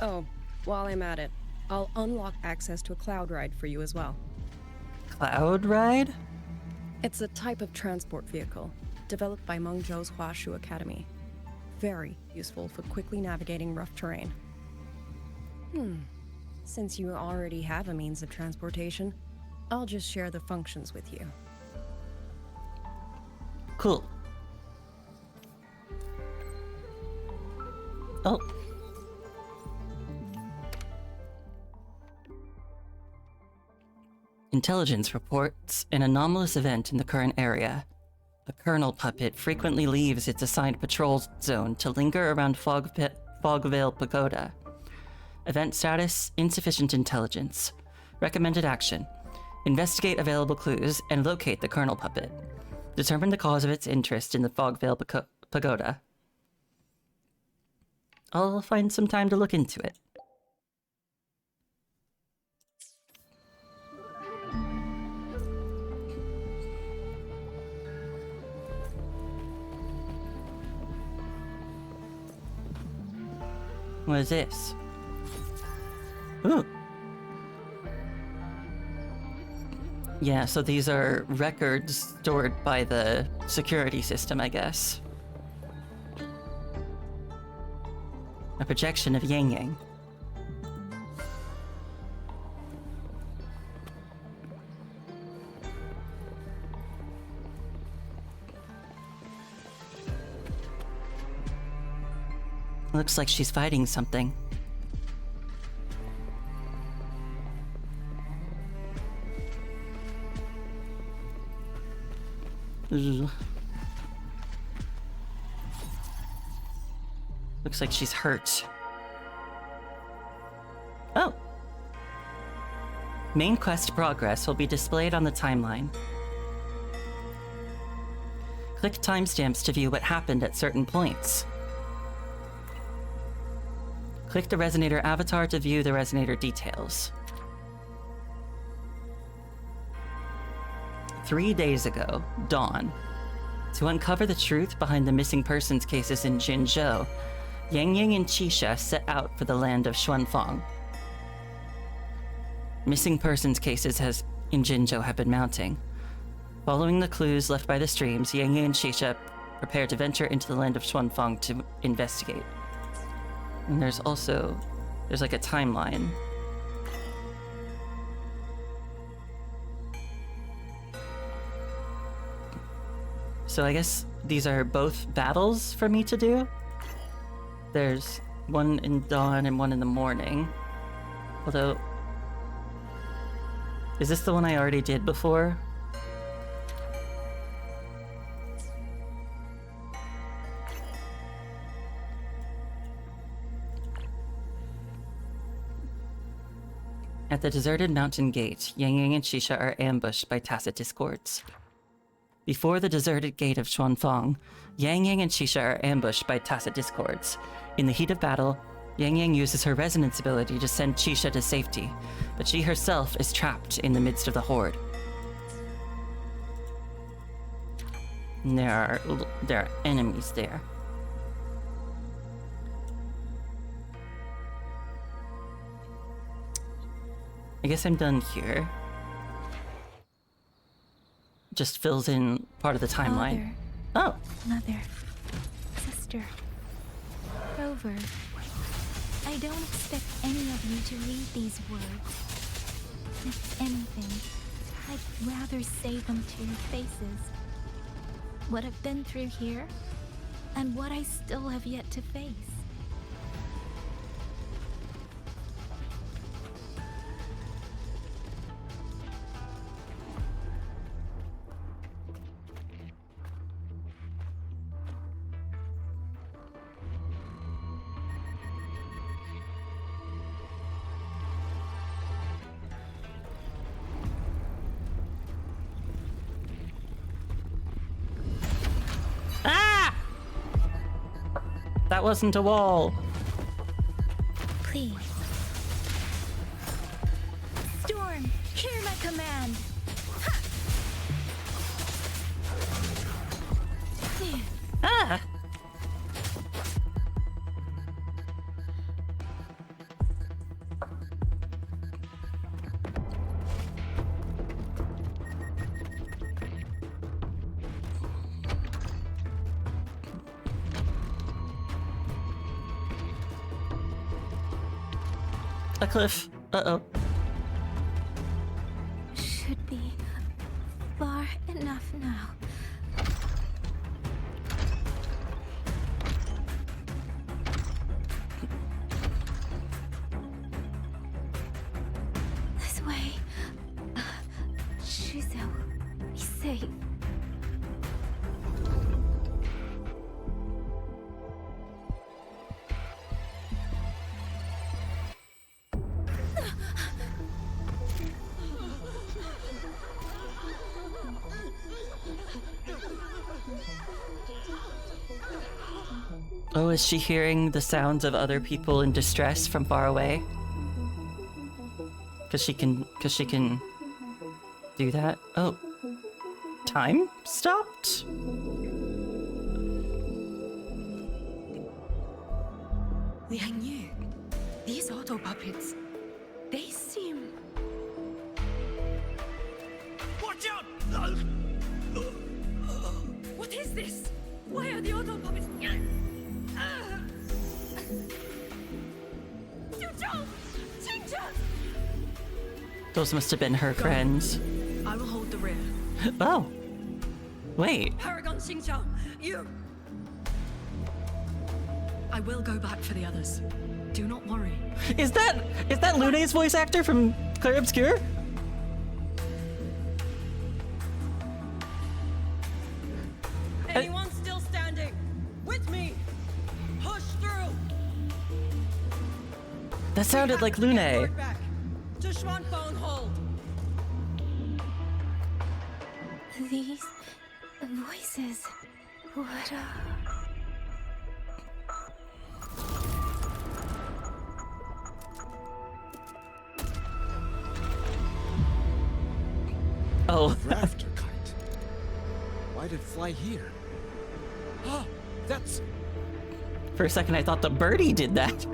Speaker 19: Oh, while I'm at it, I'll unlock access to a cloud ride for you as well.
Speaker 1: Cloud ride?
Speaker 19: It's a type of transport vehicle, developed by Mengzhou's Huashu Academy. Very useful for quickly navigating rough terrain. Since you already have a means of transportation, I'll just share the functions with you.
Speaker 1: Cool. Oh. Intelligence reports an anomalous event in the current area. A Colonel puppet frequently leaves its assigned patrol zone to linger around Fogvale Pagoda. Event status: insufficient intelligence. Recommended action: investigate available clues and locate the Colonel puppet. Determine the cause of its interest in the Fogvale Pagoda. I'll find some time to look into it. What is this? Ooh. Yeah, so these are records stored by the security system, I guess. A projection of Yangyang. Looks like she's fighting something. Ugh. Looks like she's hurt. Oh! Main quest progress will be displayed on the timeline. Click timestamps to view what happened at certain points. Click the Resonator avatar to view the Resonator details. 3 days ago, dawn. To uncover the truth behind the missing persons cases in Jinzhou, Yangyang and Qixia set out for the land of Xuanfang. Missing persons cases in Jinzhou have been mounting. Following the clues left by the streams, Yangyang and Qixia prepare to venture into the land of Xuanfang to investigate. And there's like a timeline. So I guess these are both battles for me to do. There's one in dawn and one in the morning. Although, is this the one I already did before? At the deserted mountain gate, Yangyang and Qixia are ambushed by tacit discords. Before the deserted gate of Xuanfang, Yangyang and Qixia are ambushed by tacit discords. In the heat of battle, Yangyang uses her resonance ability to send Qixia to safety, but she herself is trapped in the midst of the horde. And there are enemies there. I guess I'm done here. Just fills in part of the timeline.
Speaker 2: Father, mother, sister, Rover. I don't expect any of you to read these words. If anything, I'd rather say them to your faces. What I've been through here, and what I still have yet to face.
Speaker 1: That wasn't a wall.
Speaker 2: Please. Storm, hear my command.
Speaker 1: Ah! A cliff. Uh-oh.
Speaker 2: Should be far enough now. This way. Jinzhou, be safe.
Speaker 1: Oh, is she hearing the sounds of other people in distress from far away? Cause she can do that. Oh, time stopped?
Speaker 20: Liang, these auto puppets, they seem... Watch out! What is this? Why are the auto puppets...
Speaker 1: Those must have been her friends.
Speaker 20: I will hold the rear.
Speaker 1: Oh. Wait.
Speaker 20: Paragon Xingqiao, you... I will go back for the others. Do not worry.
Speaker 1: Is that Lune's voice actor from Clair Obscur?
Speaker 20: Anyone still standing? With me! Push through!
Speaker 1: That sounded like Lune.
Speaker 20: Back to Xuanfang Hold!
Speaker 2: These voices, what
Speaker 1: Oh.
Speaker 3: Rafter kind.
Speaker 4: why'd it fly here? Ah, that's...
Speaker 1: For a second, I thought the birdie did that.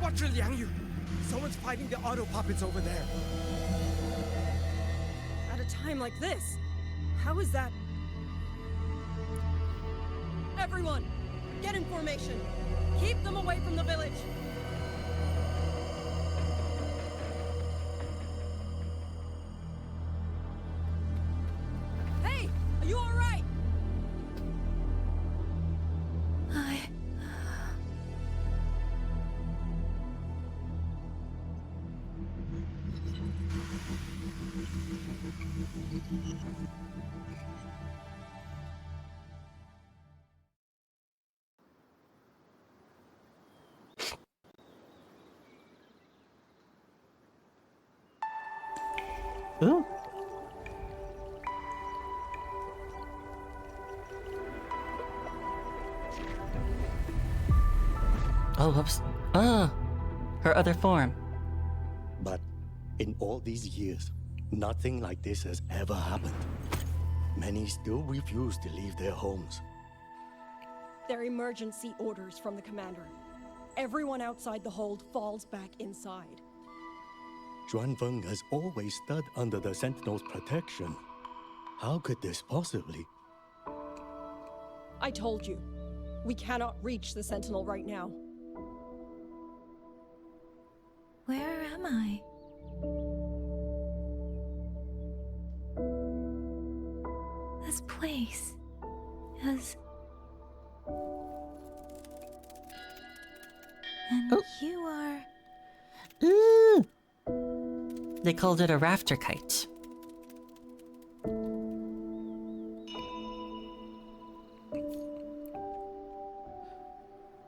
Speaker 4: Watch it, Yang Yu! Someone's fighting the auto puppets over there.
Speaker 20: At a time like this, how is that? Everyone, get in formation. Keep them away from the village. Hey, are you all right?
Speaker 1: Ooh. Oh, whoops. Oh, her other form.
Speaker 21: But in all these years, nothing like this has ever happened. Many still refuse to leave their homes.
Speaker 20: They're emergency orders from the commander. Everyone outside the hold falls back inside.
Speaker 21: Xuanfeng has always stood under the Sentinel's protection. How could this possibly?
Speaker 20: I told you, we cannot reach the Sentinel right now.
Speaker 2: Where am I? This place is... And you are...
Speaker 1: Ooh. They called it a rafter kite.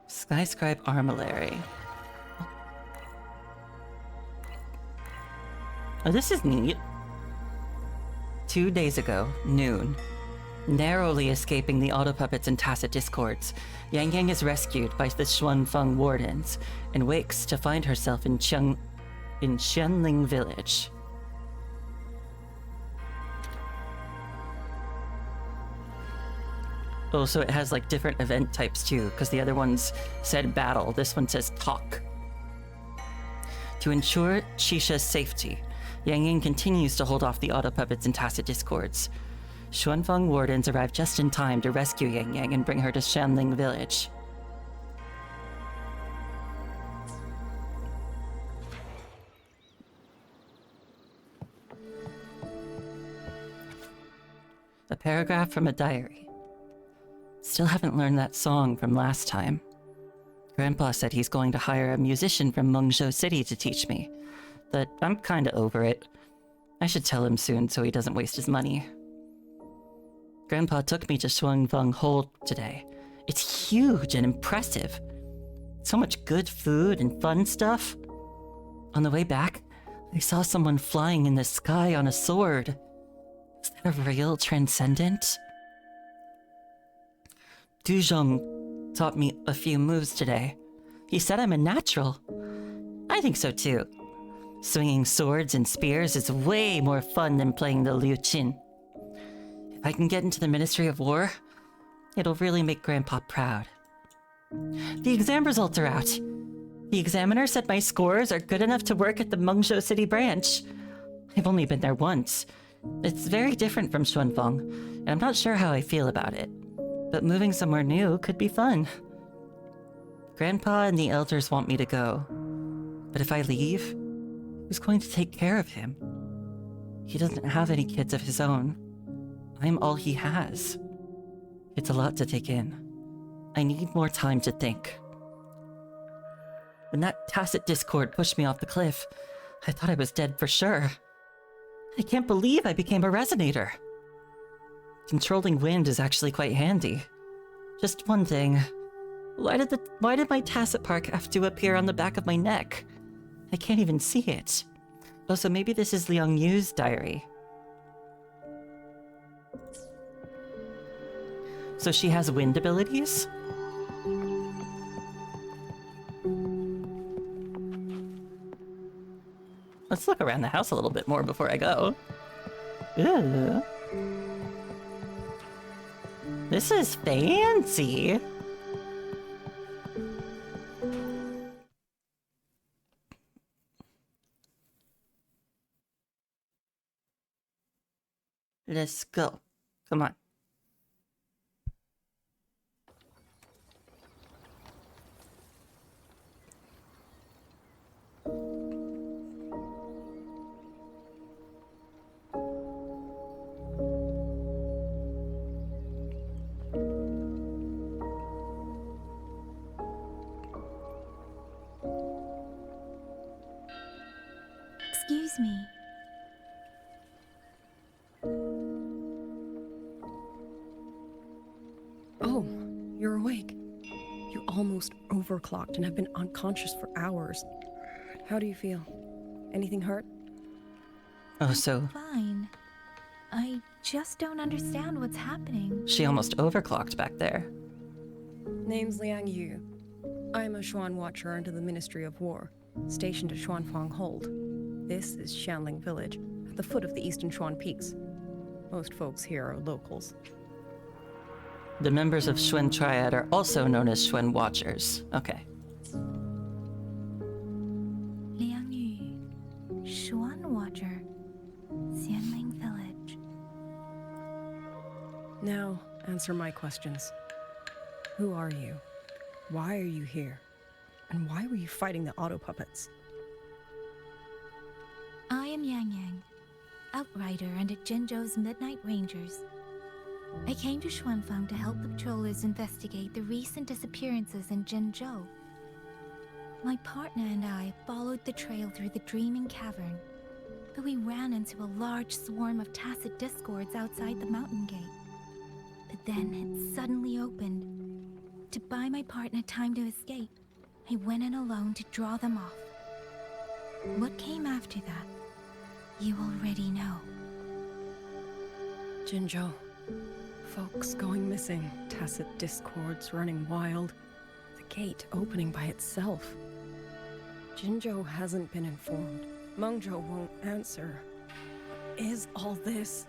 Speaker 1: Skyscribe Armillary. Oh, this is neat. 2 days ago, noon. Narrowly escaping the auto puppets and tacit discords, Yangyang is rescued by the Xuanfeng wardens and wakes to find herself in Qianling village. Oh, so it has like different event types too, because the other ones said battle, this one says talk. To ensure Shisha's safety, Yangyang continues to hold off the auto puppets and tacit discords. Xuanfeng wardens arrive just in time to rescue Yangyang and bring her to Qianling village. A paragraph from a diary. Still haven't learned that song from last time. Grandpa said he's going to hire a musician from Mengzhou City to teach me, but I'm kinda over it. I should tell him soon so he doesn't waste his money. Grandpa took me to Xuanfeng Hold today. It's huge and impressive. So much good food and fun stuff. On the way back, I saw someone flying in the sky on a sword. Is that a real transcendent? Duzhong taught me a few moves today. He said I'm a natural. I think so too. Swinging swords and spears is way more fun than playing the Liu Qin. If I can get into the Ministry of War, it'll really make Grandpa proud. The exam results are out. The examiner said my scores are good enough to work at the Mengzhou City branch. I've only been there once. It's very different from Xuanfeng, and I'm not sure how I feel about it. But moving somewhere new could be fun. Grandpa and the elders want me to go. But if I leave, who's going to take care of him? He doesn't have any kids of his own. I'm all he has. It's a lot to take in. I need more time to think. When that tacit discord pushed me off the cliff, I thought I was dead for sure. I can't believe I became a resonator. Controlling wind is actually quite handy. Just one thing. Why did my tacit park have to appear on the back of my neck? I can't even see it. Oh, so maybe this is Liang Yu's diary. So she has wind abilities? Let's look around the house a little bit more before I go. Ew. This is fancy. Let's go. Come on.
Speaker 2: Excuse me.
Speaker 20: Oh, you're awake. You almost overclocked and have been unconscious for hours. How do you feel? Anything hurt?
Speaker 1: Oh, so
Speaker 2: Fine. I just don't understand what's happening.
Speaker 1: she almost overclocked back there.
Speaker 20: Name's Liang Yu. I'm a Xuan Watcher under the Ministry of War, stationed at Xuanfang Hold. This is Xianling Village, at the foot of the Eastern Xuan Peaks. Most folks here are locals.
Speaker 1: The members of Xuan Triad are also known as Xuan Watchers. Okay.
Speaker 2: Liang Yu, Xuan Watcher, Xianling Village.
Speaker 20: Now, answer my questions. Who are you? Why are you here? And why were you fighting the auto puppets?
Speaker 2: I am Yangyang, Outrider under Jinzhou's Midnight Rangers. I came to Xuanfang to help the patrollers investigate the recent disappearances in Jinzhou. My partner and I followed the trail through the Dreaming Cavern, but we ran into a large swarm of tacit discords outside the mountain gate. But then it suddenly opened. To buy my partner time to escape, I went in alone to draw them off. What came after that, you already know.
Speaker 20: Jinzhou. Folks going missing, tacit discords running wild, the gate opening by itself. Jinzhou hasn't been informed. Mengzhou won't answer. Is all this?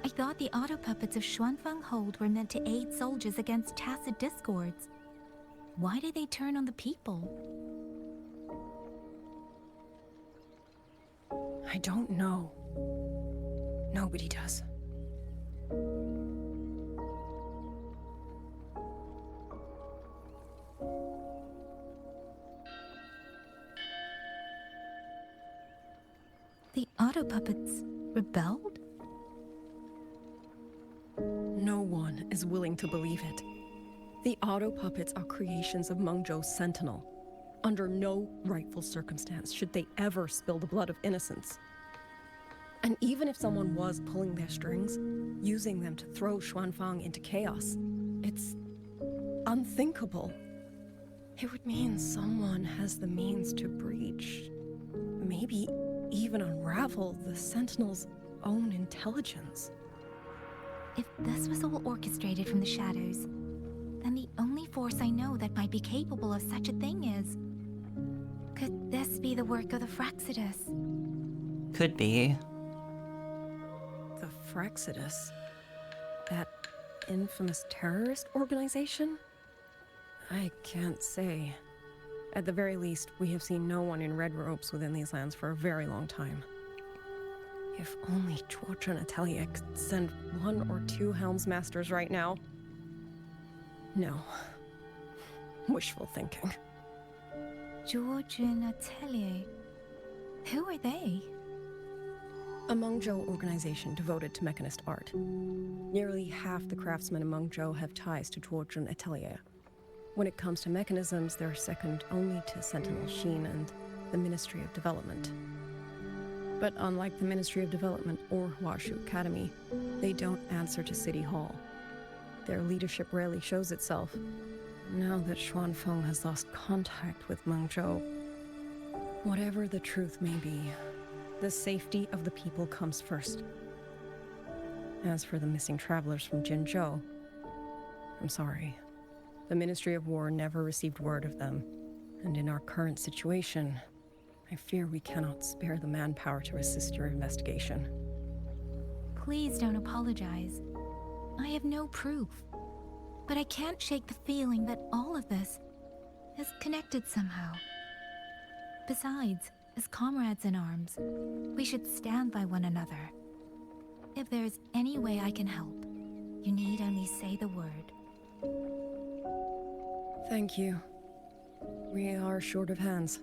Speaker 2: I thought the auto puppets of Xuanfang Hold were meant to aid soldiers against tacit discords. Why did they turn on the people?
Speaker 20: I don't know. Nobody does.
Speaker 2: The auto puppets rebelled?
Speaker 20: No one is willing to believe it. The auto puppets are creations of Mengzhou's Sentinel. Under no rightful circumstance should they ever spill the blood of innocents. And even if someone was pulling their strings, using them to throw Xuanfang into chaos, it's unthinkable. It would mean someone has the means to breach, maybe even unravel the Sentinel's own intelligence.
Speaker 2: If this was all orchestrated from the shadows, then the only force I know that might be capable of such a thing is... Could this be the work of the Fraxidus?
Speaker 1: Could be.
Speaker 20: The Fraxidus? That infamous terrorist organization? I can't say. At the very least, we have seen no one in red robes within these lands for a very long time. If only George and Atelier could send 1 or 2 Helms Masters right now. No. Wishful thinking.
Speaker 2: George and Atelier? Who are they?
Speaker 20: A Mengzhou organization devoted to mechanist art. Nearly half the craftsmen in Mengzhou have ties to George and Atelier. When it comes to mechanisms, they're second only to Sentinel Sheen and the Ministry of Development. But unlike the Ministry of Development or Huashu Academy, they don't answer to City Hall. Their leadership rarely shows itself. Now that Xuanfeng has lost contact with Mengzhou, whatever the truth may be, the safety of the people comes first. As for the missing travelers from Jinzhou, I'm sorry. The Ministry of War never received word of them, and in our current situation, I fear we cannot spare the manpower to assist your investigation.
Speaker 2: Please don't apologize. I have no proof. But I can't shake the feeling that all of this is connected somehow. Besides, as comrades in arms, we should stand by one another. If there's any way I can help, you need only say the word.
Speaker 20: Thank you. We are short of hands.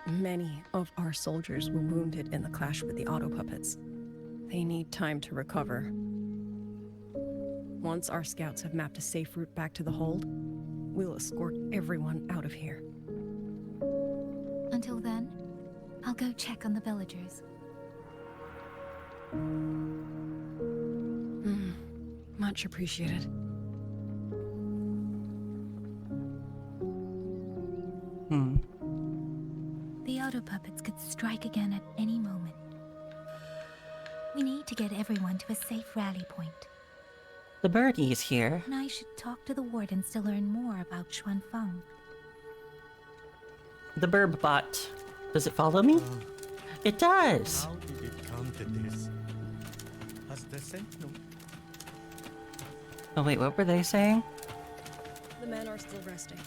Speaker 20: Many of our soldiers were wounded in the clash with the auto puppets. They need time to recover. Once our scouts have mapped a safe route back to the hold, we'll escort everyone out of here.
Speaker 2: Until then, I'll go check on the villagers.
Speaker 20: Much appreciated.
Speaker 2: The auto puppets could strike again at any moment. We need to get everyone to a safe rally point.
Speaker 1: The birdie's here.
Speaker 2: And I should talk to the wardens to learn more about Xuanfeng.
Speaker 1: The burb bot. Does it follow me? It does!
Speaker 21: How did it come to this? Has the sentinel...
Speaker 1: Oh wait, what were they saying?
Speaker 20: The men are still resting.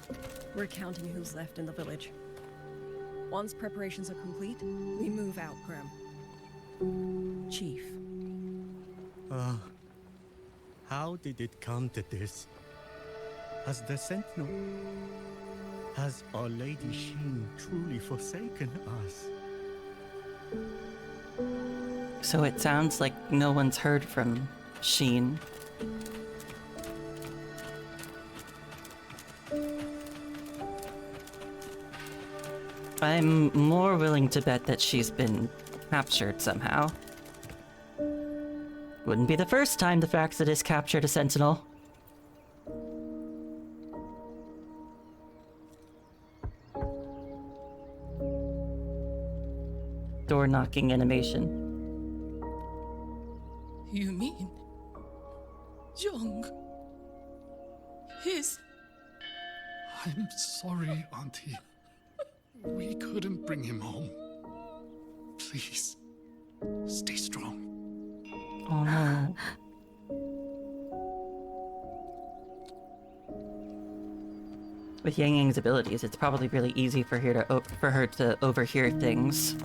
Speaker 20: We're counting who's left in the village. Once preparations are complete, we move out, Graham. Chief.
Speaker 21: How did it come to this? Has the sentinel... Has Our Lady Sheen truly forsaken us?
Speaker 1: So it sounds like no one's heard from Sheen. I'm more willing to bet that she's been captured somehow. Wouldn't be the first time the Fraxidus captured a sentinel. Door knocking animation.
Speaker 10: You mean... Young? His...
Speaker 3: I'm sorry, Auntie. We couldn't bring him home. Please, stay strong.
Speaker 1: Oh no. With Yangyang's abilities, it's probably really easy for her to overhear things.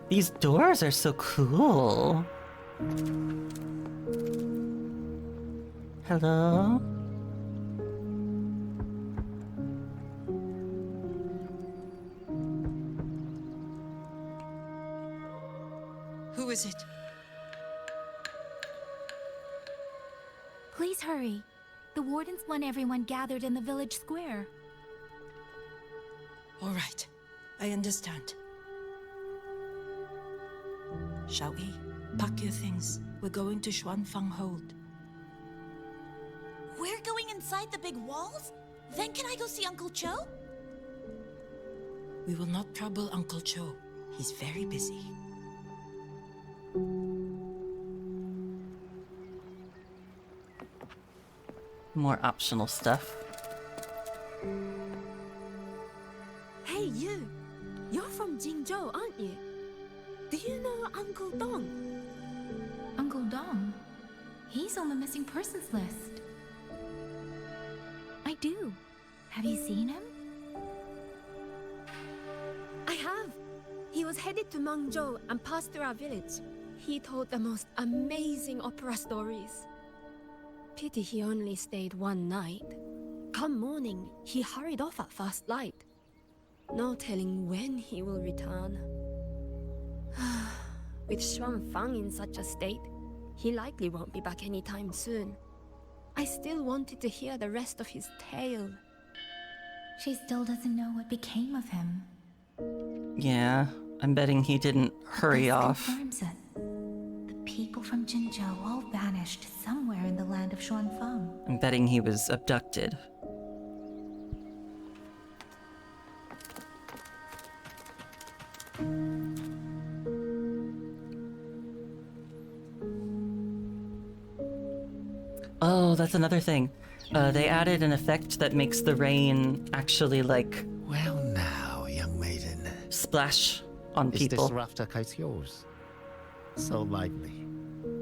Speaker 1: These doors are so cool. Hello?
Speaker 10: Who is it?
Speaker 2: Please hurry. The wardens want everyone gathered in the village square.
Speaker 10: All right, I understand. Shall we? Pack your things. We're going to Xuanfeng Hold.
Speaker 6: We're going inside the big walls? Then can I go see Uncle Cho?
Speaker 10: We will not trouble Uncle Cho. He's very busy.
Speaker 1: More optional stuff.
Speaker 22: Hey, you! You're from Jinzhou, aren't you? Do you know Uncle Dong?
Speaker 2: Uncle Dong? He's on the missing persons list. I do. Have you seen him?
Speaker 22: I have. He was headed to Mengzhou and passed through our village. He told the most amazing opera stories. Pity he only stayed one night. Come morning, he hurried off at first light. No telling when he will return. With Xuanfeng in such a state, he likely won't be back anytime soon. I still wanted to hear the rest of his tale.
Speaker 2: She still doesn't know what became of him.
Speaker 1: Yeah, I'm betting he didn't hurry off.
Speaker 2: Confirms it. The people from Jinzhou all vanished somewhere in the land of Xuanfeng.
Speaker 1: I'm betting he was abducted. Oh, that's another thing. They added an effect that makes the rain actually, like...
Speaker 13: Well now, young maiden.
Speaker 1: Splash on people.
Speaker 13: Is this rafter kite yours? So lively.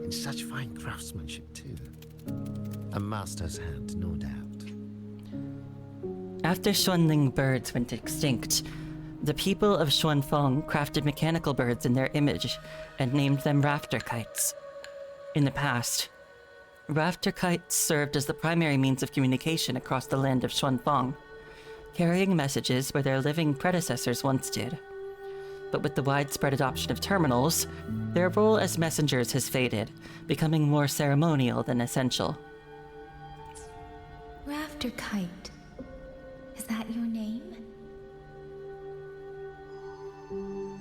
Speaker 13: And such fine craftsmanship, too. A master's hand, no doubt.
Speaker 1: After Xuanling birds went extinct, the people of Xuanfeng crafted mechanical birds in their image and named them rafter kites. In the past, rafter kites served as the primary means of communication across the land of Xuanfeng, carrying messages where their living predecessors once did. But with the widespread adoption of terminals, their role as messengers has faded, becoming more ceremonial than essential.
Speaker 2: Rafter Kite. Is that your name?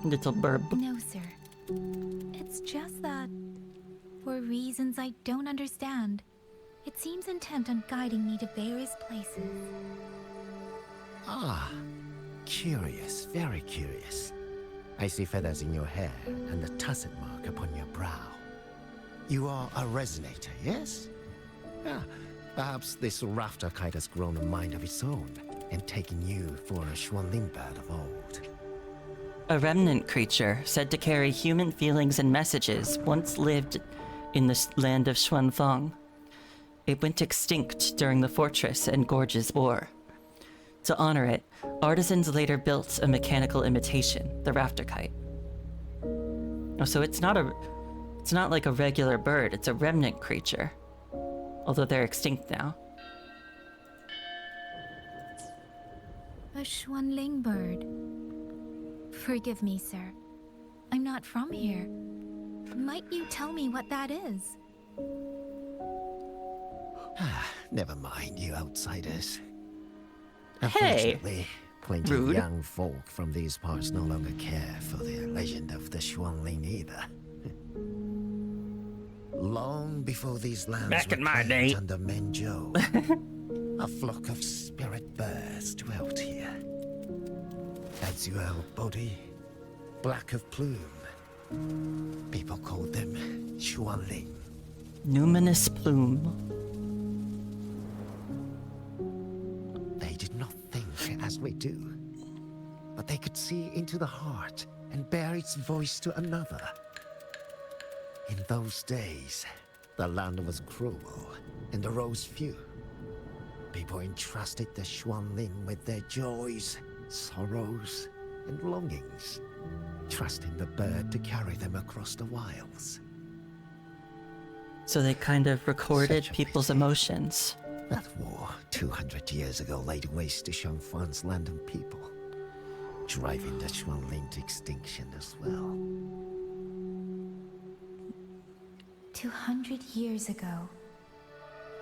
Speaker 1: Little burb.
Speaker 2: No, sir. It's just that, for reasons I don't understand, it seems intent on guiding me to various places.
Speaker 13: Ah, curious, very curious. I see feathers in your hair and a tusset mark upon your brow. You are a resonator, yes? Ah, perhaps this rafter kite has grown a mind of its own and taken you for a Xuanling bird of old.
Speaker 1: A remnant creature said to carry human feelings and messages once lived in the land of Xuanfeng. It went extinct during the Fortress and Gorges War. To honor it, artisans later built a mechanical imitation, the rafter kite. Oh, so it's not like a regular bird, it's a remnant creature. Although they're extinct now.
Speaker 2: A Xuanling bird. Forgive me, sir. I'm not from here. Might you tell me what that is?
Speaker 13: Never mind, you outsiders.
Speaker 1: Hey!
Speaker 13: Unfortunately, plenty of
Speaker 1: Rude.
Speaker 13: young folk from these parts no longer care for the legend of the Xuanling either. Long before these lands
Speaker 1: Back
Speaker 13: were
Speaker 1: in my
Speaker 13: claimed
Speaker 1: day.
Speaker 13: under Mengzhou, a flock of spirit birds dwelt here. Azure body, black of plume. People called them Xuanling.
Speaker 1: Numinous plume.
Speaker 13: They did not think as we do, but they could see into the heart and bear its voice to another. In those days, the land was cruel and the roads few. People entrusted the Xuanling with their joys, sorrows, and longings, trusting the bird to carry them across the wilds.
Speaker 1: So they kind of recorded people's emotions.
Speaker 13: That war 200 years ago laid waste to Xiangfan's land and people, driving the Xuanling to extinction as well.
Speaker 2: 200 years ago.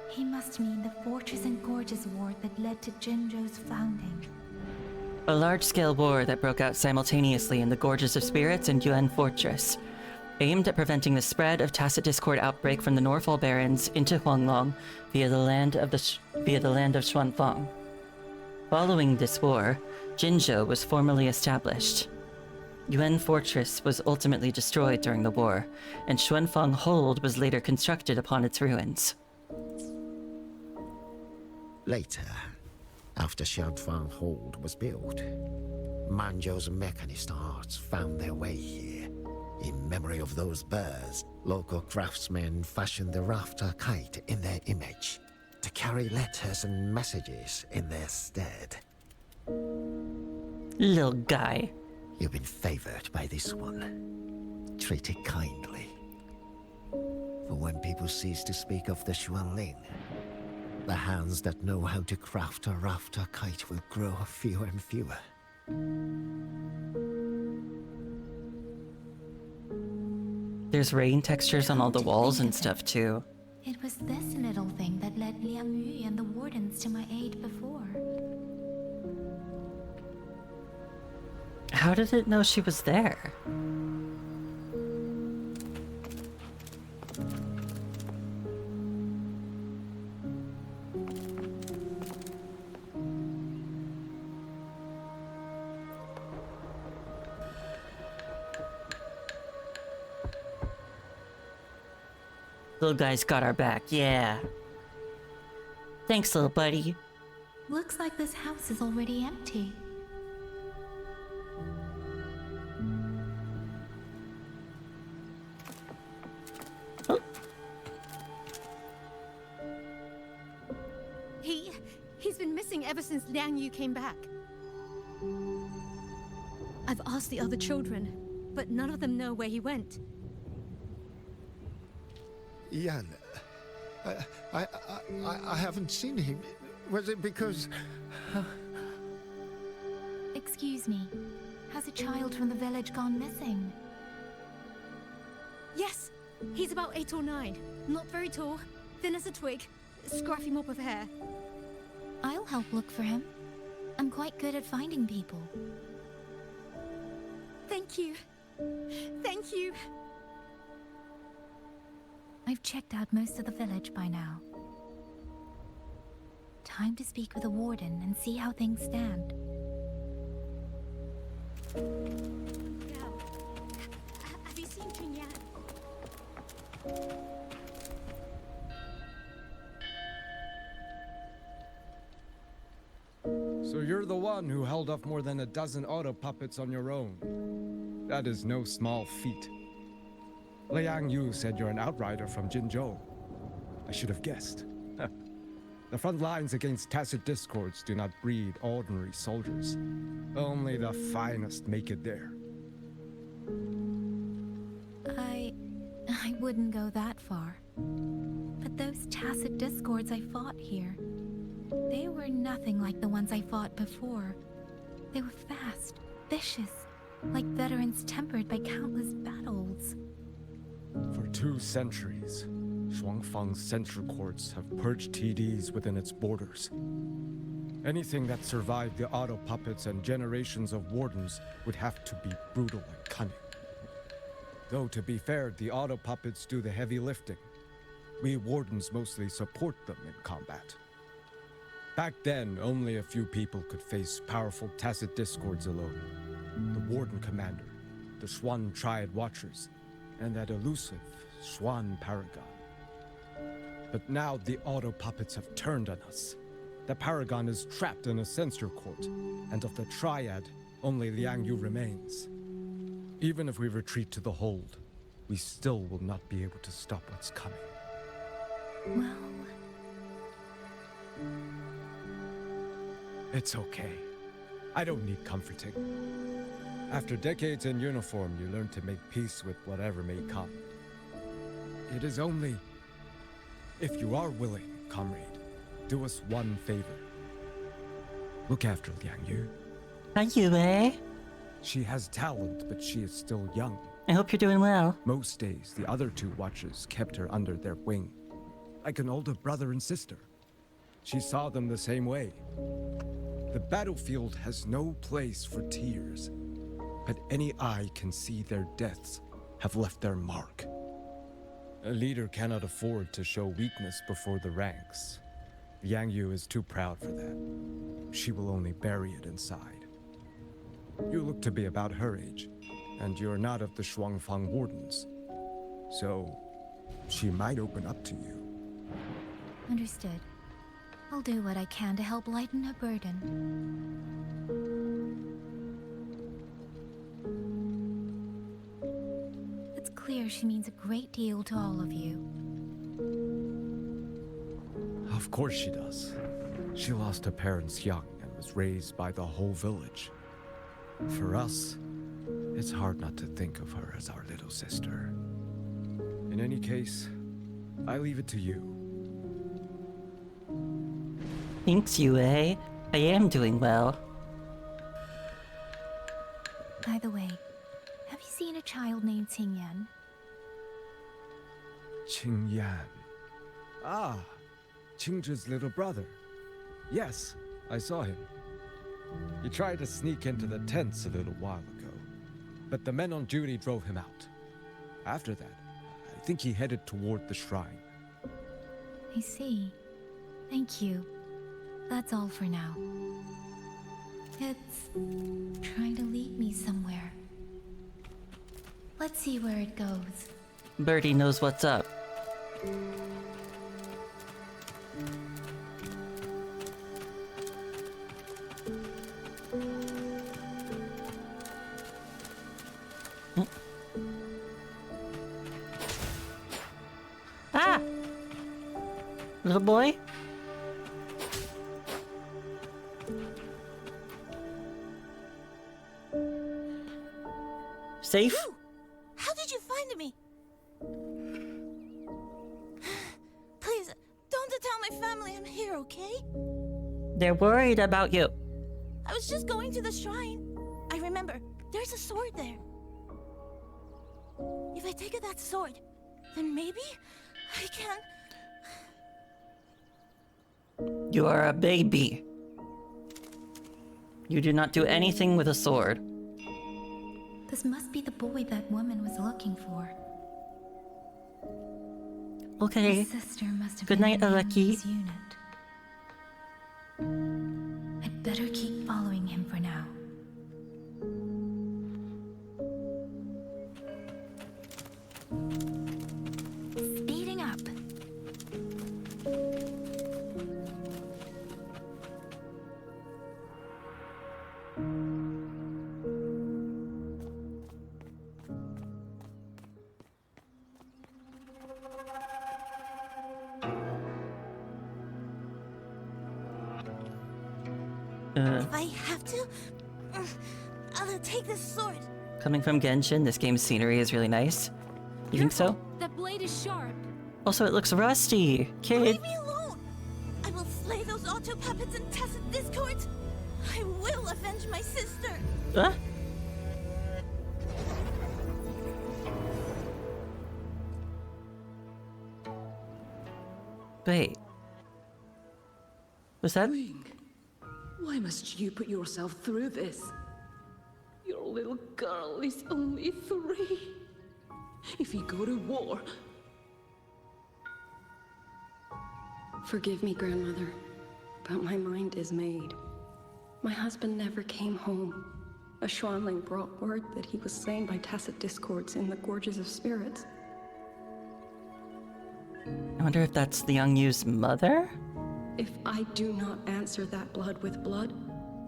Speaker 2: He must mean the Fortress and Gorges War that led to Jinzhou's founding.
Speaker 1: A large-scale war that broke out simultaneously in the Gorges of Spirits and Yuan Fortress, aimed at preventing the spread of Tacit Discord outbreak from the Northall Barrens into Huanglong via the land of Xuanfeng. Following this war, Jinzhou was formally established. Yuan Fortress was ultimately destroyed during the war, and Xuanfeng Hold was later constructed upon its ruins.
Speaker 13: Later, after Xiangfang Hold was built, Mengzhou's mechanist arts found their way here. In memory of those birds, local craftsmen fashioned the rafter kite in their image to carry letters and messages in their stead.
Speaker 1: Little guy.
Speaker 13: You've been favored by this one. Treat it kindly. For when people cease to speak of the Xuanling, the hands that know how to craft a rafter kite will grow fewer and fewer.
Speaker 1: There's rain textures on all the walls and stuff too.
Speaker 2: It was this little thing that led Liang Yu and the Wardens to my aid before.
Speaker 1: How did it know she was there? Little guy's got our back, yeah. Thanks, little buddy.
Speaker 2: Looks like this house is already empty.
Speaker 22: He's been missing ever since Yangyang came back. I've asked the other children, but none of them know where he went.
Speaker 13: Yan, I haven't seen him. Was it because...
Speaker 2: Excuse me. Has a child from the village gone missing?
Speaker 22: Yes! He's about 8 or 9. Not very tall, thin as a twig, scruffy mop of hair.
Speaker 2: I'll help look for him. I'm quite good at finding people.
Speaker 22: Thank you. Thank you.
Speaker 2: I've checked out most of the village by now. Time to speak with the warden and see how things stand.
Speaker 22: Now, have you seen Jinzhou?
Speaker 4: So you're the one who held off more than a dozen auto puppets on your own. That is no small feat. Liang Yu said you're an outrider from Jinzhou. I should have guessed. The front lines against tacit discords do not breed ordinary soldiers. Only the finest make it there.
Speaker 2: I wouldn't go that far. But those tacit discords I fought here, they were nothing like the ones I fought before. They were fast, vicious, like veterans tempered by countless battles.
Speaker 4: For 2 centuries, Shuangfang's censure courts have purged TDs within its borders. Anything that survived the auto puppets and generations of wardens would have to be brutal and cunning. Though to be fair, the auto puppets do the heavy lifting. We wardens mostly support them in combat. Back then, only a few people could face powerful tacit discords alone. The warden commander, the Swan Triad Watchers, and that elusive Swan Paragon. But now the auto puppets have turned on us. The Paragon is trapped in a censor court, and of the Triad, only Liang Yu remains. Even if we retreat to the hold, we still will not be able to stop what's coming.
Speaker 2: Well...
Speaker 4: It's okay. I don't need comforting. After decades in uniform, you learn to make peace with whatever may come. It is only... If you are willing, comrade, do us one favor. Look after Liang Yu.
Speaker 1: Thank you, eh?
Speaker 4: She has talent, but she is still young.
Speaker 1: I hope you're doing well.
Speaker 4: Most days, the other 2 watchers kept her under their wing, like an older brother and sister. She saw them the same way. The battlefield has no place for tears, but any eye can see their deaths have left their mark. A leader cannot afford to show weakness before the ranks. Yang Yu is too proud for that. She will only bury it inside. You look to be about her age, and you're not of the Shuangfang Wardens. So, she might open up to you.
Speaker 2: Understood. I'll do what I can to help lighten her burden. It's clear she means a great deal to all of you.
Speaker 4: Of course she does. She lost her parents young and was raised by the whole village. For us, it's hard not to think of her as our little sister. In any case, I leave it to you.
Speaker 1: Thanks, Yue. I am doing well.
Speaker 2: By the way, have you seen a child named Yangyang?
Speaker 4: Qingyan. Ah, Qingzhi's little brother. Yes, I saw him. He tried to sneak into the tents a little while ago, but the men on duty drove him out. After that, I think he headed toward the shrine.
Speaker 2: I see. Thank you. That's all for now. It's trying to lead me somewhere. Let's see where it goes.
Speaker 1: Birdie knows what's up. little boy? Safe?
Speaker 22: Whew! How did you find me? Please, don't tell my family I'm here, okay?
Speaker 1: They're worried about you.
Speaker 22: I was just going to the shrine. I remember, there's a sword there. If I take that sword, then maybe I can...
Speaker 1: You are a baby. You do not do anything with a sword.
Speaker 2: This must be the boy that woman was looking for.
Speaker 1: Okay.
Speaker 2: His sister must have
Speaker 1: Good
Speaker 2: been
Speaker 1: night,
Speaker 2: in
Speaker 1: Aleki.
Speaker 2: his unit. I'd better keep following him for now. Speeding up.
Speaker 22: If I have to, I'll take this sword.
Speaker 1: Coming from Genshin, this game's scenery is really nice. You think so?
Speaker 22: That blade is sharp.
Speaker 1: Also, it looks rusty. Kid.
Speaker 22: Leave me alone! I will slay those auto puppets and tacit discords. I will avenge my sister.
Speaker 1: Huh? Wait. Was that?
Speaker 8: Why must you put yourself through this? Your little girl is only 3. If you go to war...
Speaker 19: Forgive me, grandmother, but my mind is made. My husband never came home. A Xuanling brought word that he was slain by tacit discords in the Gorges of Spirits.
Speaker 1: I wonder if that's the Yangyu's mother?
Speaker 19: If I do not answer that blood with blood,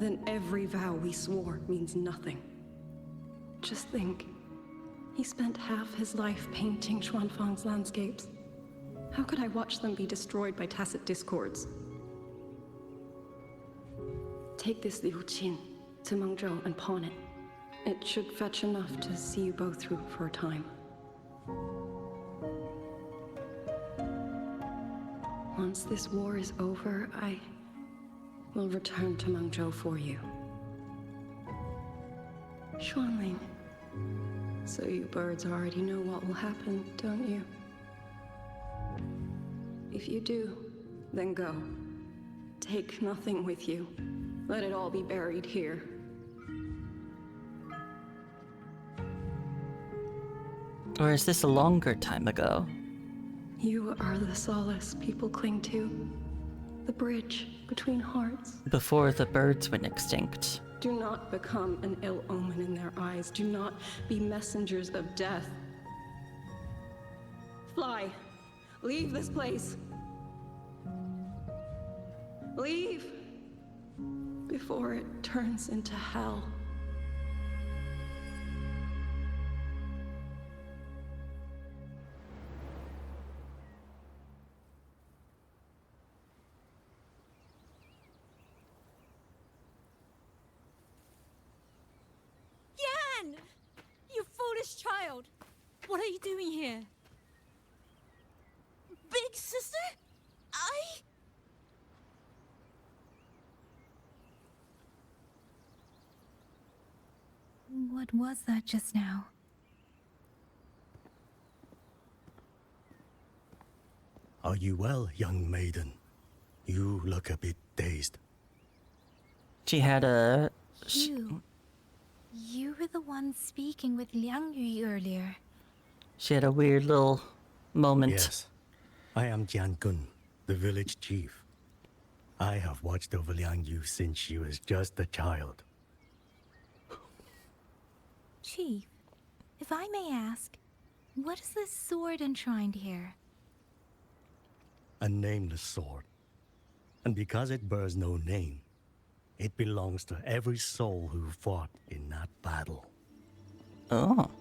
Speaker 19: then every vow we swore means nothing. Just think, he spent half his life painting Xuanfang's landscapes. How could I watch them be destroyed by tacit discords? Take this Liu Qin to Mengzhou and pawn it. It should fetch enough to see you both through for a time. Once this war is over, I will return to Mengzhou for you. Xuanling, so you birds already know what will happen, don't you? If you do, then go. Take nothing with you. Let it all be buried here.
Speaker 1: Or is this a longer time ago?
Speaker 19: You are the solace people cling to. The bridge between hearts.
Speaker 1: Before the birds went extinct.
Speaker 19: Do not become an ill omen in their eyes. Do not be messengers of death. Fly. Leave this place. Leave. Before it turns into hell.
Speaker 22: Yan! You foolish child! What are you doing here? Big sister?
Speaker 2: What was that just now?
Speaker 21: Are you well, young maiden? You look a bit dazed.
Speaker 1: She had a...
Speaker 2: You were the one speaking with Liang Yu earlier.
Speaker 1: She had a weird little moment.
Speaker 21: Yes. I am Jiangun, the village chief. I have watched over Liang Yu since she was just a child.
Speaker 2: Chief, if I may ask, what is this sword enshrined here?
Speaker 21: A nameless sword. And because it bears no name, it belongs to every soul who fought in that battle.
Speaker 1: Oh.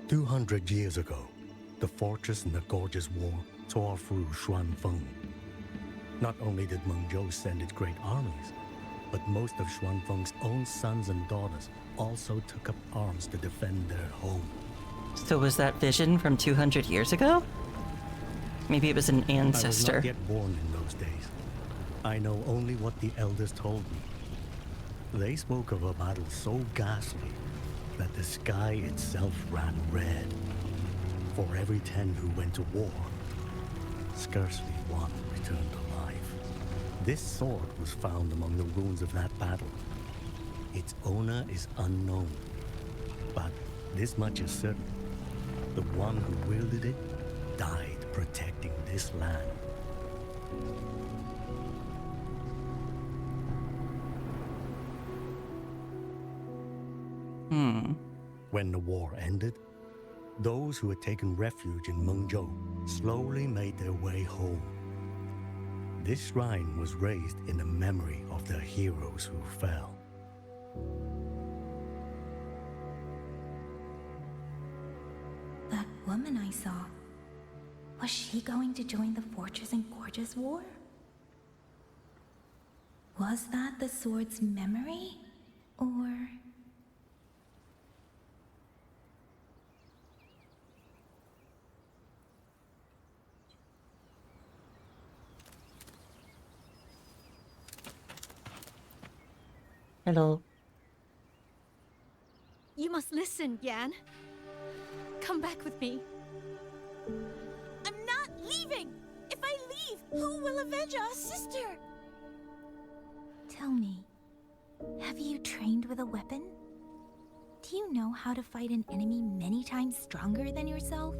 Speaker 21: 200 years ago, The fortress in the Gorgeous War tore through Xuanfeng. Not only did Mengzhou send its great armies, but most of Xuanfeng's own sons and daughters also took up arms to defend their home.
Speaker 1: So was that vision from 200 years ago? Maybe it was an ancestor.
Speaker 21: I was not yet born in those days. I know only what the elders told me. They spoke of a battle so ghastly that the sky itself ran red. For every 10 who went to war, scarcely one returned alive. This sword was found among the ruins of that battle. Its owner is unknown, but this much is certain. The one who wielded it died protecting this land. When the war ended, those who had taken refuge in Mengzhou slowly made their way home. This shrine was raised in the memory of the heroes who fell.
Speaker 2: That woman I saw, was she going to join the Fortress and Gorgeous War? Was that the sword's memory? Or...
Speaker 1: Hello.
Speaker 22: You must listen, Yan. Come back with me.
Speaker 6: I'm not leaving! If I leave, who will avenge our sister?
Speaker 2: Tell me, have you trained with a weapon? Do you know how to fight an enemy many times stronger than yourself?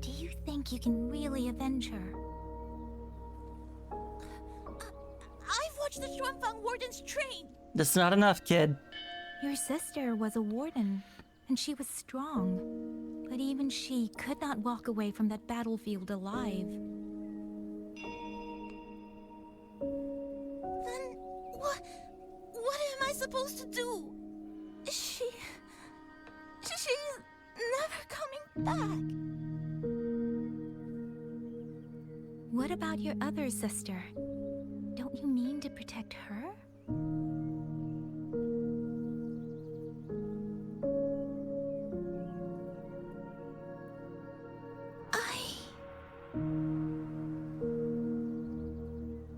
Speaker 2: Do you think you can really avenge her?
Speaker 6: I've watched the Xuanfang wardens train!
Speaker 1: That's not enough, kid.
Speaker 2: Your sister was a warden, and she was strong. But even she could not walk away from that battlefield alive.
Speaker 6: Then what am I supposed to do? She's never coming back.
Speaker 2: What about your other sister? Don't you mean to protect her?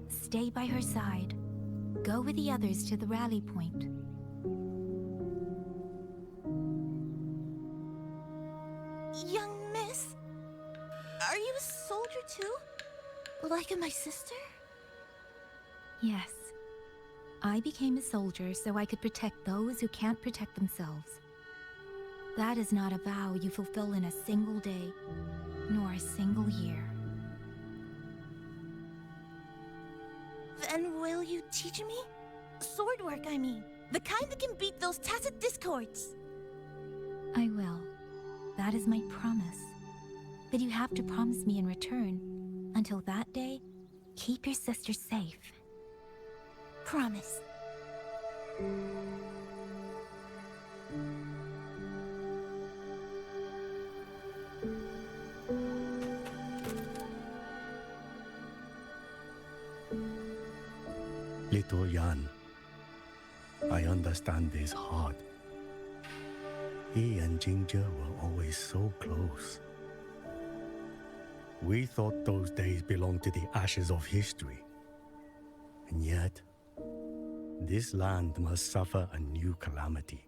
Speaker 2: Stay by her side. Go with the others to the rally point.
Speaker 6: Young miss, are you a soldier too? Like my sister?
Speaker 2: Yes. I became a soldier so I could protect those who can't protect themselves. That is not a vow you fulfill in a single day, nor a single year.
Speaker 6: Then will you teach me? Sword work, I mean. The kind that can beat those tacit discords.
Speaker 2: I will. That is my promise. But you have to promise me in return. Until that day, keep your sister safe.
Speaker 6: Promise.
Speaker 21: Little Yan, I understand this hard. He and Jinzhou were always so close. We thought those days belonged to the ashes of history. And yet, this land must suffer a new calamity.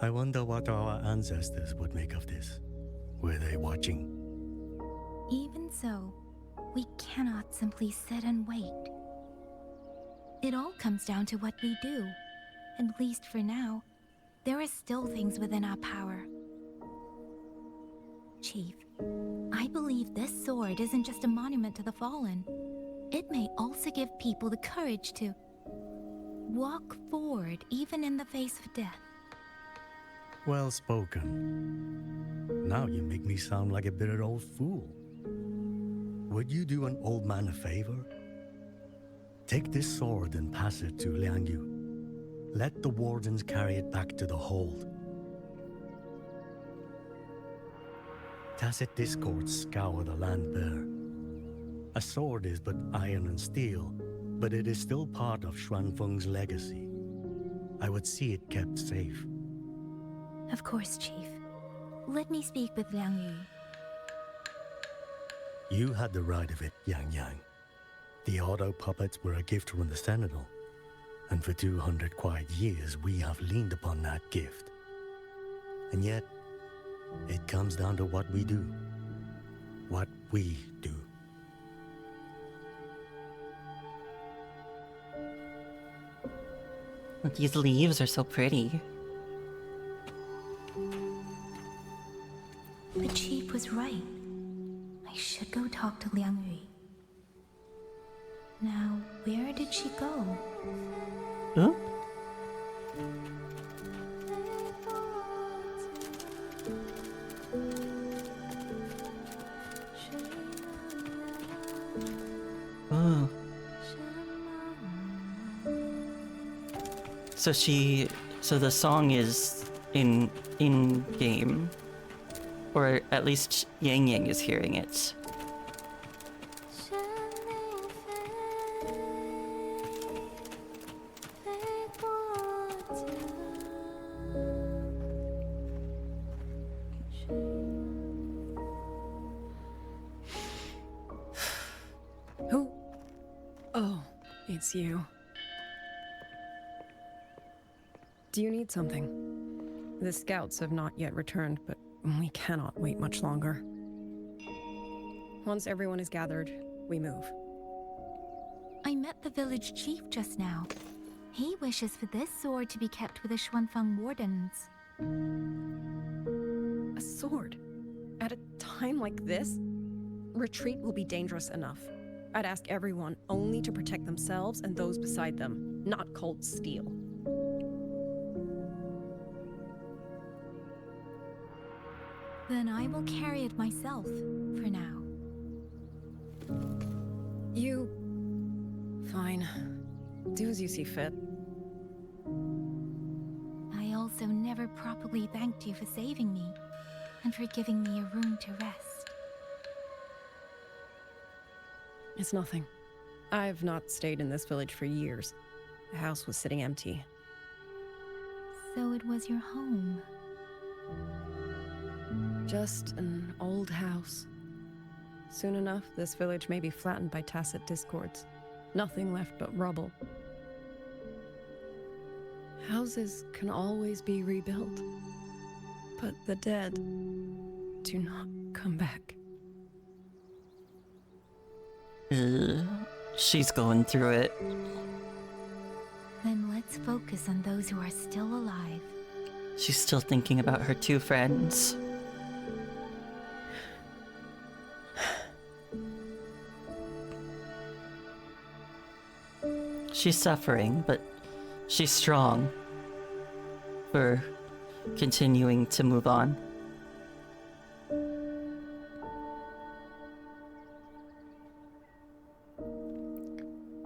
Speaker 21: I wonder what our ancestors would make of this. Were they watching?
Speaker 2: Even so, we cannot simply sit and wait. It all comes down to what we do. At least for now, there are still things within our power. Chief, I believe this sword isn't just a monument to the fallen. It may also give people the courage to walk forward even in the face of death.
Speaker 21: Well spoken. Now you make me sound like a bitter old fool. Would you do an old man a favor? Take this sword and pass it to Liangyu. Let the wardens carry it back to the hold. Tacit discords scour the land bare. A sword is but iron and steel, but it is still part of Xuanfeng's legacy. I would see it kept safe.
Speaker 2: Of course, Chief. Let me speak with Liang Yu.
Speaker 21: You had the right of it, Yangyang. The auto puppets were a gift from the Sentinel, and for 200 quiet years we have leaned upon that gift. And yet, it comes down to what we do. What we do.
Speaker 1: These leaves are so pretty.
Speaker 2: The Chief was right. I should go talk to Liang Yu. Now, where did she go?
Speaker 1: Huh? Oh. So the song is in game, or at least Yangyang is hearing it.
Speaker 20: Who? Oh, it's you. Do you need something? The scouts have not yet returned, but we cannot wait much longer. Once everyone is gathered, we move.
Speaker 2: I met the village chief just now. He wishes for this sword to be kept with the Xuanfang wardens.
Speaker 20: A sword? At a time like this? Retreat will be dangerous enough. I'd ask everyone only to protect themselves and those beside them, not cold steel.
Speaker 2: Then I will carry it myself, for now.
Speaker 20: You... Fine. Do as you see fit.
Speaker 2: I also never properly thanked you for saving me, and for giving me a room to rest.
Speaker 20: It's nothing. I've not stayed in this village for years. The house was sitting empty.
Speaker 2: So it was your home.
Speaker 20: Just an old house. Soon enough, this village may be flattened by tacit discords. Nothing left but rubble. Houses can always be rebuilt, but the dead do not come back.
Speaker 1: She's going through it.
Speaker 2: Then let's focus on those who are still alive.
Speaker 1: She's still thinking about her two friends. She's suffering, but she's strong for continuing to move on.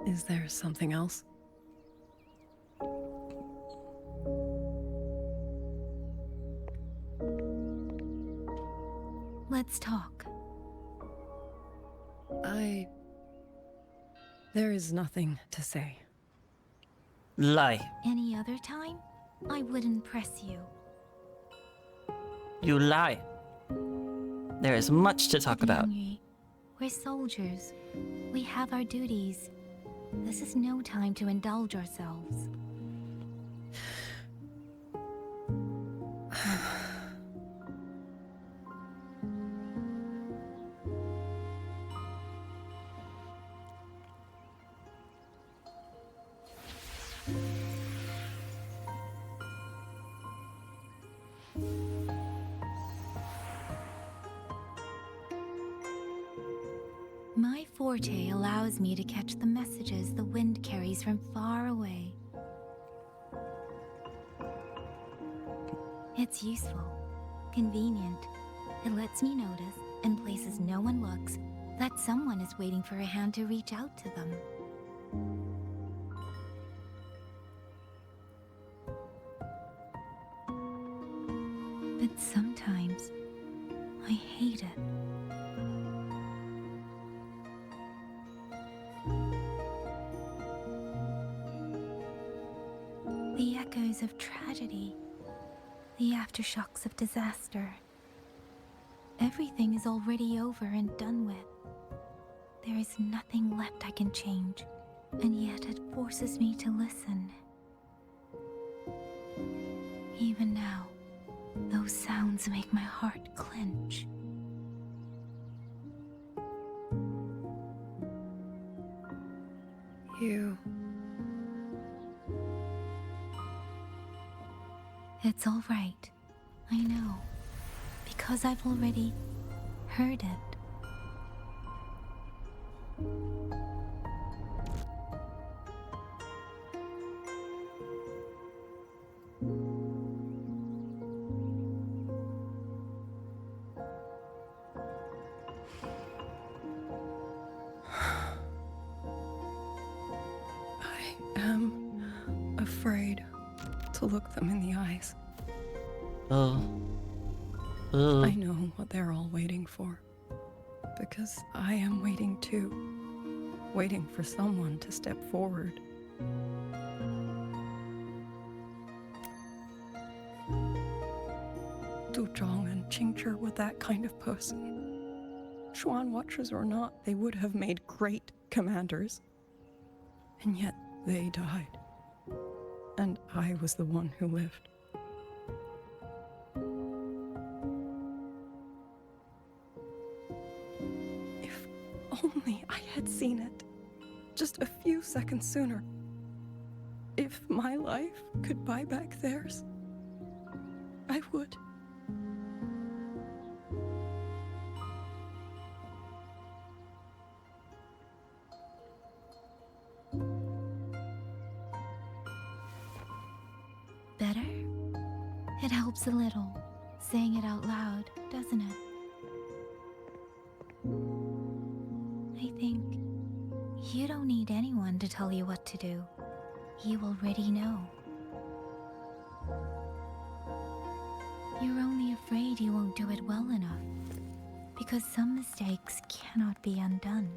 Speaker 20: Is there something else?
Speaker 2: Let's talk.
Speaker 20: There is nothing to say.
Speaker 1: Lie.
Speaker 2: Any other time, I wouldn't press you.
Speaker 1: You lie. There is much to talk about.
Speaker 2: Henry, we're soldiers. We have our duties. This is no time to indulge ourselves. My forte allows me to catch the messages the wind carries from far away. It's useful, convenient. It lets me notice, in places no one looks, that someone is waiting for a hand to reach out to them. But sometimes, I hate it. The echoes of tragedy, the aftershocks of disaster. Everything is already over and done with. There is nothing left I can change, and yet it forces me to listen. Even now, those sounds make my heart clench.
Speaker 19: You...
Speaker 2: It's all right. I know. Because I've already heard it.
Speaker 19: I am afraid to look them in the eyes. I know what they're all waiting for. Because I am waiting too. Waiting for someone to step forward. Du Zhong and Qingzhi were that kind of person. Xuan Watchers or not, they would have made great commanders. And yet they died. And I was the one who lived. If only I had seen it. Just a few seconds sooner. If my life could buy back theirs, I would.
Speaker 2: Better? It helps a little, saying it out loud, doesn't it? I think you don't need anyone to tell you what to do. You already know. You're only afraid you won't do it well enough, because some mistakes cannot be undone.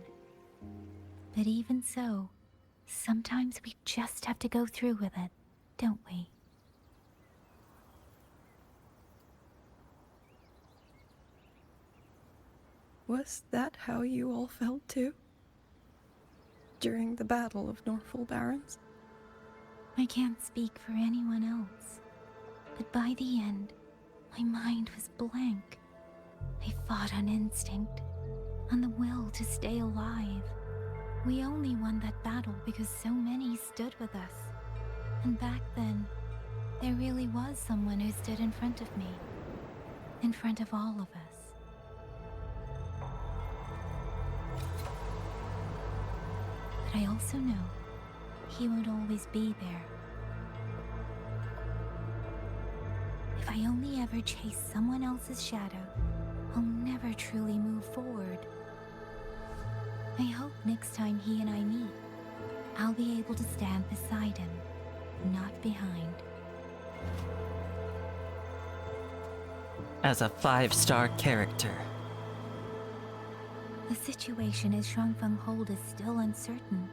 Speaker 2: But even so, sometimes we just have to go through with it, don't we?
Speaker 19: Was that how you all felt too? During the Battle of Norfolk Barrens?
Speaker 2: I can't speak for anyone else, but by the end, my mind was blank. I fought on instinct, on the will to stay alive. We only won that battle because so many stood with us. And back then, there really was someone who stood in front of me, in front of all of us. But I also know he won't always be there. If I only ever chase someone else's shadow, I'll never truly move forward. I hope next time he and I meet, I'll be able to stand beside him, not behind.
Speaker 1: As a 5-star character.
Speaker 2: The situation as Shuangfeng Hold is still uncertain,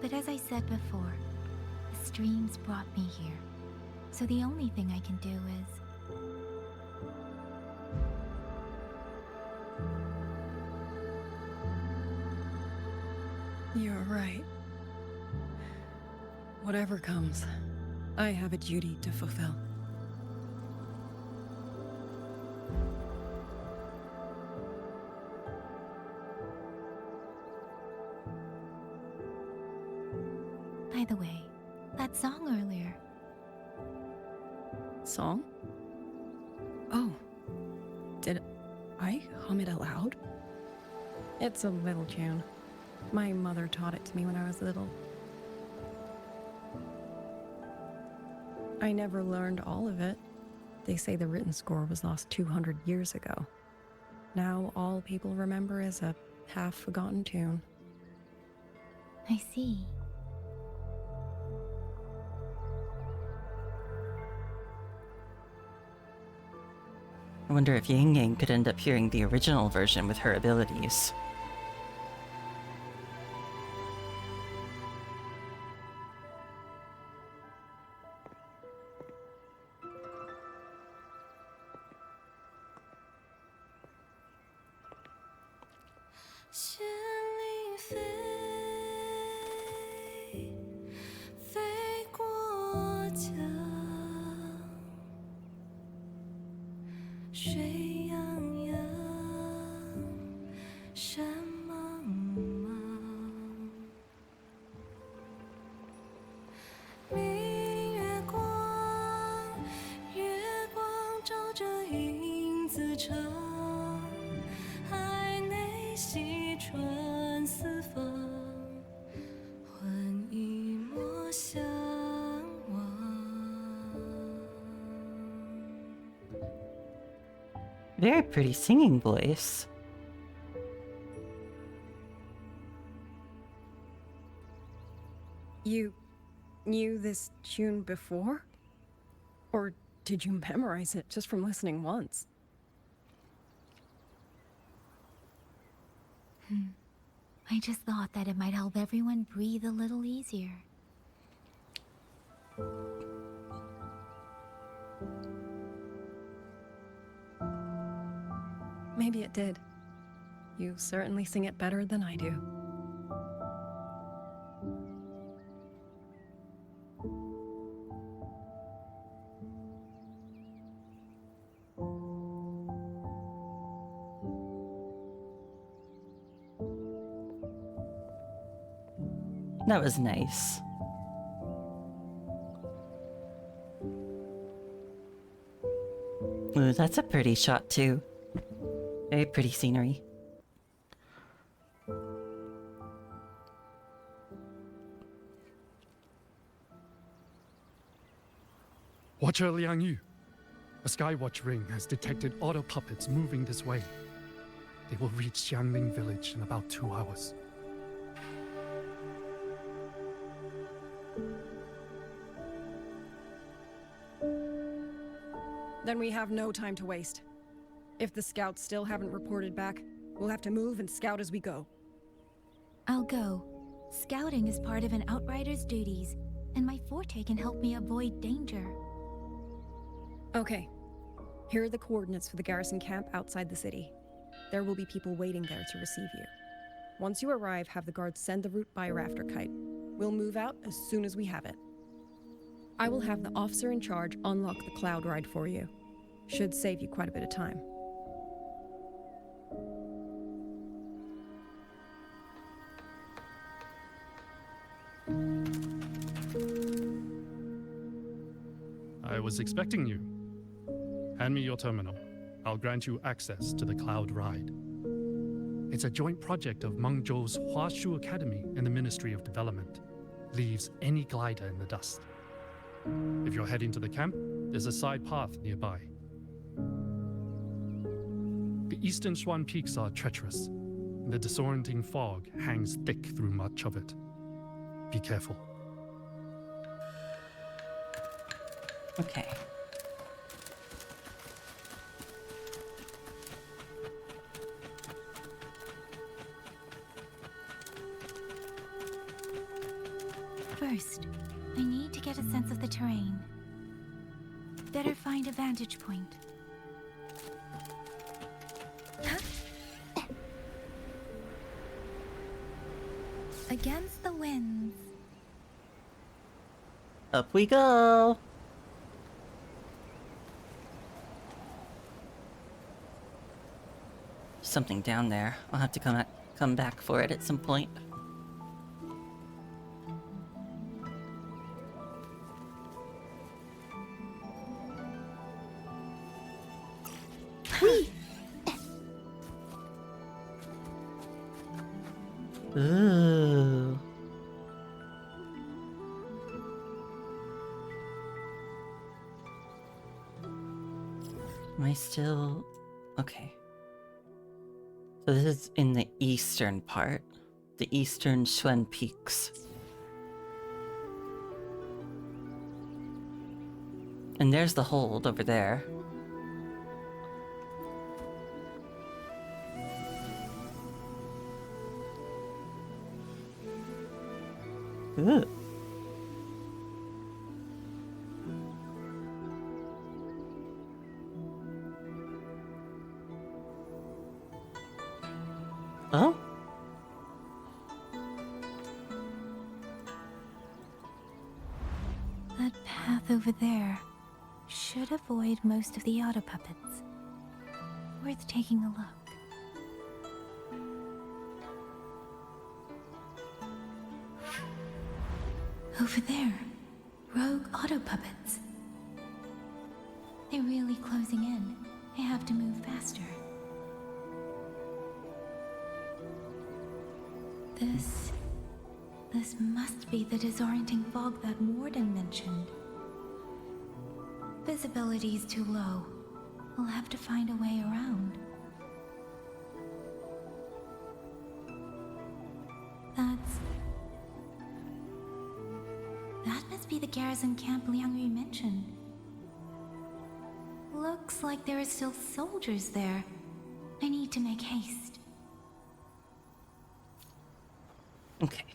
Speaker 2: but as I said before, the streams brought me here, so the only thing I can do is...
Speaker 19: You're right. Whatever comes, I have a duty to fulfill.
Speaker 2: By the way, that song earlier.
Speaker 19: Song? Oh. Did I hum it aloud? It's a little tune. My mother taught it to me when I was little. I never learned all of it. They say the written score was lost 200 years ago. Now all people remember is a half-forgotten tune.
Speaker 2: I see.
Speaker 1: I wonder if Yangyang could end up hearing the original version with her abilities. Very pretty singing voice.
Speaker 20: You knew this tune before? Or did you memorize it just from listening once?
Speaker 2: I just thought that it might help everyone breathe a little easier.
Speaker 20: Maybe it did. You certainly sing it better than I do.
Speaker 1: That was nice. Ooh, that's a pretty shot too. Very pretty scenery.
Speaker 3: Watcher Liang Yu. A Skywatch ring has detected auto puppets moving this way. They will reach Xiangling village in about 2 hours.
Speaker 20: Then we have no time to waste. If the scouts still haven't reported back, we'll have to move and scout as we go.
Speaker 2: I'll go. Scouting is part of an outrider's duties, and my forte can help me avoid danger.
Speaker 20: Okay. Here are the coordinates for the garrison camp outside the city. There will be people waiting there to receive you. Once you arrive, have the guards send the route by rafter kite. We'll move out as soon as we have it. I will have the officer in charge unlock the cloud ride for you. Should save you quite a bit of time.
Speaker 3: I was expecting you. Hand me your terminal. I'll grant you access to the cloud ride. It's a joint project of Mengzhou's Huashu Academy and the Ministry of Development. Leaves any glider in the dust. If you're heading to the camp, there's a side path nearby. The eastern Xuan peaks are treacherous, and the disorienting fog hangs thick through much of it. Be careful.
Speaker 1: Okay.
Speaker 2: First, I need to get a sense of the terrain. Better find a vantage point. Against the winds.
Speaker 1: Up we go! Something down there. I'll have to come back for it at some point. Ooh. Am I still... Okay. So this is in the eastern part. The eastern Xuan Peaks. And there's the hold over there. Ooh. Oh?
Speaker 2: That path over there should avoid most of the auto puppets. Worth taking a look. Over there, rogue auto puppets. They're really closing in. I have to move faster. This must be the disorienting fog that Warden mentioned. Visibility's too low. We'll have to find a way around. That must be the garrison camp Liang mentioned. Looks like there are still soldiers there. I need to make haste.
Speaker 1: Okay.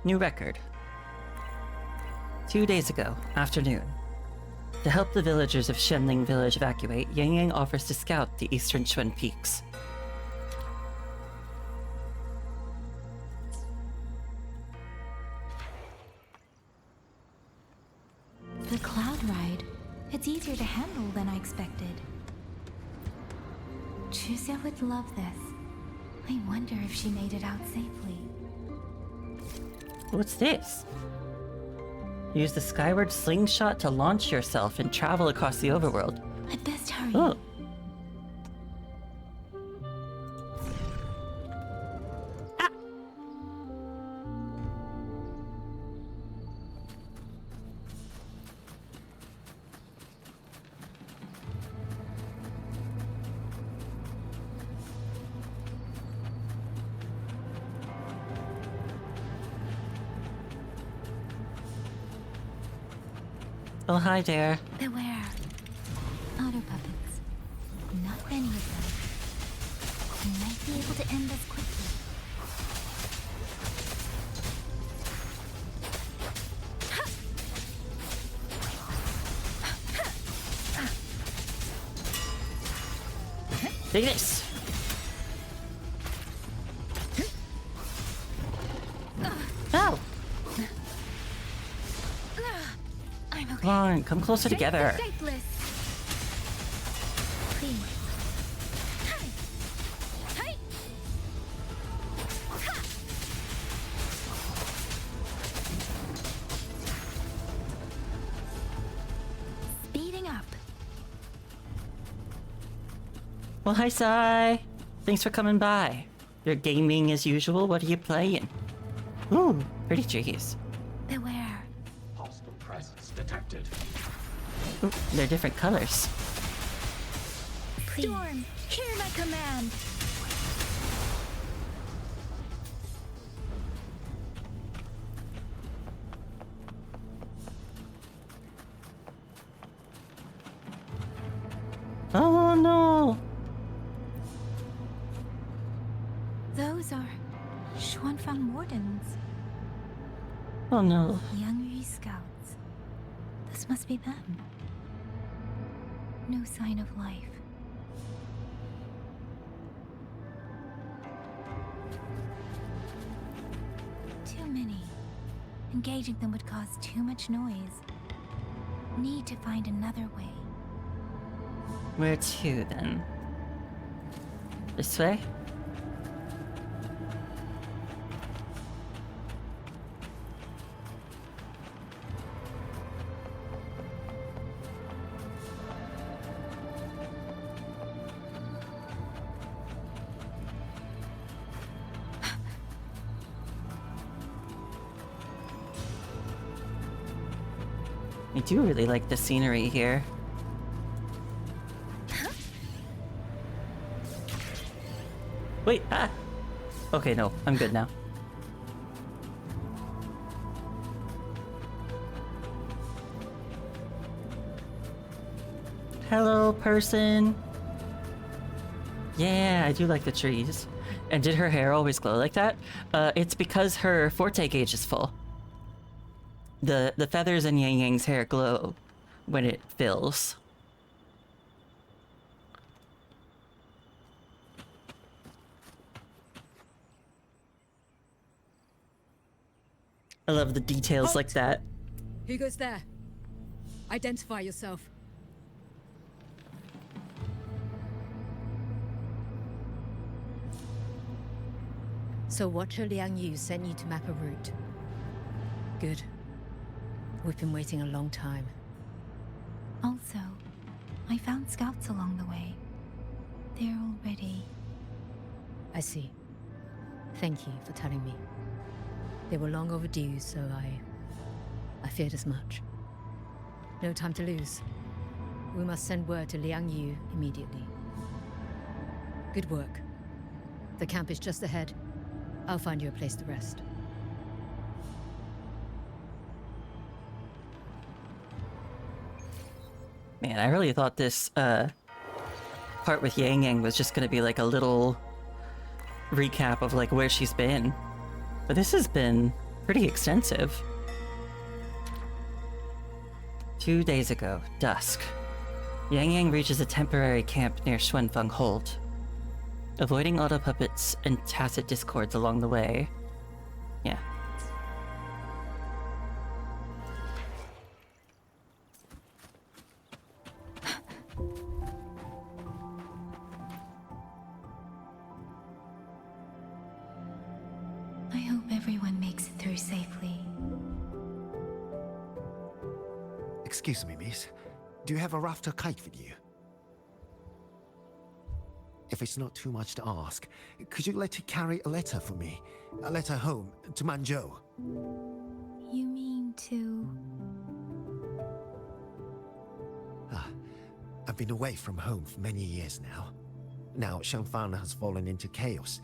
Speaker 1: New record. 2 days ago, afternoon. To help the villagers of Shenling Village evacuate, Yangyang offers to scout the eastern Chuan peaks.
Speaker 2: The cloud ride. It's easier to handle than I expected. Chuzia would love this. I wonder if she made it out safely.
Speaker 1: What's this? Use the skyward slingshot to launch yourself and travel across the overworld.
Speaker 2: I'd best hurry.
Speaker 1: Oh. Oh, hi there.
Speaker 2: Beware. Auto puppets. Not many of them. We might be able to end this quickly.
Speaker 1: Take this. Oh. Come on, come closer together.
Speaker 2: Speeding up.
Speaker 1: Well, hi, Sai. Thanks for coming by. You're gaming as usual. What are you playing? Ooh, pretty trees.
Speaker 2: Beware.
Speaker 11: Hostile presence detected.
Speaker 1: Ooh, they're different colors.
Speaker 2: Storm, hear my command.
Speaker 1: Oh no!
Speaker 2: Those are Xuanfang Wardens.
Speaker 1: Oh no.
Speaker 2: Yangyang scouts. This must be them. No sign of life. Too many. Engaging them would cause too much noise. Need to find another way.
Speaker 1: Where to then? This way? I do really like the scenery here. Wait, ah! Okay, no, I'm good now. Hello, person. Yeah, I do like the trees. And did her hair always glow like that? It's because her forte gauge is full. The feathers in Yangyang's hair glow when it fills. I love the details like that.
Speaker 5: Who goes there? Identify yourself.
Speaker 12: So Watcher Liang Yu sent you to map a route. Good. We've been waiting a long time.
Speaker 2: Also, I found scouts along the way. They're all ready.
Speaker 12: I see. Thank you for telling me. They were long overdue, so I feared as much. No time to lose. We must send word to Liang Yu immediately. Good work. The camp is just ahead. I'll find you a place to rest.
Speaker 1: Man, I really thought this part with Yangyang was just gonna be like a little recap of like where she's been. But this has been pretty extensive. 2 days ago, dusk. Yangyang reaches a temporary camp near Xuanfeng Hold. Avoiding auto puppets and tacit discords along the way. Yeah.
Speaker 2: I hope everyone makes it through safely.
Speaker 13: Excuse me, miss. Do you have a rafter kite with you? If it's not too much to ask, could you let it carry a letter for me? A letter home, to Mengzhou.
Speaker 2: You mean to...
Speaker 13: I've been away from home for many years now. Now Shangfang has fallen into chaos.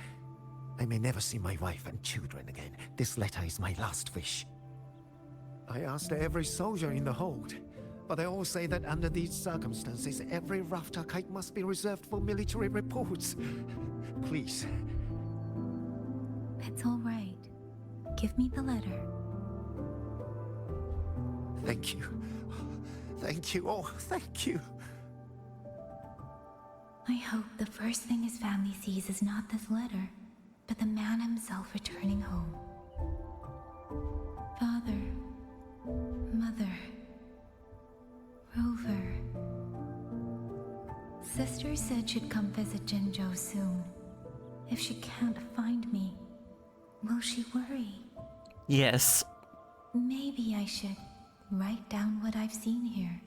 Speaker 13: I may never see my wife and children again. This letter is my last wish. I asked every soldier in the hold, but they all say that under these circumstances, every rafter kite must be reserved for military reports. Please.
Speaker 2: It's all right. Give me the letter.
Speaker 13: Thank you. Thank you. Oh, thank you.
Speaker 2: I hope the first thing his family sees is not this letter, but the man himself returning home. Father, Mother, Rover. Sister said she'd come visit Jinzhou soon. If she can't find me, will she worry?
Speaker 1: Yes.
Speaker 2: Maybe I should write down what I've seen here.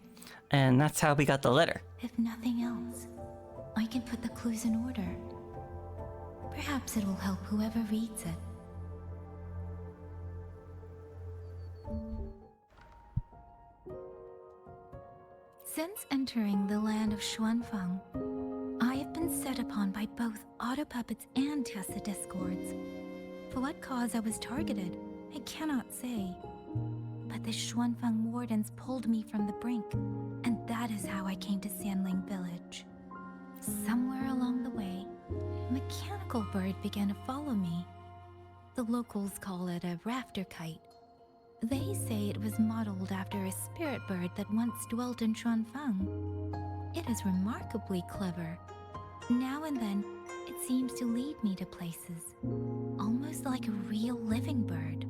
Speaker 1: And that's how we got the letter.
Speaker 2: If nothing else, I can put the clues in order. Perhaps it'll help whoever reads it. Since entering the land of Xuanfang, I have been set upon by both auto puppets and Tessa discords. For what cause I was targeted, I cannot say. But the Xuanfang wardens pulled me from the brink, and that is how I came to Sanling Village. Somewhere along the way, a mechanical bird began to follow me. The locals call it a rafter kite. They say it was modeled after a spirit bird that once dwelt in Xuanfang. It is remarkably clever. Now and then, it seems to lead me to places, almost like a real living bird.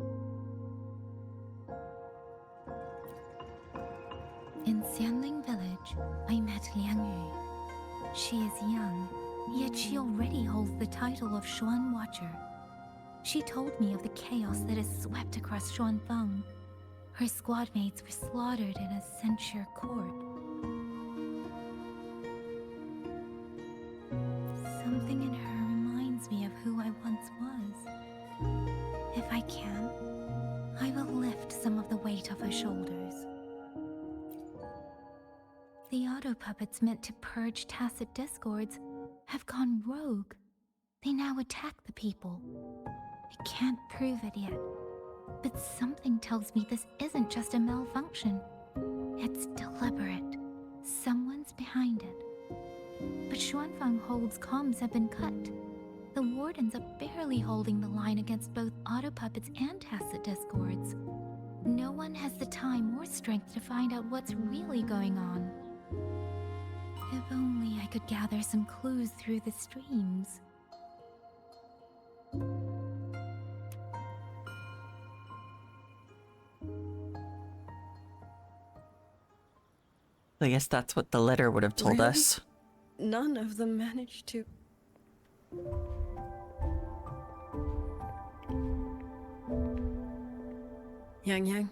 Speaker 2: In Sanling Village, I met Liang Yu. She is young, yet she already holds the title of Xuan Watcher. She told me of the chaos that has swept across Xuanfang. Her squad mates were slaughtered in a censure court. Something in her reminds me of who I once was. If I can, I will lift some of the weight off her shoulders. The auto puppets meant to purge tacit discords have gone rogue. They now attack the people. I can't prove it yet, but something tells me this isn't just a malfunction. It's deliberate. Someone's behind it. But Xuanfang Hold's comms have been cut. The wardens are barely holding the line against both auto puppets and tacit discords. No one has the time or strength to find out what's really going on. If only I could gather some clues through the streams.
Speaker 1: I guess that's what the letter would have told
Speaker 19: Really?
Speaker 1: us.
Speaker 19: None of them managed to... Yangyang,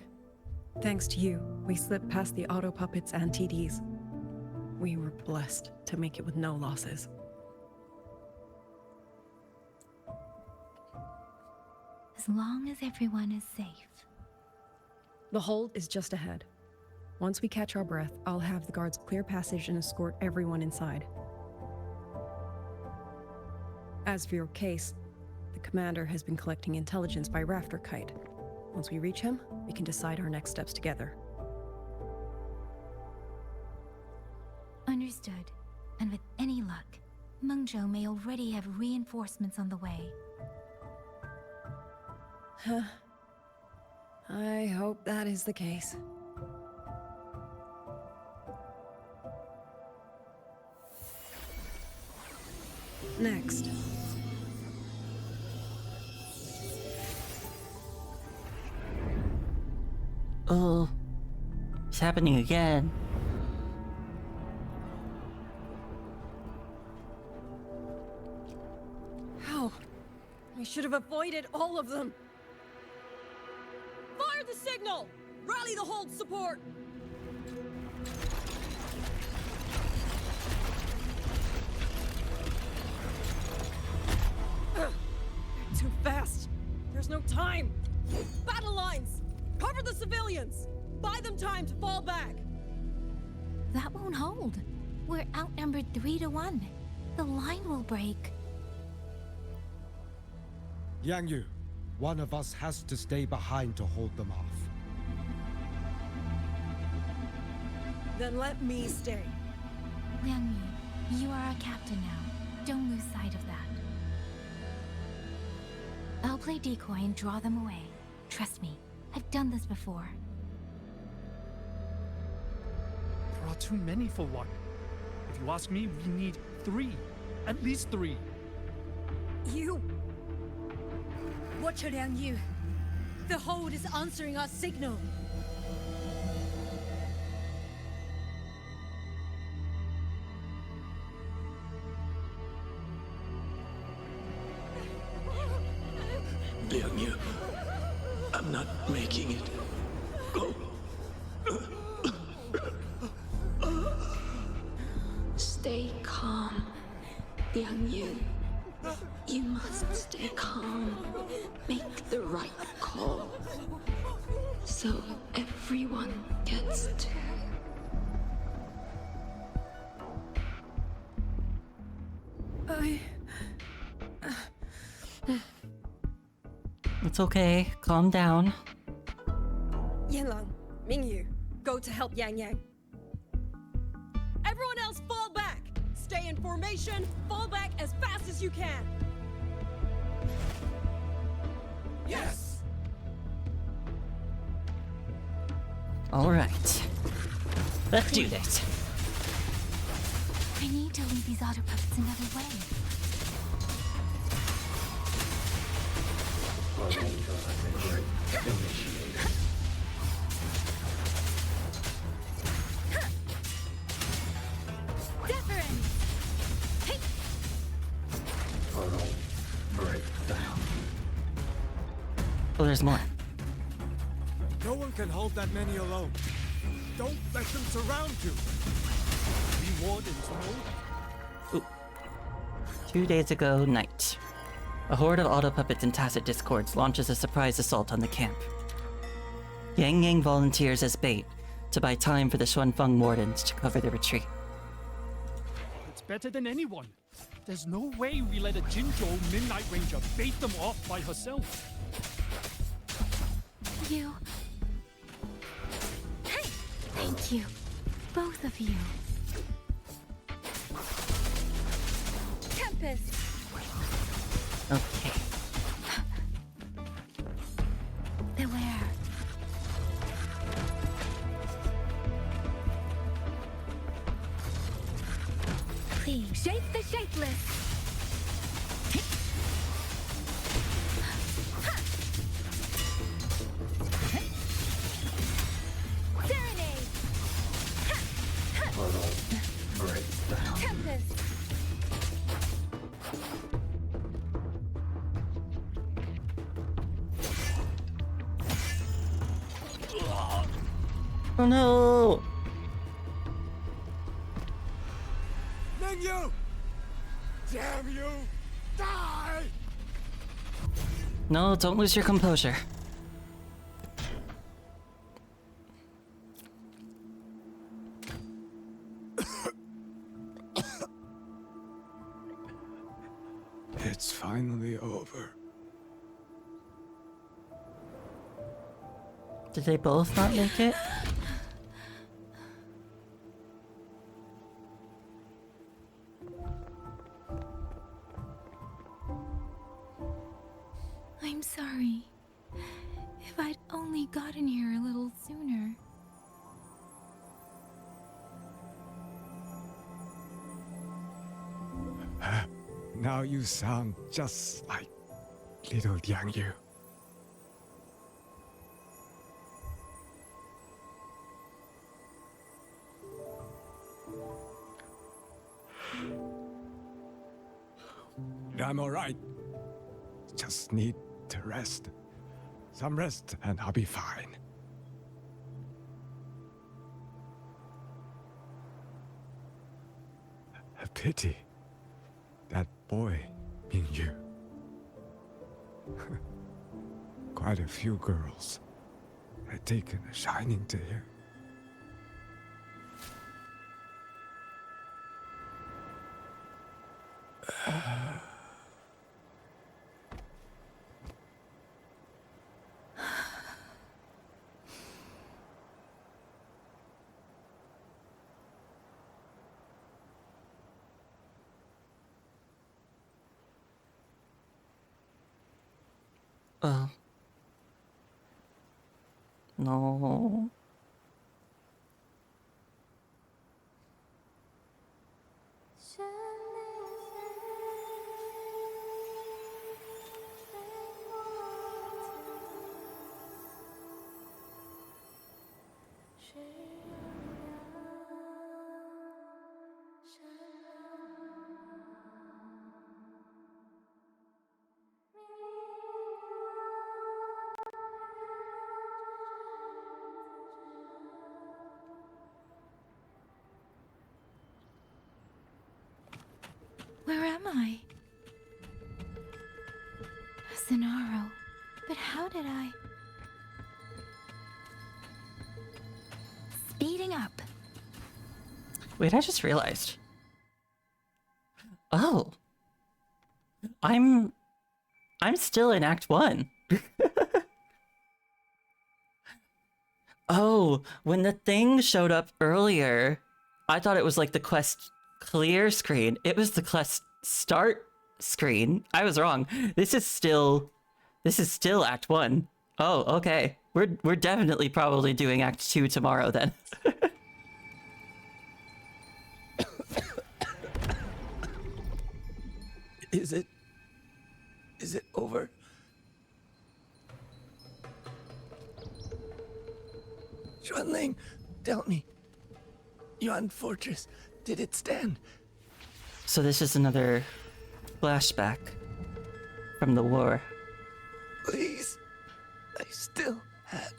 Speaker 19: thanks to you, we slipped past the auto puppets and TDs. We were blessed to make it with no losses.
Speaker 2: As long as everyone is safe.
Speaker 20: The hold is just ahead. Once we catch our breath, I'll have the guards clear passage and escort everyone inside. As for your case, the commander has been collecting intelligence by rafter kite. Once we reach him, we can decide our next steps together.
Speaker 2: Understood. And with any luck, Mengzhou may already have reinforcements on the way.
Speaker 19: Huh. I hope that is the case.
Speaker 20: Next.
Speaker 1: Oh, it's happening again.
Speaker 19: How? We should have avoided all of them.
Speaker 8: Fire the signal! Rally the hold support!
Speaker 19: They're too fast. There's no time.
Speaker 8: Battle lines! Cover the civilians! Buy them time to fall back!
Speaker 2: That won't hold. We're outnumbered 3-1. The line will break.
Speaker 4: Yangyu, one of us has to stay behind to hold them off.
Speaker 19: Then let me stay.
Speaker 2: Liang Yu, you are our captain now. Don't lose sight of that. I'll play decoy and draw them away. Trust me, I've done this before.
Speaker 3: There are too many for one. If you ask me, we need 3. At least 3.
Speaker 5: You! Watch her, Liang Yu. The hold is answering our signal.
Speaker 11: Liang Yu, I'm not making it. Go.
Speaker 8: Stay calm, Liang Yu. You must stay calm. Make the right call. So everyone gets to...
Speaker 1: It's okay. Calm down.
Speaker 19: Yanlang, Mingyu, go to help Yangyang.
Speaker 8: Everyone else fall back! Stay in formation, fall back as fast as you can!
Speaker 11: Yes!
Speaker 1: All right. Let's do this.
Speaker 2: I need to lead these auto puppets another way.
Speaker 1: Oh, there's more.
Speaker 4: No one can hold that many alone. Don't let them surround you. We wardens know.
Speaker 1: Ooh. 2 days ago, night. A horde of auto puppets and tacit discords launches a surprise assault on the camp. Yangyang volunteers as bait to buy time for the Xuanfang wardens to cover the retreat.
Speaker 3: It's better than anyone. There's no way we let a Jinzhou Midnight Ranger bait them off by herself.
Speaker 2: You... Thank you. Both of you.
Speaker 5: Tempest!
Speaker 1: Okay.
Speaker 2: Beware. Please.
Speaker 5: Shape the shapeless! Serenade! Tempest!
Speaker 1: Oh no!
Speaker 4: Mengzhou! Damn you! Die!
Speaker 1: No, don't lose your composure.
Speaker 4: It's finally over.
Speaker 1: Did they both not make it?
Speaker 2: I'm sorry. If I'd only gotten here a little sooner.
Speaker 4: Now you sound just like little Yangyang. I'm alright. Just need to rest. Some rest and I'll be fine. A pity. That boy, Mingyu. Quite a few girls had taken a shining to him.
Speaker 1: Oh. No.
Speaker 2: Where am I? Zenaro. But how did I... Speeding up.
Speaker 1: Wait, I just realized. Oh. I'm still in Act 1. Oh, when the thing showed up earlier, I thought it was like the quest clear screen. It was the quest start screen. I was wrong. This is still Act 1. Oh, okay. We're definitely probably doing Act 2 tomorrow then.
Speaker 21: Is it over? Xuanling, tell me. Yuan Fortress, did it stand?
Speaker 1: So this is another flashback from the war.
Speaker 21: Please, I still had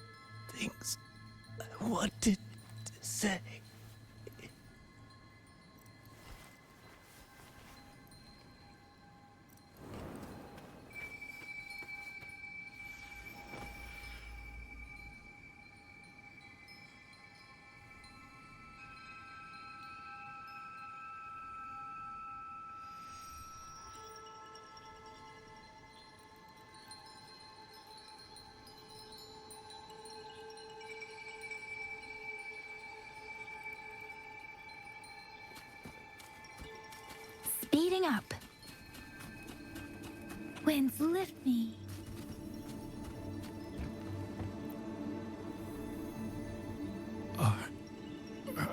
Speaker 21: things I wanted to say.
Speaker 2: Speeding up. winds lift me.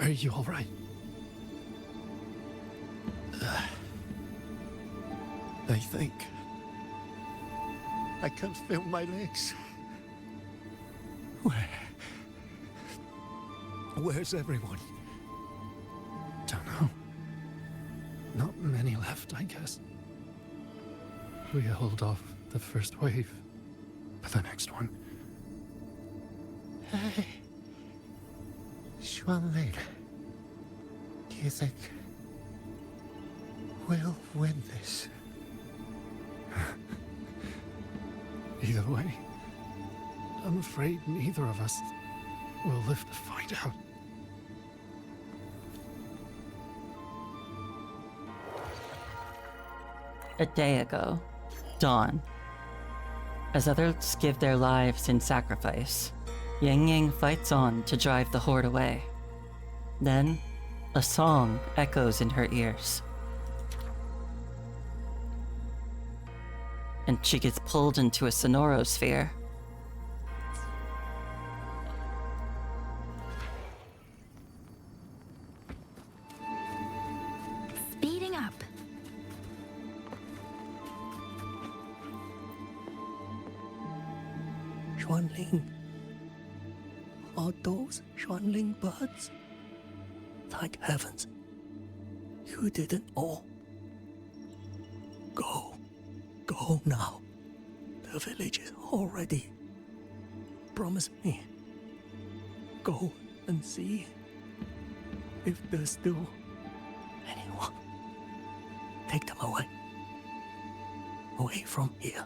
Speaker 3: Are you all right?
Speaker 13: I think I can't feel my legs. Where's everyone?
Speaker 3: Don't know. Not many left, I guess. We hold off the first wave, but the next one.
Speaker 13: Hey, Xuanling, do you think we'll win this?
Speaker 3: Either way, I'm afraid neither of us will live to find out.
Speaker 1: A day ago, dawn. As others give their lives in sacrifice, Yangyang fights on to drive the horde away. Then, a song echoes in her ears. And she gets pulled into a sonorosphere.
Speaker 2: Speeding up.
Speaker 21: Xuanling. Are those Xuanling birds? Thank heavens. You didn't all. Go. Go now. The village is all ready. Promise me. Go and see if there's still anyone. Take them away. Away from here.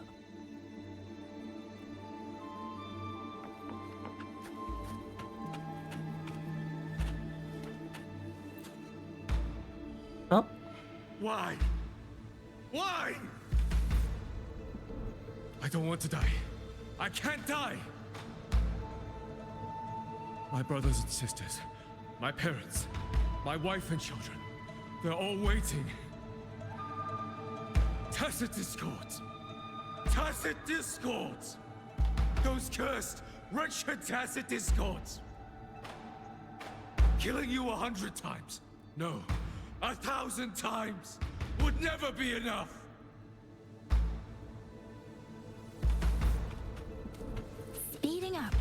Speaker 1: Oh.
Speaker 4: Why? Why? I don't want to die. I can't die! My brothers and sisters, my parents, my wife and children, they're all waiting. Tacit discords! Tacit discords! Those cursed, wretched tacit discords! Killing you 100 times, no, 1,000 times, would never be enough!
Speaker 2: Speeding up.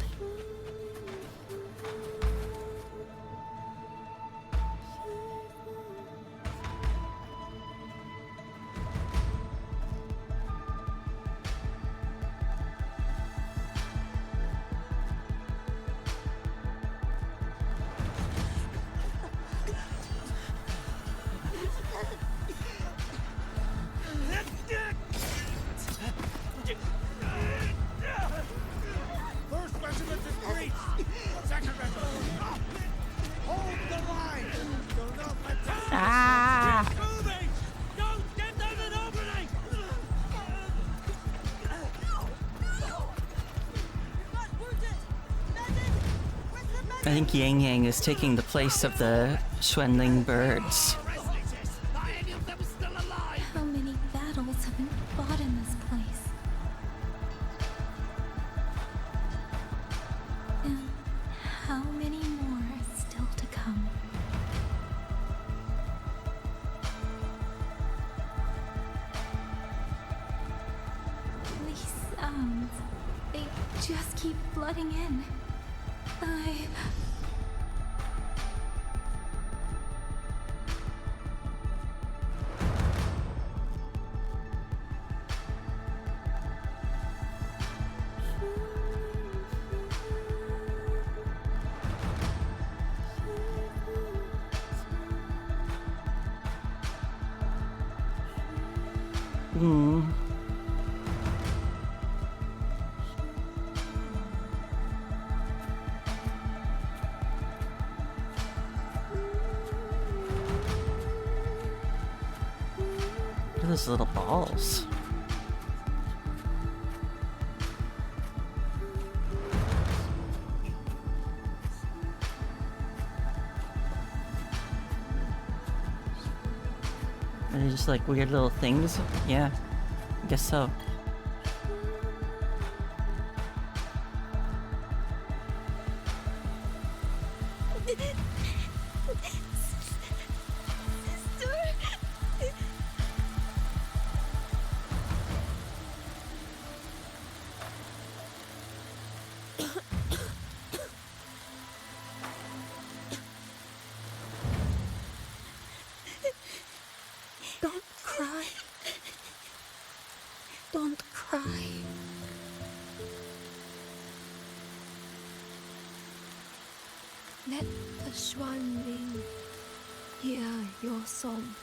Speaker 9: First regiment is breached. Second regiment. Hold the line. Do not attack.
Speaker 1: Ah!
Speaker 9: Keep moving. Don't get them an opening.
Speaker 1: I think Yangyang is taking the place of the Xuanling birds.
Speaker 2: How many battles have been fought in this place? And how many more are still to come? These sounds, they just keep flooding in.
Speaker 1: Look at those little balls. Are they just like weird little things? Yeah, I guess so.
Speaker 22: Don't cry. Let the swan ring hear your song.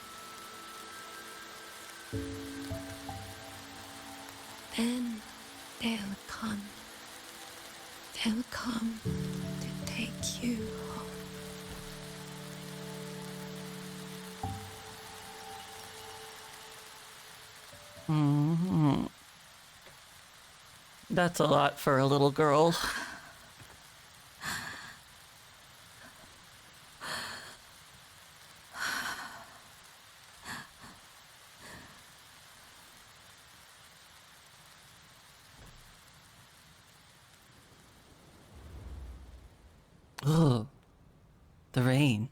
Speaker 22: Then they'll come. They'll come to take you home.
Speaker 1: That's a lot for a little girl. Oh, the rain.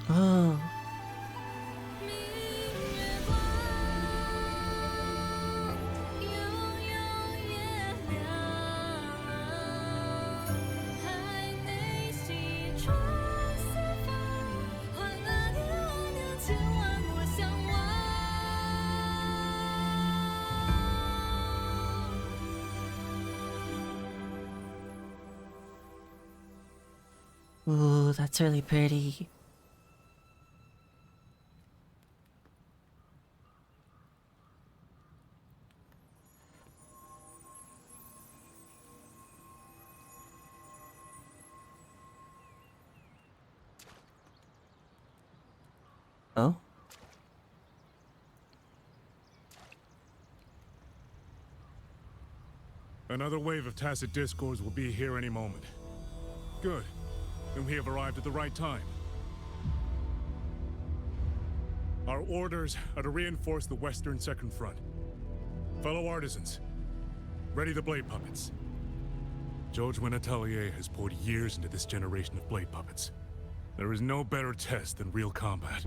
Speaker 1: Oh. Ooh, that's really pretty. Oh?
Speaker 14: Another wave of tacit discords will be here any moment. Good. Then we have arrived at the right time. Our orders are to reinforce the Western Second Front. Fellow artisans, ready the blade puppets. Zhou Atelier has poured years into this generation of blade puppets. There is no better test than real combat.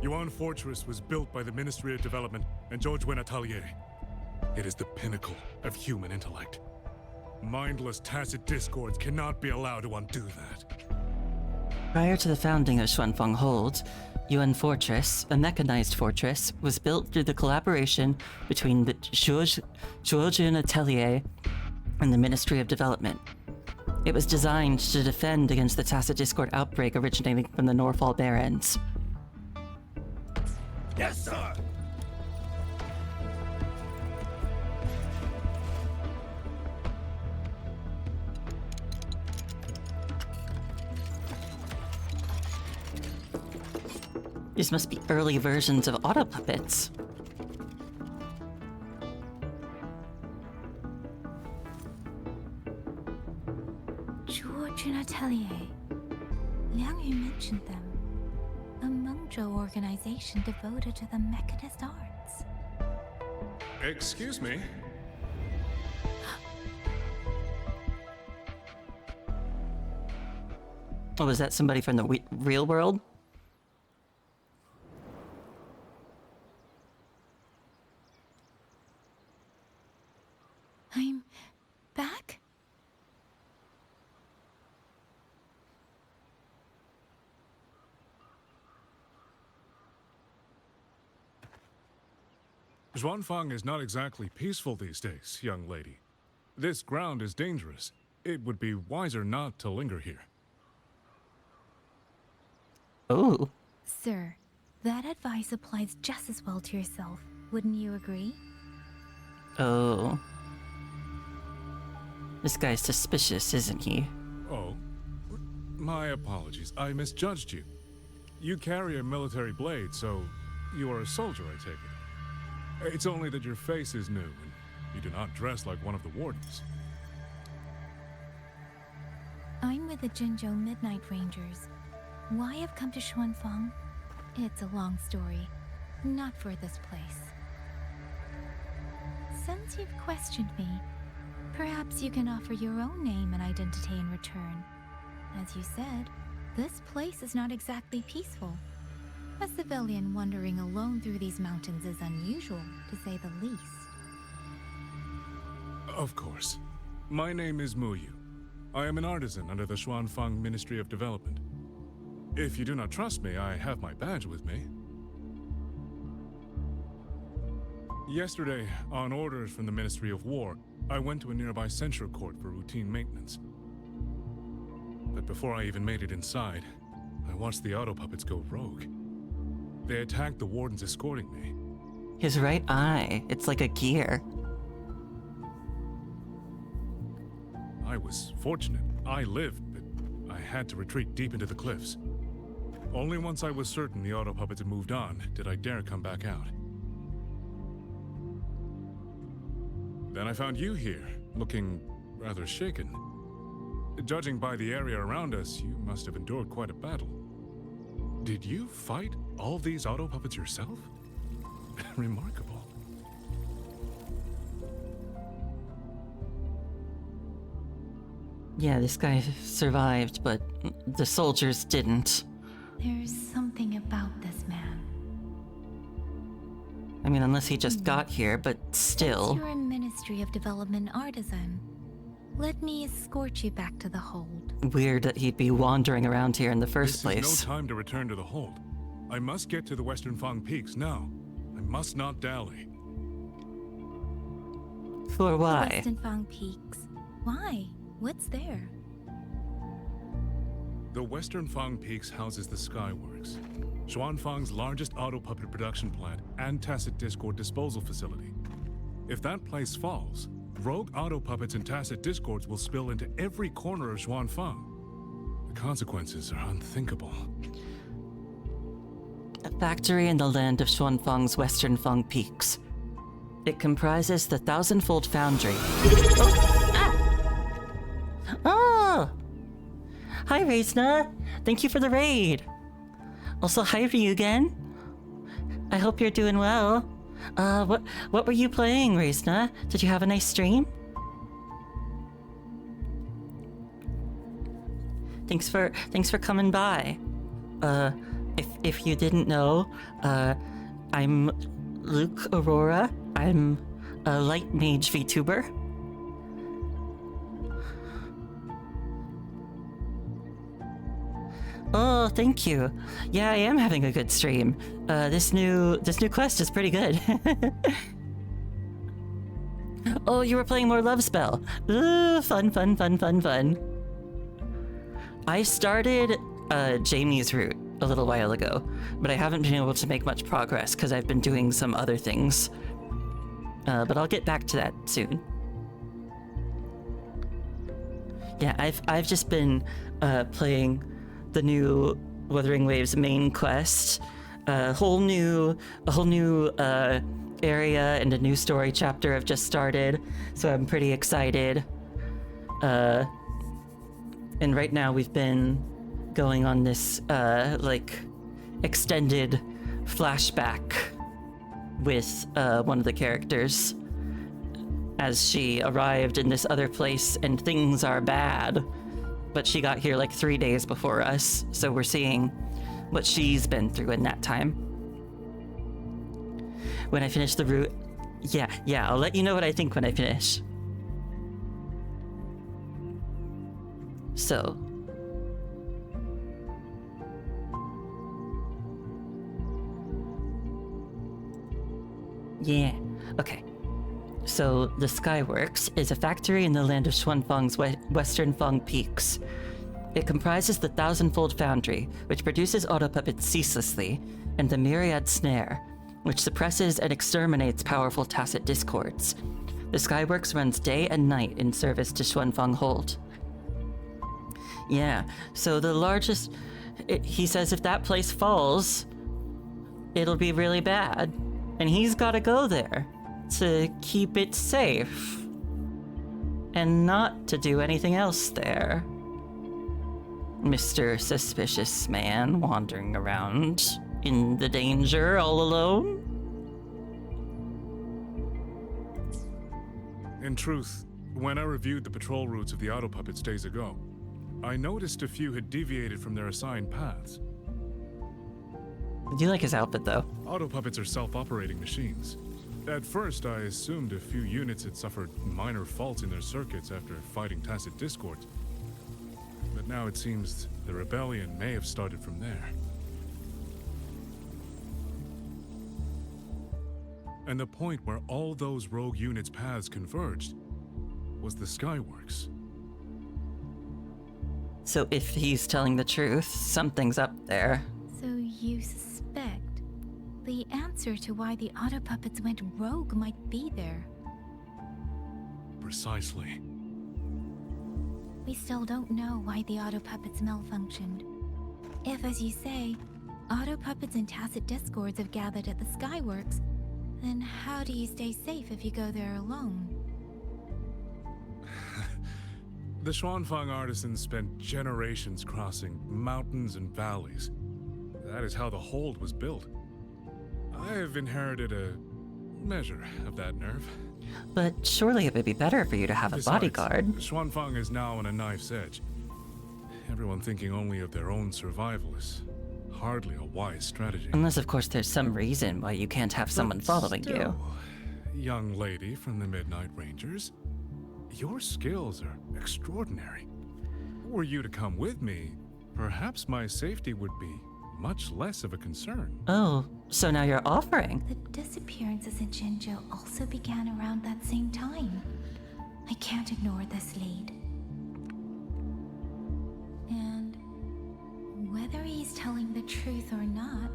Speaker 14: Yuan Fortress was built by the Ministry of Development and Zhou Atelier. It is the pinnacle of human intellect. Mindless tacit discords cannot be allowed to undo that.
Speaker 1: Prior to the founding of Xuanfeng Hold, Yuan Fortress, a mechanized fortress, was built through the collaboration between the Zhou Atelier and the Ministry of Development. It was designed to defend against the tacit discord outbreak originating from the Norfall Barrens.
Speaker 9: Yes, sir!
Speaker 1: These must be early versions of auto puppets.
Speaker 2: Zhou Atelier. Liang Yu mentioned them. A Mengzhou organization devoted to the mechanist arts.
Speaker 14: Excuse me?
Speaker 1: Oh, was that somebody from the real world?
Speaker 2: I'm back?
Speaker 14: Xuanfang is not exactly peaceful these days, young lady. This ground is dangerous. It would be wiser not to linger here.
Speaker 1: Oh.
Speaker 2: Sir, that advice applies just as well to yourself. Wouldn't you agree?
Speaker 1: Oh. This guy's suspicious, isn't he?
Speaker 14: Oh? My apologies. I misjudged you. You carry a military blade, so you are a soldier, I take it. It's only that your face is new, and you do not dress like one of the wardens.
Speaker 2: I'm with the Jinzhou Midnight Rangers. Why I've come to Xuanfang? It's a long story. Not for this place. Since you've questioned me, perhaps you can offer your own name and identity in return. As you said, this place is not exactly peaceful. A civilian wandering alone through these mountains is unusual, to say the least.
Speaker 14: Of course. My name is Muyu. I am an artisan under the Xuanfang Ministry of Development. If you do not trust me, I have my badge with me. Yesterday, on orders from the Ministry of War, I went to a nearby censure court for routine maintenance. But before I even made it inside, I watched the auto puppets go rogue. They attacked the wardens escorting me.
Speaker 1: His right eye. It's like a gear.
Speaker 14: I was fortunate. I lived, but I had to retreat deep into the cliffs. Only once I was certain the auto puppets had moved on did I dare come back out. Then I found you here, looking rather shaken. Judging by the area around us, you must have endured quite a battle. Did you fight all these auto puppets yourself? Remarkable.
Speaker 1: Yeah, this guy survived, but the soldiers didn't.
Speaker 2: There's something about this man.
Speaker 1: I mean, unless he just got here, but still.
Speaker 2: Since you're a Ministry of Development artisan, let me escort you back to the hold.
Speaker 1: Weird that he'd be wandering around here in the first place.
Speaker 14: This is no time to return to the hold. I must get to the Western Fang Peaks now. I must not dally.
Speaker 1: For why?
Speaker 2: The Western Fang Peaks. Why? What's there?
Speaker 14: The Western Fang Peaks houses the Skyworks, Xuanfang's largest auto puppet production plant and tacit discord disposal facility. If that place falls, rogue auto puppets and tacit discords will spill into every corner of Xuanfang. The consequences are unthinkable.
Speaker 1: A factory in the land of Xuanfang's Western Fang Peaks. It comprises the Thousandfold Foundry. Oh! Hi, Reisna. Thank you for the raid. Also, hi, Ryugen. I hope you're doing well. What were you playing, Reisna? Did you have a nice stream? Thanks for coming by. If you didn't know, I'm Luke Aurora. I'm a light mage VTuber. Oh, thank you. Yeah, I am having a good stream. This new quest is pretty good. Oh, you were playing more Love Spell. Ooh, fun. I started Jamie's route a little while ago, but I haven't been able to make much progress because I've been doing some other things. But I'll get back to that soon. Yeah, I've just been playing the new Wuthering Waves main quest, a whole new area and a new story chapter have just started, so I'm pretty excited. And right now we've been going on this like extended flashback with one of the characters as she arrived in this other place and things are bad. But she got here like 3 days before us, so we're seeing what she's been through in that time. When I finish the route, yeah, I'll let you know what I think when I finish. So. Yeah. Okay. So, the Skyworks is a factory in the land of Xuanfang's western Fang Peaks. It comprises the Thousandfold Foundry, which produces autopuppets ceaselessly, and the Myriad Snare, which suppresses and exterminates powerful tacit discords. The Skyworks runs day and night in service to Xuanfang Hold. Yeah, so the largest... he says if that place falls, it'll be really bad. And he's gotta go there to keep it safe. And not to do anything else there. Mr. Suspicious Man wandering around in the danger all alone?
Speaker 14: In truth, when I reviewed the patrol routes of the autopuppets days ago, I noticed a few had deviated from their assigned paths.
Speaker 1: I do like his outfit, though.
Speaker 14: Autopuppets are self-operating machines. At first, I assumed a few units had suffered minor faults in their circuits after fighting tacit discords. But now it seems the rebellion may have started from there. And the point where all those rogue units' paths converged was the Skyworks.
Speaker 1: So if he's telling the truth, something's up there.
Speaker 2: So you suspect the answer to why the autopuppets went rogue might be there?
Speaker 14: Precisely.
Speaker 2: We still don't know why the autopuppets malfunctioned. If, as you say, autopuppets and tacit discords have gathered at the Skyworks, then how do you stay safe if you go there alone?
Speaker 14: The Xuanfang artisans spent generations crossing mountains and valleys. That is how the hold was built. I have inherited a measure of that nerve.
Speaker 1: But surely it would be better for you to have a bodyguard.
Speaker 14: Xuanfang is now on a knife's edge. Everyone thinking only of their own survival is hardly a wise strategy.
Speaker 1: Unless, of course, there's some reason why you can't have someone following you.
Speaker 14: Young lady from the Midnight Rangers, your skills are extraordinary. Were you to come with me, perhaps my safety would be much less of a concern.
Speaker 1: Oh, so now you're offering?
Speaker 2: The disappearances in Jinzhou also began around that same time. I can't ignore this lead. And whether he's telling the truth or not,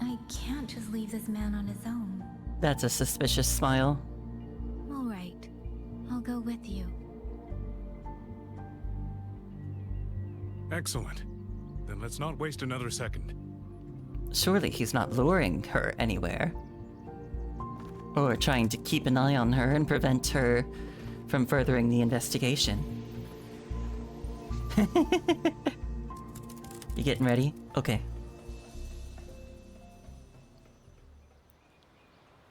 Speaker 2: I can't just leave this man on his own.
Speaker 1: That's a suspicious smile.
Speaker 2: All right, I'll go with you.
Speaker 14: Excellent. Then let's not waste another second.
Speaker 1: Surely he's not luring her anywhere. Or trying to keep an eye on her and prevent her from furthering the investigation. You getting ready? Okay.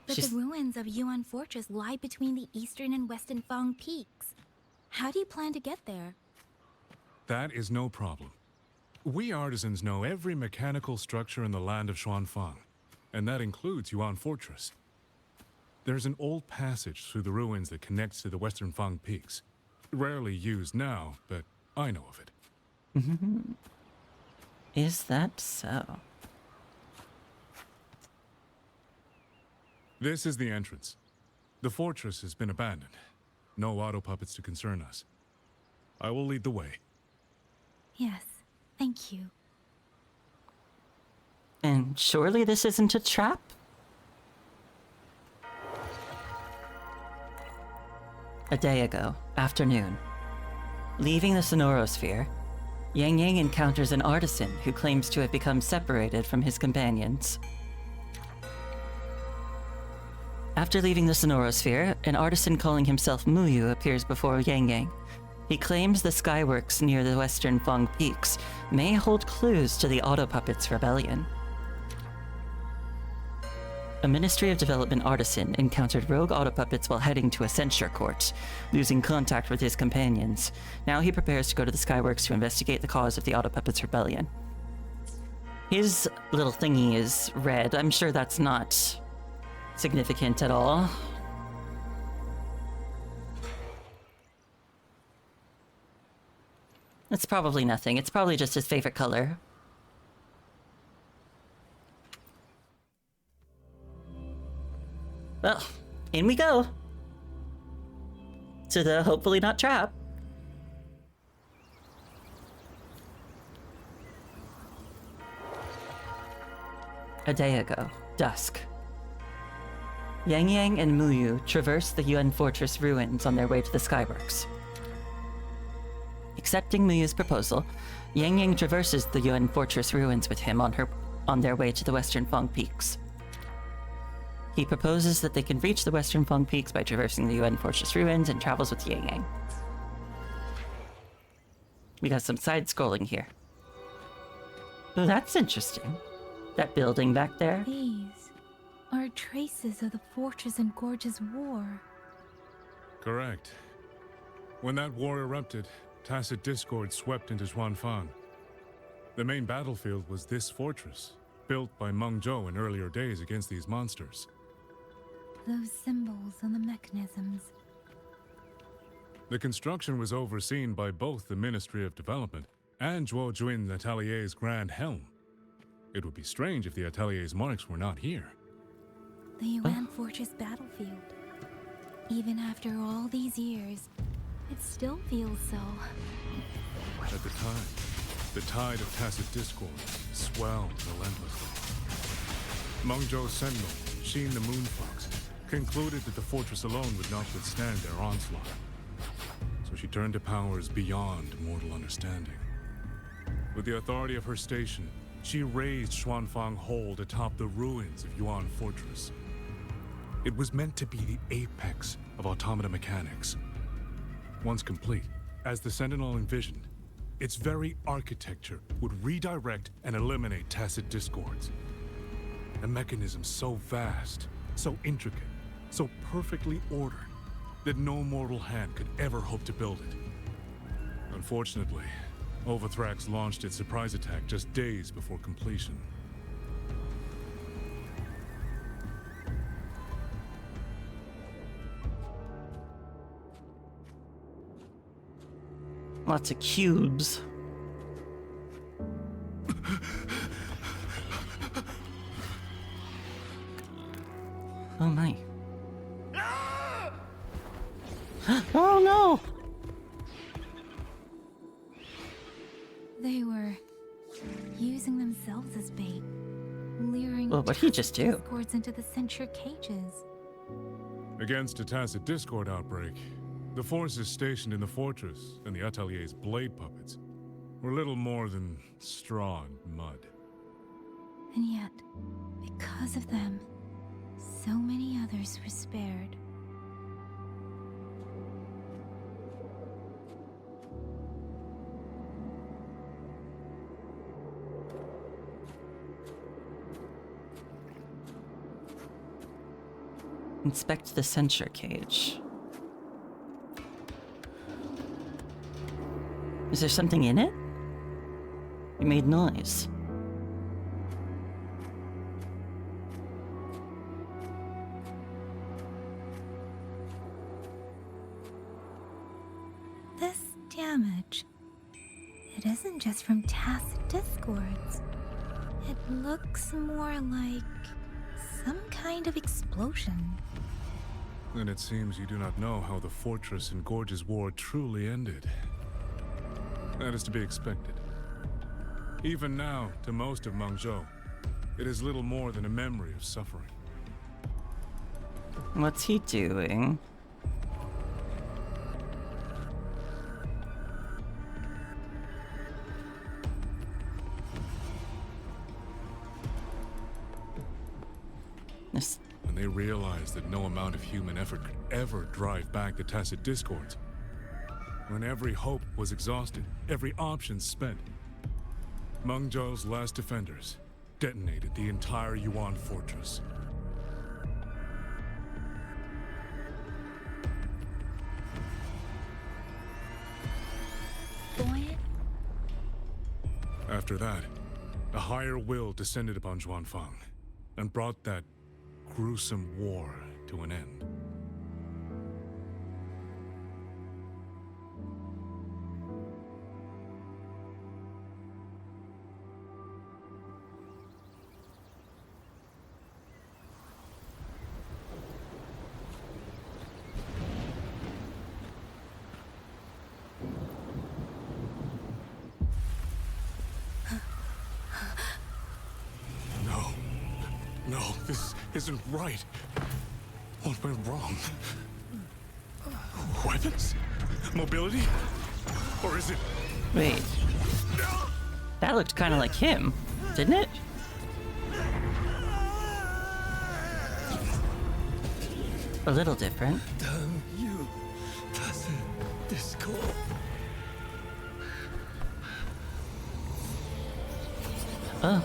Speaker 2: But the ruins of Yuan Fortress lie between the eastern and western Fang peaks. How do you plan to get there?
Speaker 14: That is no problem. We artisans know every mechanical structure in the land of Xuanfang, and that includes Yuan Fortress. There's an old passage through the ruins that connects to the western Fang peaks. Rarely used now, but I know of it.
Speaker 1: Is that so?
Speaker 14: This is the entrance. The fortress has been abandoned. No auto puppets to concern us. I will lead the way.
Speaker 2: Yes, thank you.
Speaker 1: And surely this isn't a trap? A day ago, afternoon. Leaving the Sonorosphere, Yangyang encounters an artisan who claims to have become separated from his companions. After leaving the Sonorosphere, an artisan calling himself Muyu appears before Yangyang. He claims the skyworks near the western Fang Peaks may hold clues to the Auto Puppets rebellion. A Ministry of Development artisan encountered rogue Auto Puppets while heading to a censure court, losing contact with his companions. Now he prepares to go to the skyworks to investigate the cause of the Auto Puppets rebellion. His little thingy is red. I'm sure that's not significant at all. It's probably nothing. It's probably just his favorite color. Well, In we go. To the hopefully not trap. A day ago, dusk. Yangyang and Muyu traverse the Yuan Fortress ruins on their way to the Skyworks. Accepting Muyu's proposal, Yangyang traverses the Yuan Fortress ruins with him on their way to the Western Fong Peaks. He proposes that they can reach the Western Fong Peaks by traversing the Yuan Fortress ruins and travels with Yangyang. We got some side-scrolling here. Oh, that's interesting. That building back there.
Speaker 2: These are traces of the Fortress and Gorge's war.
Speaker 14: Correct. When that war erupted, tacit discord swept into Xuanfang. The main battlefield was this fortress, built by Mengzhou in earlier days against these monsters.
Speaker 2: Those symbols on the mechanisms.
Speaker 14: The construction was overseen by both the Ministry of Development and Zhuo Juin Atelier's Grand Helm. It would be strange if the Atelier's marks were not here.
Speaker 2: The Yuan Fortress battlefield. Even after all these years, it still feels so.
Speaker 14: At the time, the tide of tacit discord swelled relentlessly. Mengzhou Sentinel, Sheen the Moonfox, concluded that the fortress alone would not withstand their onslaught. So she turned to powers beyond mortal understanding. With the authority of her station, she raised Xuanfang Hold atop the ruins of Yuan Fortress. It was meant to be the apex of automata mechanics. Once complete, as the Sentinel envisioned, its very architecture would redirect and eliminate tacit discords. A mechanism so vast, so intricate, so perfectly ordered, that no mortal hand could ever hope to build it. Unfortunately, Overthrax launched its surprise attack just days before completion.
Speaker 1: Lots of cubes. Oh my. Oh no!
Speaker 2: They were using themselves as bait, luring
Speaker 1: Well, what'd he just do?
Speaker 2: discords into the censure cages.
Speaker 14: Against a tacit discord outbreak, the forces stationed in the fortress and the Atelier's blade puppets were little more than straw and mud.
Speaker 2: And yet, because of them, so many others were spared.
Speaker 1: Inspect the censure cage. Is there something in it? It made noise.
Speaker 2: This damage, it isn't just from tacit discords. It looks more like some kind of explosion.
Speaker 14: Then it seems you do not know how the Fortress and Gorge's war truly ended. That is to be expected. Even now, to most of Mengzhou, it is little more than a memory of suffering.
Speaker 1: What's he doing?
Speaker 14: When they realized that no amount of human effort could ever drive back the tacit discords, when every hope was exhausted, every option spent, Mengzhou's last defenders detonated the entire Yuan Fortress. After that, a higher will descended upon Xuanfang and brought that gruesome war to an end. isn't right. What went wrong? Weapons? Mobility? Or is it...
Speaker 1: Wait. That looked kind of like him, didn't it? A little different.
Speaker 11: Damn you. That's it. This call.
Speaker 1: Oh.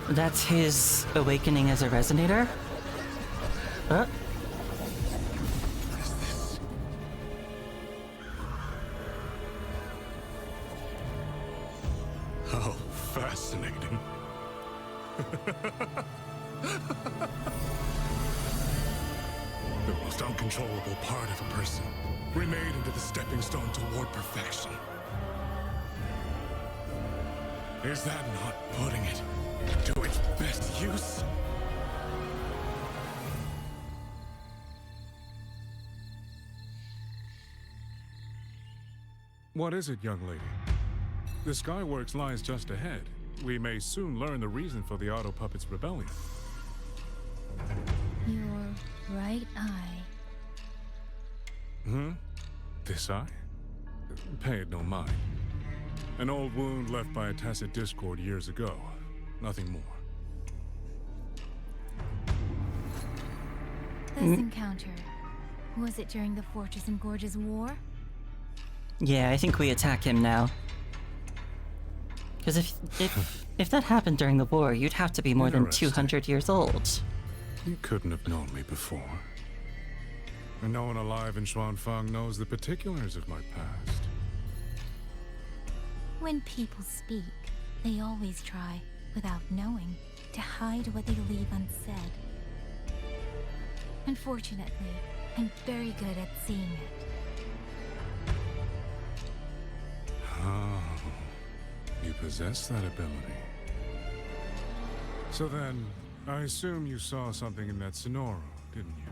Speaker 1: That's his awakening as a resonator?
Speaker 14: How fascinating. The most uncontrollable part of a person, remade into the stepping stone toward perfection. Is that not putting it to its best use? What is it, young lady? The Skyworks lies just ahead. We may soon learn the reason for the Auto Puppet's rebellion.
Speaker 2: Your right eye.
Speaker 14: This eye? Pay it no mind. An old wound left by a tacit discord years ago. Nothing more.
Speaker 2: This encounter, was it during the Fortress and Gorges War?
Speaker 1: Yeah, I think we attack him now. Because if that happened during the war, you'd have to be more than 200 years old.
Speaker 14: You couldn't have known me before. And no one alive in Xuanfang knows the particulars of my past.
Speaker 2: When people speak, they always try, without knowing, to hide what they leave unsaid. Unfortunately, I'm very good at seeing it.
Speaker 14: Oh, you possess that ability. So then, I assume you saw something in that Sonoro, didn't you?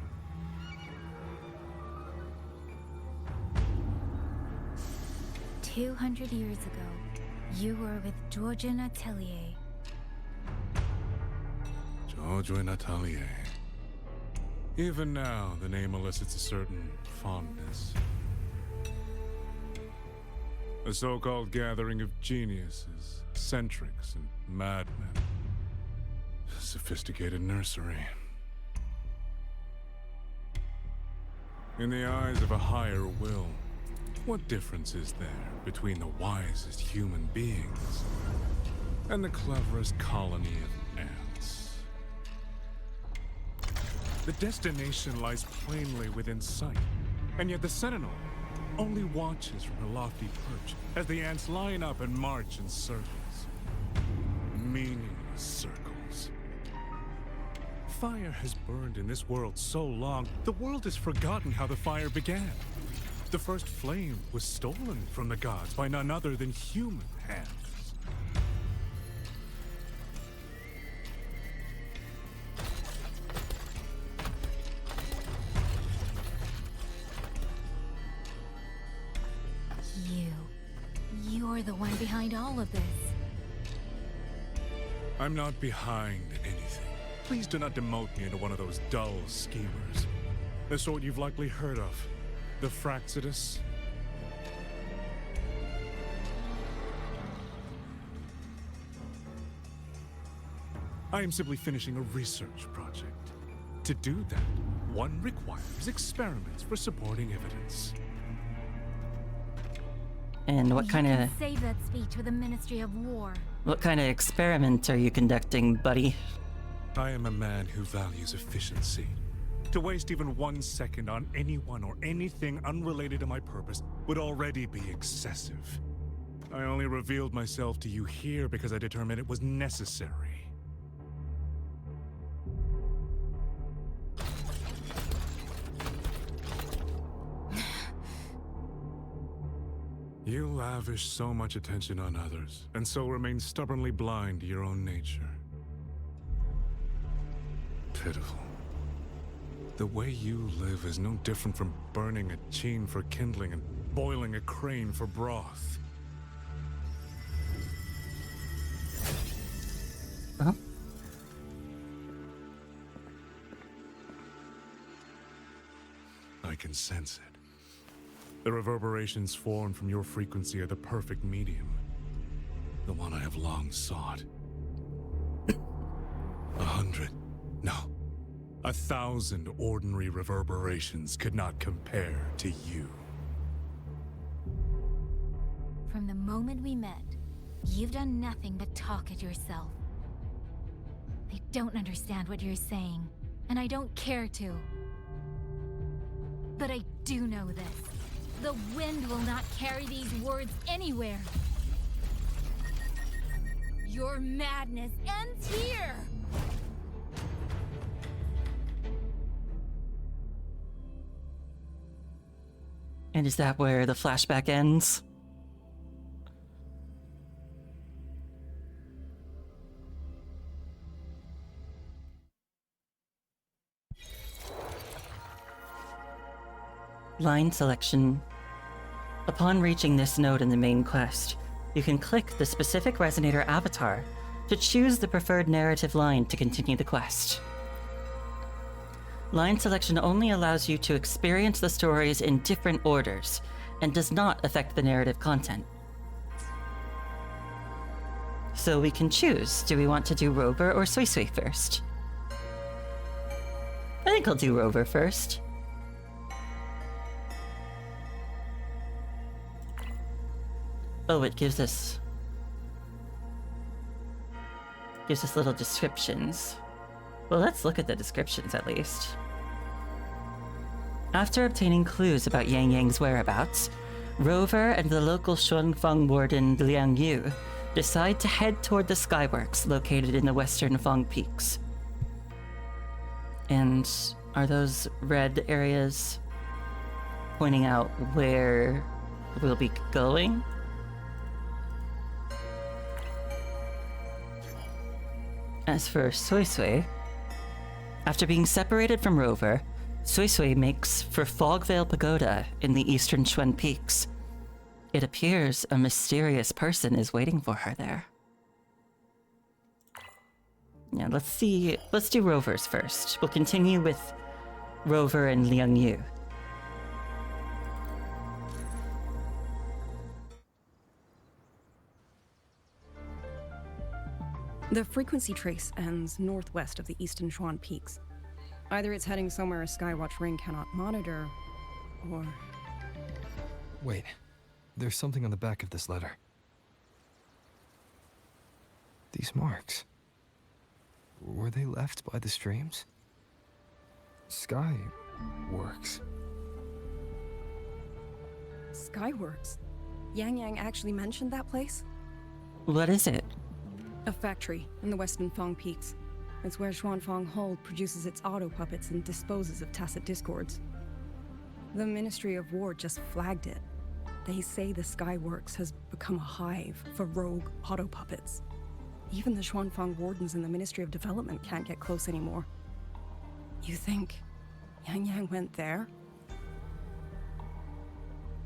Speaker 2: 200 years ago, you were with Georgian Atelier.
Speaker 14: Georgian Atelier. Even now, the name elicits a certain fondness. A so-called gathering of geniuses, eccentrics, and madmen. A sophisticated nursery. In the eyes of a higher will, what difference is there between the wisest human beings and the cleverest colony of ants? The destination lies plainly within sight, and yet the Sentinel only watches from her lofty perch as the ants line up and march in circles. Meaningless circles. Fire has burned in this world so long, the world has forgotten how the fire began. The first flame was stolen from the gods by none other than human hands.
Speaker 2: You're the one behind all of this.
Speaker 14: I'm not behind anything. Please do not demote me into one of those dull schemers. The sort you've likely heard of. The Fraxidus. I am simply finishing a research project. To do that, one requires experiments for supporting evidence.
Speaker 1: And what kind of...
Speaker 2: Save that speech for the Ministry of War.
Speaker 1: What kind of experiment are you conducting, buddy?
Speaker 14: I am a man who values efficiency. To waste even 1 second on anyone or anything unrelated to my purpose would already be excessive. I only revealed myself to you here because I determined it was necessary. You lavish so much attention on others, and so remain stubbornly blind to your own nature. Pitiful. The way you live is no different from burning a chine for kindling and boiling a crane for broth. I can sense it. The reverberations formed from your frequency are the perfect medium. The one I have long sought. 100, no, 1,000 ordinary reverberations could not compare to you.
Speaker 2: From the moment we met, you've done nothing but talk at yourself. I don't understand what you're saying, and I don't care to. But I do know this. The wind will not carry these words anywhere. Your madness ends here!
Speaker 1: And is that where the flashback ends? Line selection. Upon reaching this node in the main quest, you can click the specific resonator avatar to choose the preferred narrative line to continue the quest. Line selection only allows you to experience the stories in different orders and does not affect the narrative content. So we can choose, do we want to do Rover or Sui Sui first? I think I'll do Rover first. Oh, it gives us little descriptions. Well, let's look at the descriptions at least. After obtaining clues about Yangyang's whereabouts, Rover and the local Xuanfang warden Liang Yu decide to head toward the skyworks located in the western Fang Peaks. And are those red areas pointing out where we'll be going? As for Sui Sui, after being separated from Rover, Sui Sui makes for Fogvale Pagoda in the eastern Xuan Peaks. It appears a mysterious person is waiting for her there. Yeah, let's do Rovers first. We'll continue with Rover and Liang Yu.
Speaker 20: The frequency trace ends northwest of the eastern Xuan Peaks. Either it's heading somewhere a Skywatch ring cannot monitor, or...
Speaker 7: Wait, there's something on the back of this letter. These marks. Were they left by the streams? Skyworks.
Speaker 20: Skyworks? Yangyang actually mentioned that place?
Speaker 1: What is it?
Speaker 20: A factory in the western Fang Peaks. It's where Xuanfang Hold produces its auto puppets and disposes of tacit discords. The Ministry of War just flagged it. They say the Skyworks has become a hive for rogue auto puppets. Even the Xuanfang wardens in the Ministry of Development can't get close anymore. You think Yangyang went there?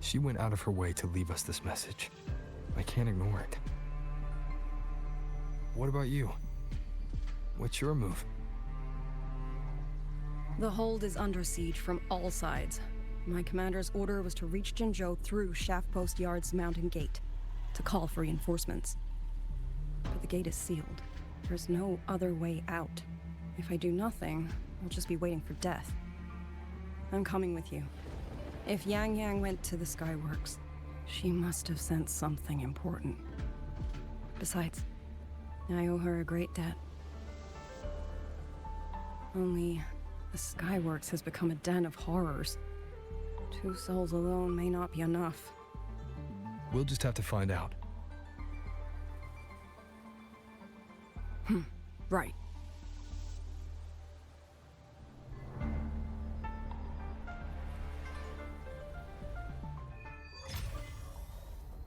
Speaker 7: She went out of her way to leave us this message. I can't ignore it. What about you? What's your move?
Speaker 20: The hold is under siege from all sides. My commander's order was to reach Jinzhou through Shaft Post Yard's mountain gate, to call for reinforcements. But the gate is sealed. There's no other way out. If I do nothing, I'll just be waiting for death. I'm coming with you. If Yangyang went to the Skyworks, she must have sensed something important. Besides, I owe her a great debt. Only, the Skyworks has become a den of horrors. 2 souls alone may not be enough.
Speaker 7: We'll just have to find out.
Speaker 20: Right.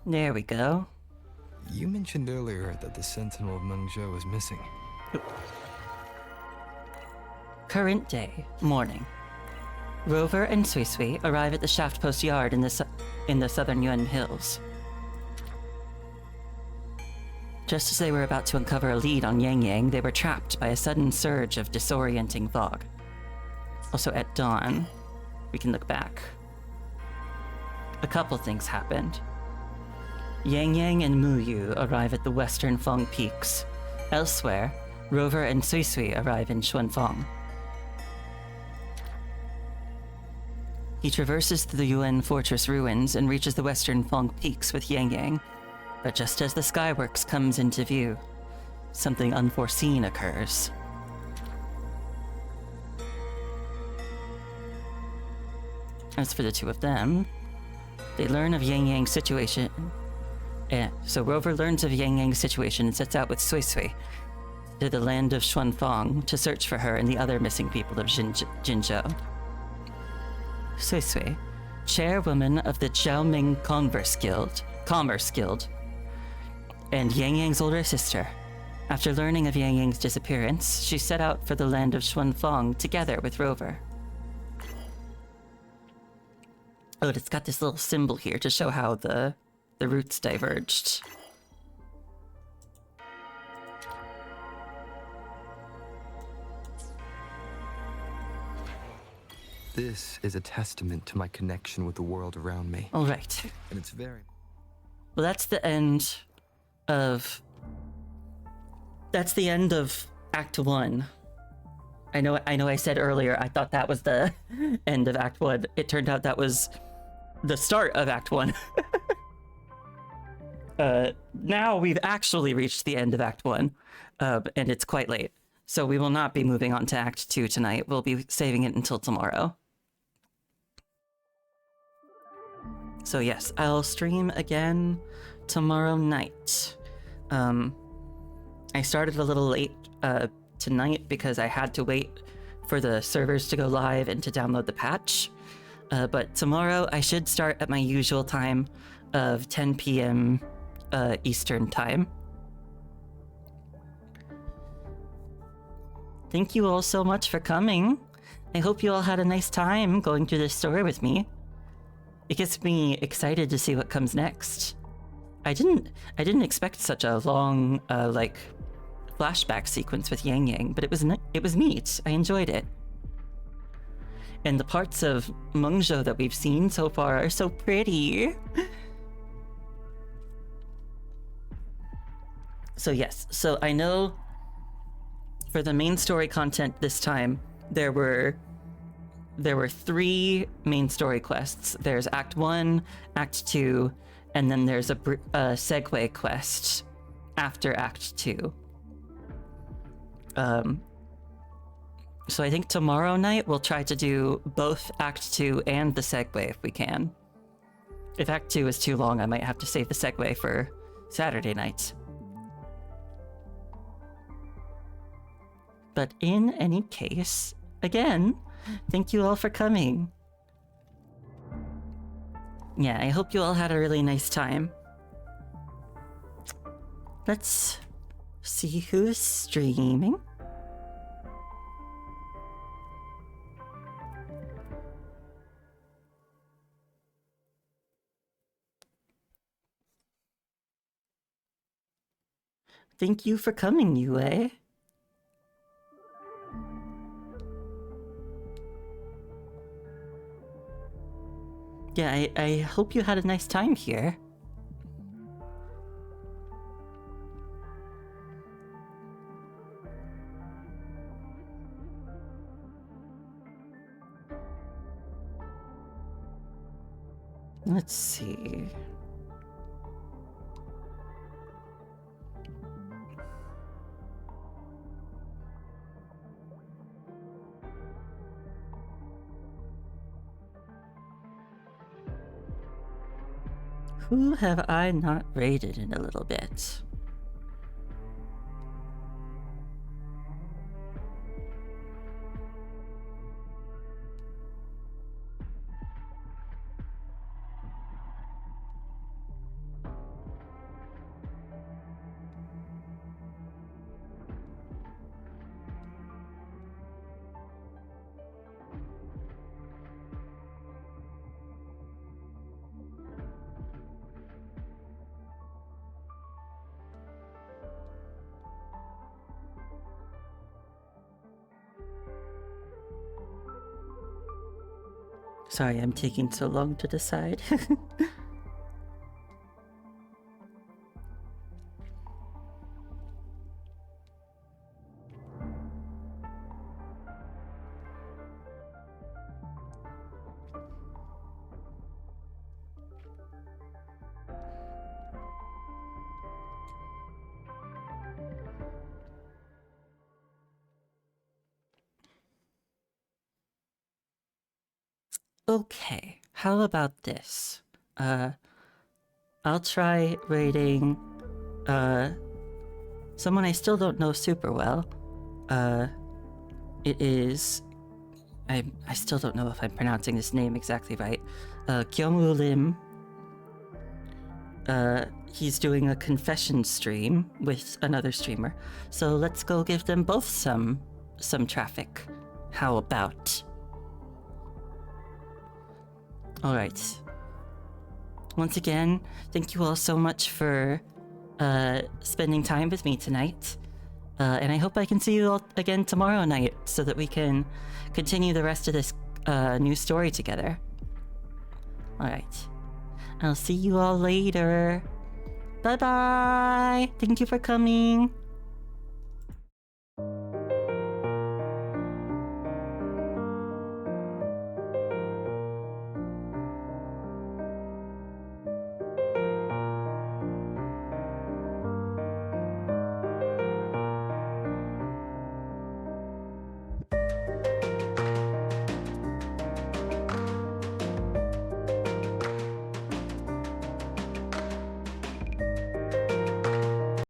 Speaker 1: There we go.
Speaker 7: You mentioned earlier that the Sentinel of Mengzhou is missing.
Speaker 1: Current day, morning. Rover and Sui Sui arrive at the Shaft Post Yard in the southern Yuan Hills. Just as they were about to uncover a lead on Yangyang, they were trapped by a sudden surge of disorienting fog. Also at dawn, we can look back. A couple things happened. Yangyang and Muyu arrive at the Western Feng Peaks. Elsewhere, Rover and Sui Sui arrive in Xuanfang. He traverses the Yuan Fortress ruins and reaches the Western Feng Peaks with Yangyang. But just as the Skyworks comes into view, something unforeseen occurs. As for the two of them, they learn of Yangyang's situation. So Rover learns of Yangyang's situation and sets out with Sui Sui to the land of Xuanfang to search for her and the other missing people of Jinzhou. Sui Sui, chairwoman of the Jiaoming Commerce Guild, and Yangyang's older sister. After learning of Yangyang's disappearance, she set out for the land of Xuanfang together with Rover. Oh, it's got this little symbol here to show how the routes diverged.
Speaker 7: This is a testament to my connection with the world around me.
Speaker 1: All right.
Speaker 7: And it's very...
Speaker 1: Well, that's the end of Act 1. I know I said earlier I thought that was the end of Act 1. It turned out that was the start of Act 1. Now we've actually reached the end of Act 1, and it's quite late. So we will not be moving on to Act 2 tonight. We'll be saving it until tomorrow. So yes, I'll stream again tomorrow night. I started a little late tonight because I had to wait for the servers to go live and to download the patch. But tomorrow I should start at my usual time of 10 p.m. Eastern time. Thank you all so much for coming. I hope you all had a nice time going through this story with me. It gets me excited to see what comes next. I didn't expect such a long like flashback sequence with Yangyang, but it was neat. I enjoyed it. And the parts of Mengzhou that we've seen so far are so pretty. So yes, so I know for the main story content this time, there were 3 main story quests. There's Act 1, Act 2, and then there's a segue quest after Act 2. So I think tomorrow night we'll try to do both Act 2 and the segue if we can. If Act 2 is too long, I might have to save the segue for Saturday night. But in any case, again, thank you all for coming. Yeah, I hope you all had a really nice time. Let's see who's streaming. Thank you for coming, Yue. Yeah, I hope you had a nice time here. Let's see. Who have I not rated in a little bit? Sorry, I'm taking so long to decide. Okay, how about this? I'll try raiding, someone I still don't know super well. It is... I still don't know if I'm pronouncing his name exactly right. Kyungwoo Lim. He's doing a confession stream with another streamer. So let's go give them both some traffic. How about? Alright. Once again, thank you all so much for spending time with me tonight. And I hope I can see you all again tomorrow night so that we can continue the rest of this new story together. Alright. I'll see you all later. Bye bye! Thank you for coming!